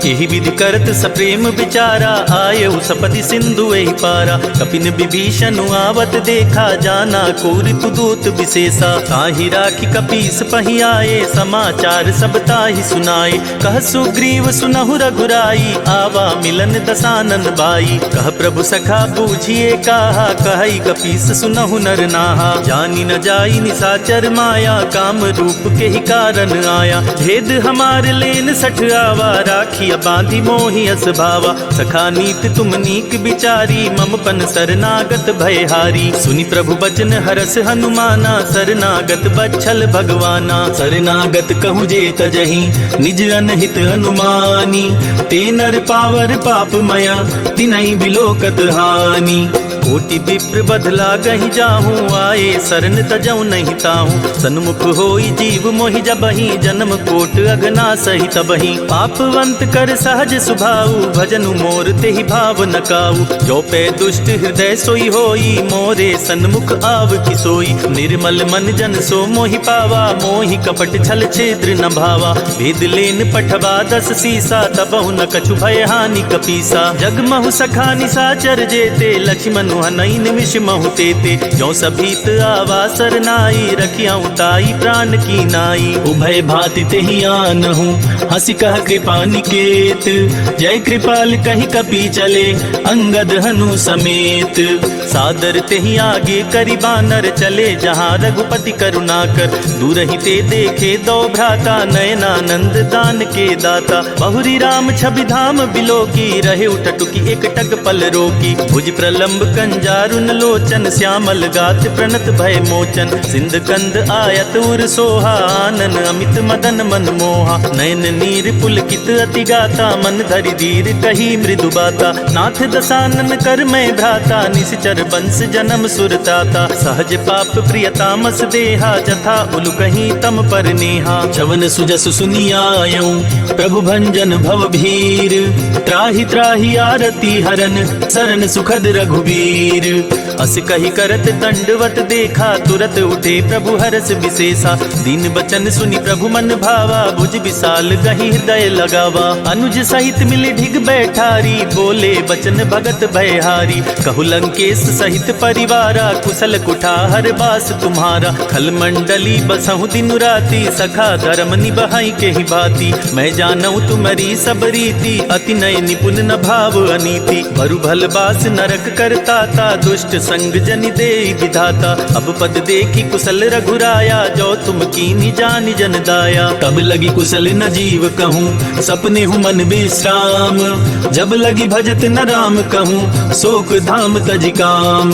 एहि विधि करत सप्रेम विचारा, आयउ सपति सिंधु एहि पारा। कपिन विभीषण आवत देखा, जाना को ऋतु दूत विशेषा। ताहि राखी कपीस पहि आए, समाचार सब ताहि सुनाए। कह सुग्रीव सुनहु रघुराई, आवा मिलन दसानन बाई। कह प्रभु सखा बूझिए काहा, कहई कपीस सुनहु नर नाहा। जानी न जाई निशाचर माया, काम रूप के ही कारण आया। भेद हमार लेन सठ आवा, राखी बांधी मोहि अस भावा। सखा नीत तुम नीक विचारी, मम पन शरणागत भयहारी। सुनि प्रभु बचन हरस हनुमाना, शरणागत बच्छल भगवाना। शरणागत कहु जे तजहि, निज अनहित हनुमान। ज्ञानी, ते नर पावर पाप मया तिनहि बिलोकत हानि। कोटि विप्र बदला गहि जाहूँ, आए शरण तजऊ नहीं ताहूँ। सन्मुख होई जीव मोहि जबहि, जन्म कोट अगना सही तबहि। पापवंत कर सहज सुभाऊ, भजनु मोर तेहि भाव न काऊ। जो पे दुष्ट हृदय सोई होई, मोरे सन्मुख आव किसोई। निर्मल मन जन सो मोहि पावा, मोहि कपट छल छेद्र न भावा। भेद लेन पठवा 10 सीसा, तबहु न कछु भय हानि कपीसा। जगमहु सखा निसाचर जेते, लक्ष्मण हनई निमिष महु तेते। जो सभीत आवा सरनाई, रखियाऊं ताई प्राण की नाई। उभय भांति तेहि आनहु, हंसी कह कृपा निकेत। जय कृपाल कहि कपि चले, अंगद हनु समेत। सादर तेहि आगे करि बानर, चले जहाँ रघुपति करुणाकर। दूर ही ते देखे दो भ्राता, नयनानंद दान के दाता। बहुरी राम छवि धाम बिलोकी, रहे उठटुकी एक टक पल रोकी। भुज प्रलंब कंजारुन लोचन, श्यामल गात प्रणत भय मोचन। सिंध कंद आयत उर सोहा, आनन अमित मदन मन मोहा। नयन नीर पुलकित अति गाता, मन धरि धीर कही मृदु बाता। नाथ दसानन कर मैं भ्राता, निश्चर बंस जन्म सुरताता। सहज पाप प्रियतामस देहा, जथा उलु कहीं तम पर नेहा। चवन सुजस सुनियायऊं, प्रभु भंजन भव भीर। त्राहि त्राहि आरती हरन, शरण सुखद रघुवीर। अस कही करत दंडवत देखा, तुरत उठे प्रभु हरस विशेषा। दीन बचन सुनि प्रभु मन भावा, भुज विशाल गहि हृदय लगावा। अनुज सहित मिली ढिग बैठारी, बोले बचन भगत भयहारी। कहु लंकेश सहित परिवारा, कुशल कुठार बास तुम्हारा। खल मंडली बसहु दिन राति, सखा धर्म निबहाई के ही भांति। मैं जानऊ तुम्हारी सब रीति, अति नय निपुण न भाव अनीति। बरु भल बास नरक करता ता, दुष्ट संग जनि दे विधाता। अब पद देखी कुशल रघुराया, जो तुम कीनी जानि जन दाया। तब लगी कुशल न जीव कहूँ, सपने हूँ मन विश्राम। जब लगी भजत न राम कहूँ, शोक धाम तज काम।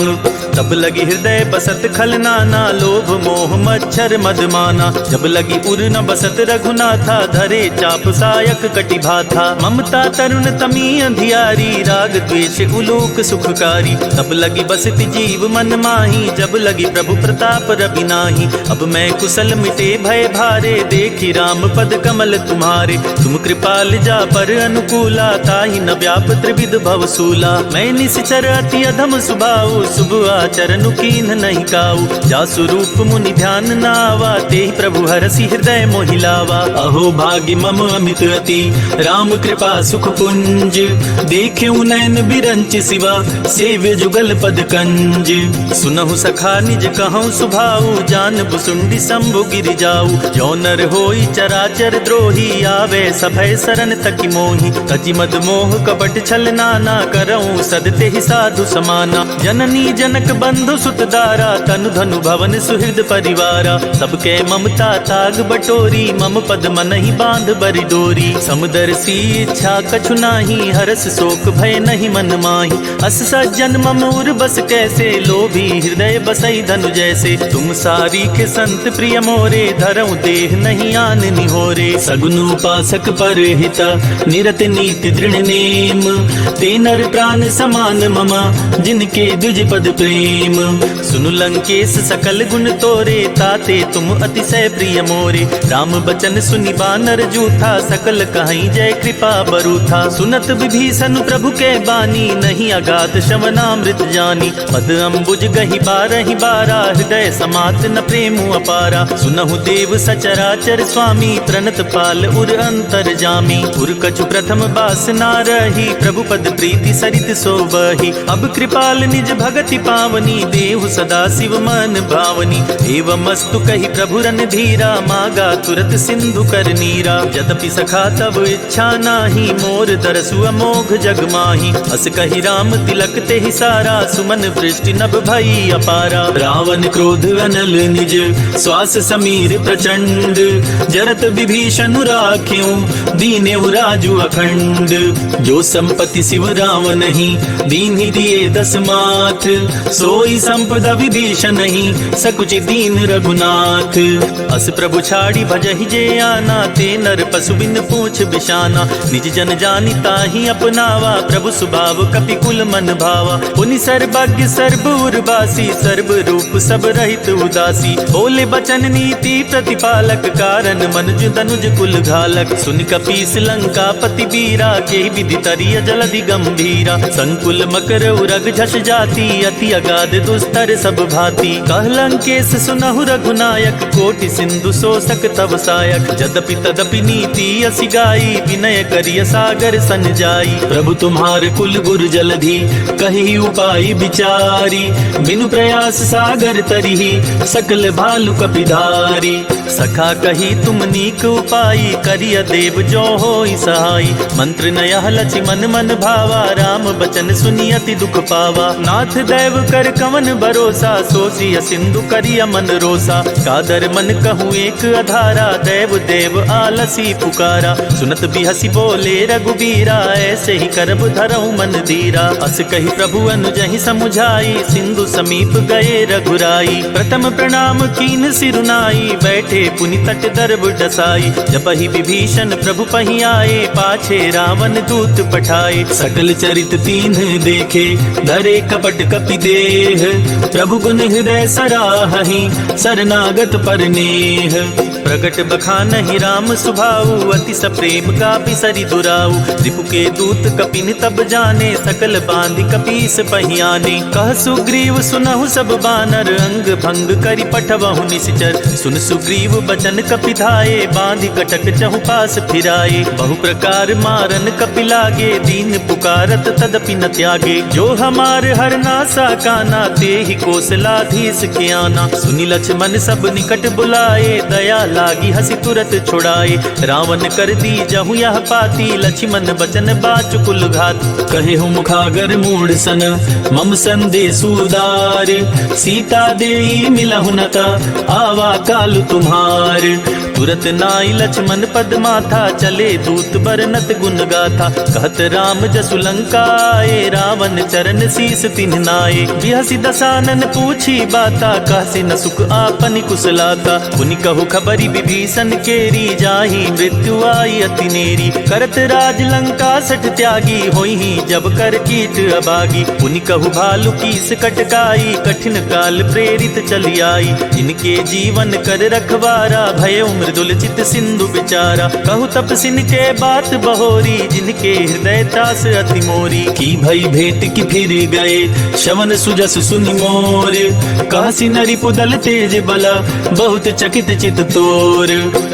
तब लगी हृदय बसत खल नाना, लोभ मोह मच्छर मदमाना। जब लगी उर न बसत रघुनाथा, धरे चाप सायक कटि भाथा। ममता तरुण तमी अंधियारी, राग द्वेष उलोक सुखकारी। तब लगी बसति जीव मन माही, जब लगी प्रभु प्रताप रवि नाही। अब मैं कुशल मिटे भय भारे, देखी राम पद कमल तुम्हारे। तुम कृपाल जा पर अनुकूला, ताहि न व्याप त्रिविध भवसूला। मैं निश्चर अति अधम सुभाऊ, शुभ आचरण कीन नहीं काऊ। जासु रूप मुनि ध्यान नावा, तेहि प्रभु हरसि हृदय मोहिलावा। अहो भाग्य मम अमित अति, राम कृपा सुख पुंज। देखे नयन बिरंच सिवा, सेव्य जुगल पद कंज। सुनहु सखा निज कहूँ सुभाऊ, जान बुसुंडी शंभु गिरि जाऊ। जो नर होई चराचर द्रोही, आवे सभय शरण तकि मोहि। तजि मद मोह कपट छल नाना, करऊँ सदते ही साधु समाना। जननी जनक बंधु सुत दारा, तनु धनु भवन सुहृद परिवारा। सबके ममता ताग बटोरी, मम पद मन ही बांध बरि डोरी। समदर्शी इच्छा कछु नाही, हरस शोक भय नहीं मन माही। अस सज्जन मम उर बस कैसे, लोभी हृदय बसई धनु जैसे। तुम सारी के संत प्रिय मोरे, धरऊं देह नहीं आन निहोरे। सगुन उपासक पर हिता, निरत नीति दृढ़ नेम। ते नर प्राण समान ममा, जिनके द्विज पद प्रेम। सुनु लंकेश सकल गुण तोरे, ताते तुम अतिशय प्रिय मोरे। राम बचन सुनि बानर जूठा, सकल कहीं जय कृपा बरूथा। सुनत विभीषण प्रभु के बानी, नहीं अगाध श्रवणामृत जानी। पद अम्बुज गहि बारहि बारा, हृदय समात न प्रेम अपारा। सुनहु देव सचराचर स्वामी, प्रणत पाल उर अंतर जामी। उर कछु प्रथम बास ना रही, प्रभु पद प्रीति सरित सोबहि। अब कृपाल निज भगति पावनी, देहु सदा शिव मन भावनी। एवमस्तु कहि प्रभु रन धीरा, मागा तुरत सिंधु कर नीरा। यद्यपि सखा तब इच्छा नाही, मोर दरसु अमोघ जग माही। अस कहि राम तिलक तेहि सारा, सुमन वृष्टि नभ भई अपारा। रावण क्रोध अनल निज, श्वास समीर प्रचंड। जरत विभीषण राख्यों, दीनेउ राजु अखंड। जो संपत्ति शिव राम नहीं, दीन ही दिए 10 माथ। सोई संपदा विभीषण ही सकुच दीन रघुनाथ। अस प्रभु छाड़ी भजहि जे आना, ते नर पशु बिन पूछ बिशाना। निज जन जानि ताहि अपनावा, प्रभु स्वभाव कपि कुल मन भावा। पुनि सर्वज्ञ सर्व उर्वासी, सर्व रूप सब रहित उदासी। बोले बचन नीति प्रतिपालक, कारण मनुज तनुज कुल घालक। सुनि कपीस लंका पति बीरा, के विधि तरिय जलधि गंभीरा। संकुल मकर उरग झष जाति, अति अगाध दुस्तर सब भांति। कह लंकेश सुनहु रघुनायक, कोटि सिंधु शोषक तव सायक। यद्यपि तदपि नीति असि गाई, विनय करिय सागर सन जाई। प्रभु तुम्हार कुल गुर जलधि, कहि उपाय विचारी। बिनु प्रयास सागर तरिहि, सकल भालु कपिधारी। सखा कही तुम नीक उपाई, करिय देव जो होई सहाई। मंत्र नयह लछि मन मन भावा, राम बचन सुनि अति दुख पावा। नाथ दैव कर कवन भरोसा, सोसिय सिंधु करिय मन रोसा। कादर मन कहूँ एक अधारा, दैव देव आलसी पुकारा। सुनत बिहसी बोले रघुबीरा, ऐसे ही करब धरऊ मन धीरा। अस कही प्रभु अनुजहि समुझाई, सिंधु समीप गए रघुराई। प्रथम प्रणाम कीन सिरुनाई, बैठे पुनि तट दर्भ डसाई। जपहि विभीषण प्रभु पहि आए, पाछे रावण दूत पठाए। सकल चरित तीन्ह देखे, धरे कपट कपि देह। प्रभु गुण हृदय सराहहि, शरणागत पर नेह। प्रगट बखानहि राम सुभाऊ, अति सप्रेम कापि सरि दुराऊ। रिपु के दूत कपिन तब जाने, सकल बांधि कपीस पहियाने। कह सुग्रीव सुनहु सब बानर, अंग भंग करि पठवहु निश्चर। सुन सुग्रीव बचन कपि धाये, बांधि कटक चहु पास फिराए। बहु प्रकार मारन कपि लागे, दीन पुकारत तदपि न त्यागे। जो हमार हरनासा काना, ते ही कौशलाधीश के आना। सुनि लक्ष्मण सब निकट बुलाए, दया लागी हसी तुरत छुड़ाए। रावण कर दी जहु यह पाती, लक्ष्मण बचन बाचु कुल घात। कहे हूँ मुखागर मूढ़ सन, मम संदेश उदार। सीता देई मिलहु नता, आवा काल तुम्हार। तुरत नाई लक्ष्मण पद माथा, चले दूत बरनत गुण गाथा। कहत राम जसु लंका आए, रावण चरण शीस तिन्ह नाए। बिहसी दसानन पूछी बाता, कहसी न सुख आपनि कुशलाता। पुनि कहु खबरी विभीषण केरी, जाहि मृत्यु आई अति नेरी। करत राज लंका सठ त्यागी, होई जब कर कीट अबागी। पुनि कहु भालु कीस कटकाई, कठिन काल प्रेरित चली आई। इनके जीवन कर रखवारा, भय मृदुल चित सिंधु विचारा। कहु तपसिन के बात बहोरी, जिनके हृदय त्रास अति मोरी। की भई भेंट की फिर गए, शवन सुजस सुनि मोर। कहसी नरि पुदल तेज बला, बहुत चकित चित तोर।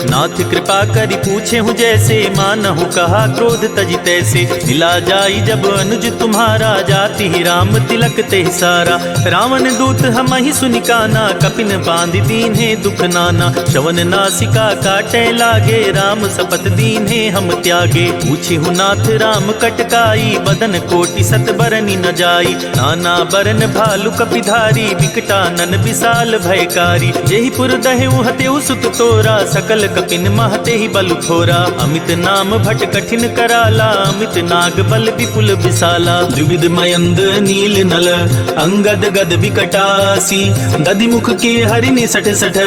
नाथ कृपा करि पूछे हूँ जैसे, मानहु कहा क्रोध तजि तैसे। मिला जाई जब अनुज तुम्हारा, जाति ही राम तिलक ते सारा। रावण दूत हम ही सुनि काना, कपिन बांधि दीन्हे दुख नाना। श्रवण नासिका काटे लागे, राम सपत दीन्हे हम त्यागे। पूछे हूँ नाथ राम कटकाई, बदन कोटि सत बरनि न जाई। नाना बरन भालु कपिधारी, विकटानन विशाल भयकारी। जेहि पुर दहेउ हतेउ सुत तोरा, सकल कपिन महते ही बल थोरा। अमित नाम भट कठिन कराला, अमित नाग बल विपुल विशाला। द्विविध मयंद नील नल, अंगद गद विकटासी। दधि मुख के हरिनि सठ सठ,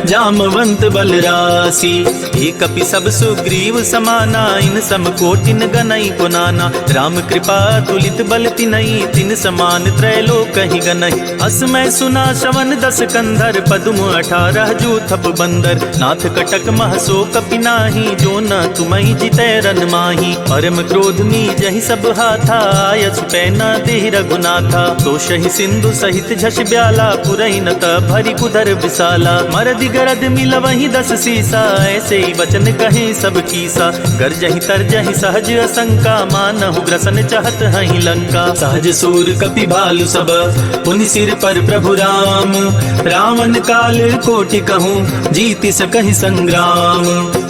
जामवंत बल रासी। एक कपि सब सुग्रीव समाना, इन सम कोटिन गनई पुनाना। राम कृपा तुलित बल तिनई, तिन समान त्रैलोक ही गनई। अस मैं सुना श्रवण दस कंधर, पदुम 18 जूथप बंदर। नाथ कटक महसो कपि नाही, जो न तुमहि जितै रन माही। परम क्रोध मी जहि सब हाथा, आयसु पैना देहि रघुनाथा। तो शहि सिंधु सहित झष ब्याला, पुरहि न त भरि कुधर विशाला। मरदि गरद मिलवहि 10 सीसा, ऐसे ही वचन कहे सब कीसा। गरजहि तरजहि सहज असंका, मानहु ग्रसन चाहत हहि लंका। सहज सूर कपि भालु सब, पुनि सिर पर प्रभु राम। रावण काल कोटि कहूँ, जीति सकहि संग्राम।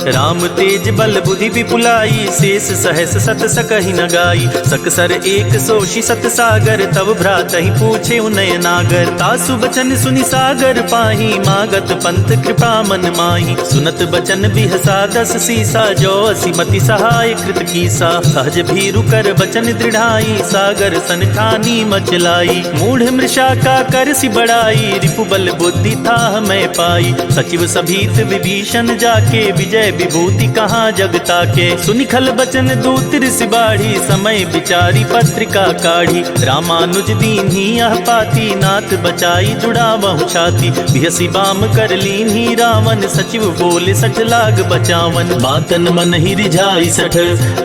राम तेज बल बुद्धि विपुलाई, शेष सहस सत सकहि न गाई। सकसर एक सोषि सत सागर, तब भ्रातहि पूछे उनय नागर। तासु बचन सुनि सागर पाही, मागत पंथ कृपा मन माही। सुनत बचन बिहसा दस सीसा, जो असिमति सहाय कृत कीसा। सहज भीरु कर बचन दृढ़ाई, सागर सन ठानी मचलाई। मूढ़ मृषा का कर सि बड़ाई, रिपु बल बुद्धि था मैं पाई। सचिव सभीत विभीषण जाके, विजय विभूति कहाँ जगता के। सुनि खल बचन दूत ऋषि बाढ़ी, समय विचारी पत्रिका काढ़ी। रामानुज दीन्ही यह पाती, नाथ बचाई जुड़ावहु छाती। बिहसी बाम कर लीन्ही रावण, सचिव बोले सठ लाग बचावन। बातन मन ही रिझाई सठ,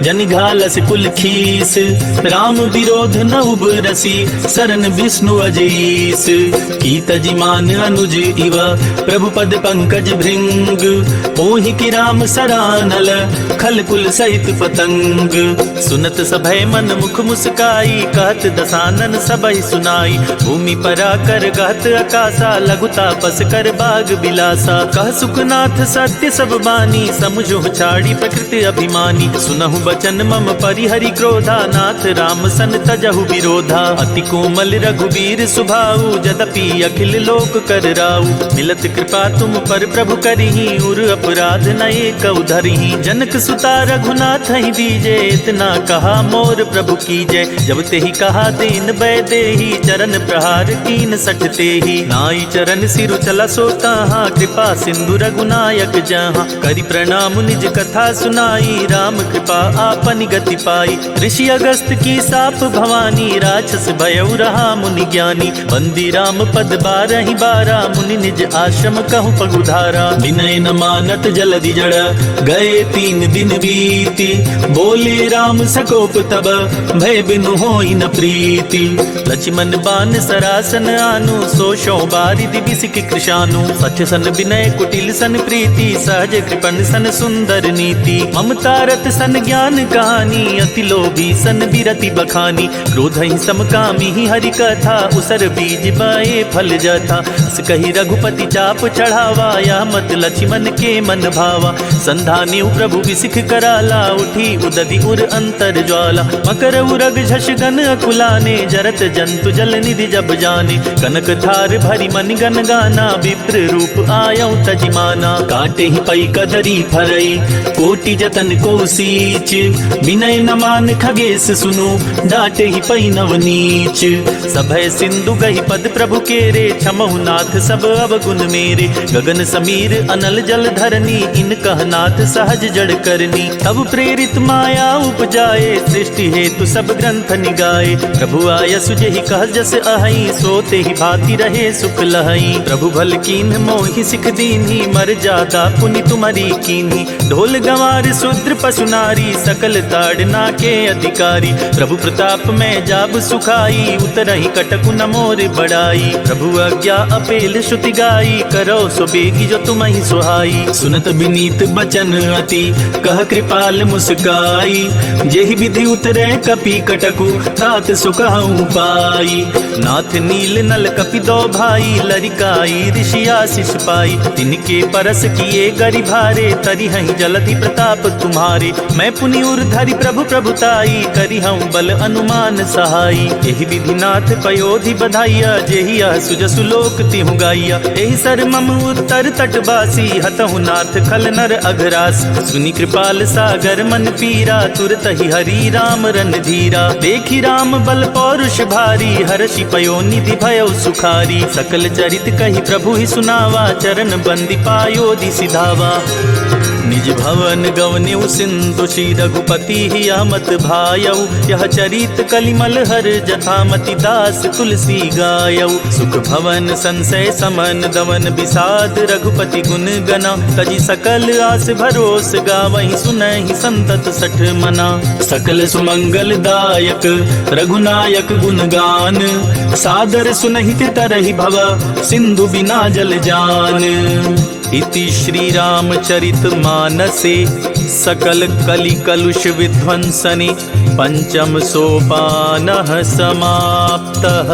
जनि घालस कुल खीस। राम विरोध न उबरसी, सरन विष्णु अजीस। की तजिमान अनुज इव, प्रभु पद पंकज भृंग। मोहि की राम सरानल, खल कुल सहित पतंग। सुनत सभय मन मुख मुस्काई, कहत दसानन सबहि सुनाई। भूमि परा कर गहत आकाशा, लघु तापस कर बाग बिलासा। कह सुखनाथ सत्य सब बानी, समुझो छाड़ी प्रकृति अभिमानी। सुनहु बचन मम परिहरि क्रोधा, नाथ राम सन तजहु विरोधा। अति कोमल रघुबीर सुभाऊ, जदपि अखिल लोक कर राऊ। मिलत कृपा तुम पर प्रभु करही, उर अपराध नये कउ धरही। जनक सुता रघुनाथ ही दीजे, इतना कहा मोर प्रभु कीजय। जब तेहि कहा दीन बै देही, चरण प्रहार कीन सठ तेही। नाई चरण सिरु चला सोताहा, कृपा सिंधु रघुनायक जहाँ। करि प्रणाम निज कथा सुनाई, राम कृपा आपन गति पाई। ऋषि अगस्त की साप भवानी, राक्षस भयउ रहा मुनि ज्ञानी। बंदी राम पद बारहि बारा, मुनि निज आश्रम कहु पगुधारा। विनय न मानत जलधि जड़, गए 3 दिन बीती। बोले राम सकोप तब, भय बिनु होई न प्रीति। लक्ष्मण बान सरासन आनु, सोशो बारिधि बिसिक कृशानु। सच सन विनय कुटिल सन प्रीति, सहज कृपण सन सुंदर नीति। ममता रत सन ज्ञान कहानी, अति लोभी सन बिरति बखानी। क्रोध ही समकामी ही हरि कथा, उसर बीज बाए फल जथा। कही रघुपति चाप चढ़ावा, या मत लक्ष्मण के मन भावा। संधान्यु प्रभु विसिख कराला, उठी उदधि उर अंतर ज्वाला। मकर उरग झष गन अकुलाने, जरत जंतु जल निधि जब जाने। कनक थार भरी मन गन गाना, विप्र रूप आयौ तजिमाना। काटे ही पई कदरी फरई, कोटि जतन को सीच। विनय न मान खगेश सुनु, डाटे ही पई नवनीच। सभय सिंधु गही पद प्रभु केरे, क्षमहु नाथ सब अवगुण मेरे। गगन समीर अनल जल धरनी, इन कहनाथ सहज जड़ करनी। तब प्रेरित माया उपजाए, सृष्टि हेतु सब ग्रंथ निगाए। प्रभु आय सुजहि कह जस अहई, सोते ही भांति रहे सुख लहई। प्रभु भल कीन्ह मोहि सिख दीन्ही, मर जादा पुनि तुम्हारी कीन्ही। ढोल गंवार शूद्र पशु नारी, सकल ताड़ना के अधिकारी। प्रभु प्रताप में जाब सुखाई, उतरहि कटकु न मोर बड़ाई। प्रभु आज्ञा अपेल श्रुति गाई, करो सो बेगी जो तुम्हि सुहाई। सुनत विनीत बचन अति, कह कृपाल मुस्काई। जेहि विधि उतरे कपि कटकु, तात सुखहु पाई। नाथ नील नल कपि दो भाई, लरिकाई ऋषि आशीष पाई। तिनके परस किए गरि भारे, तरिहहि जलधि प्रताप तुम्हारे। मैं पुनि उर धरि प्रभु प्रभुताई, करिहउँ बल अनुमान सहाई। एहि विधि नाथ पयोधि बधाइया, जेहि यह सुजसु लोक तिहु गाइया। एहि सर मम उत्तर तटवासी, हतहु नाथ खल नर अघरास। सुनि कृपाल सागर मन पीरा, तुरत ही हरि राम रन धीरा। देखि राम बल पौरुष भारी, हर्षि पयो निधि भयो सुखारी। सकल चरित कहि प्रभु ही सुनावा, चरण बंदी पायोधि सिधावा। निज भवन गवन्यु सिंधु, श्री रघुपति ही अमत भायऊ। यह चरित कलिमल हर, जथामति दास तुलसी गायऊ। सुख भवन संशय समन, दवन विषाद रघुपति गुण गना। तजी सकल आस भरोस, गावहि सुनहि संतत सठ मना। सकल सुमंगल दायक, रघुनायक गुणगान। सादर सुनहि तरहि भव, सिंधु बिना जल जान। इति श्री रामचरित मानसे, सकल कलि कलुष विध्वंसने। पंचम सोपानः समाप्तः।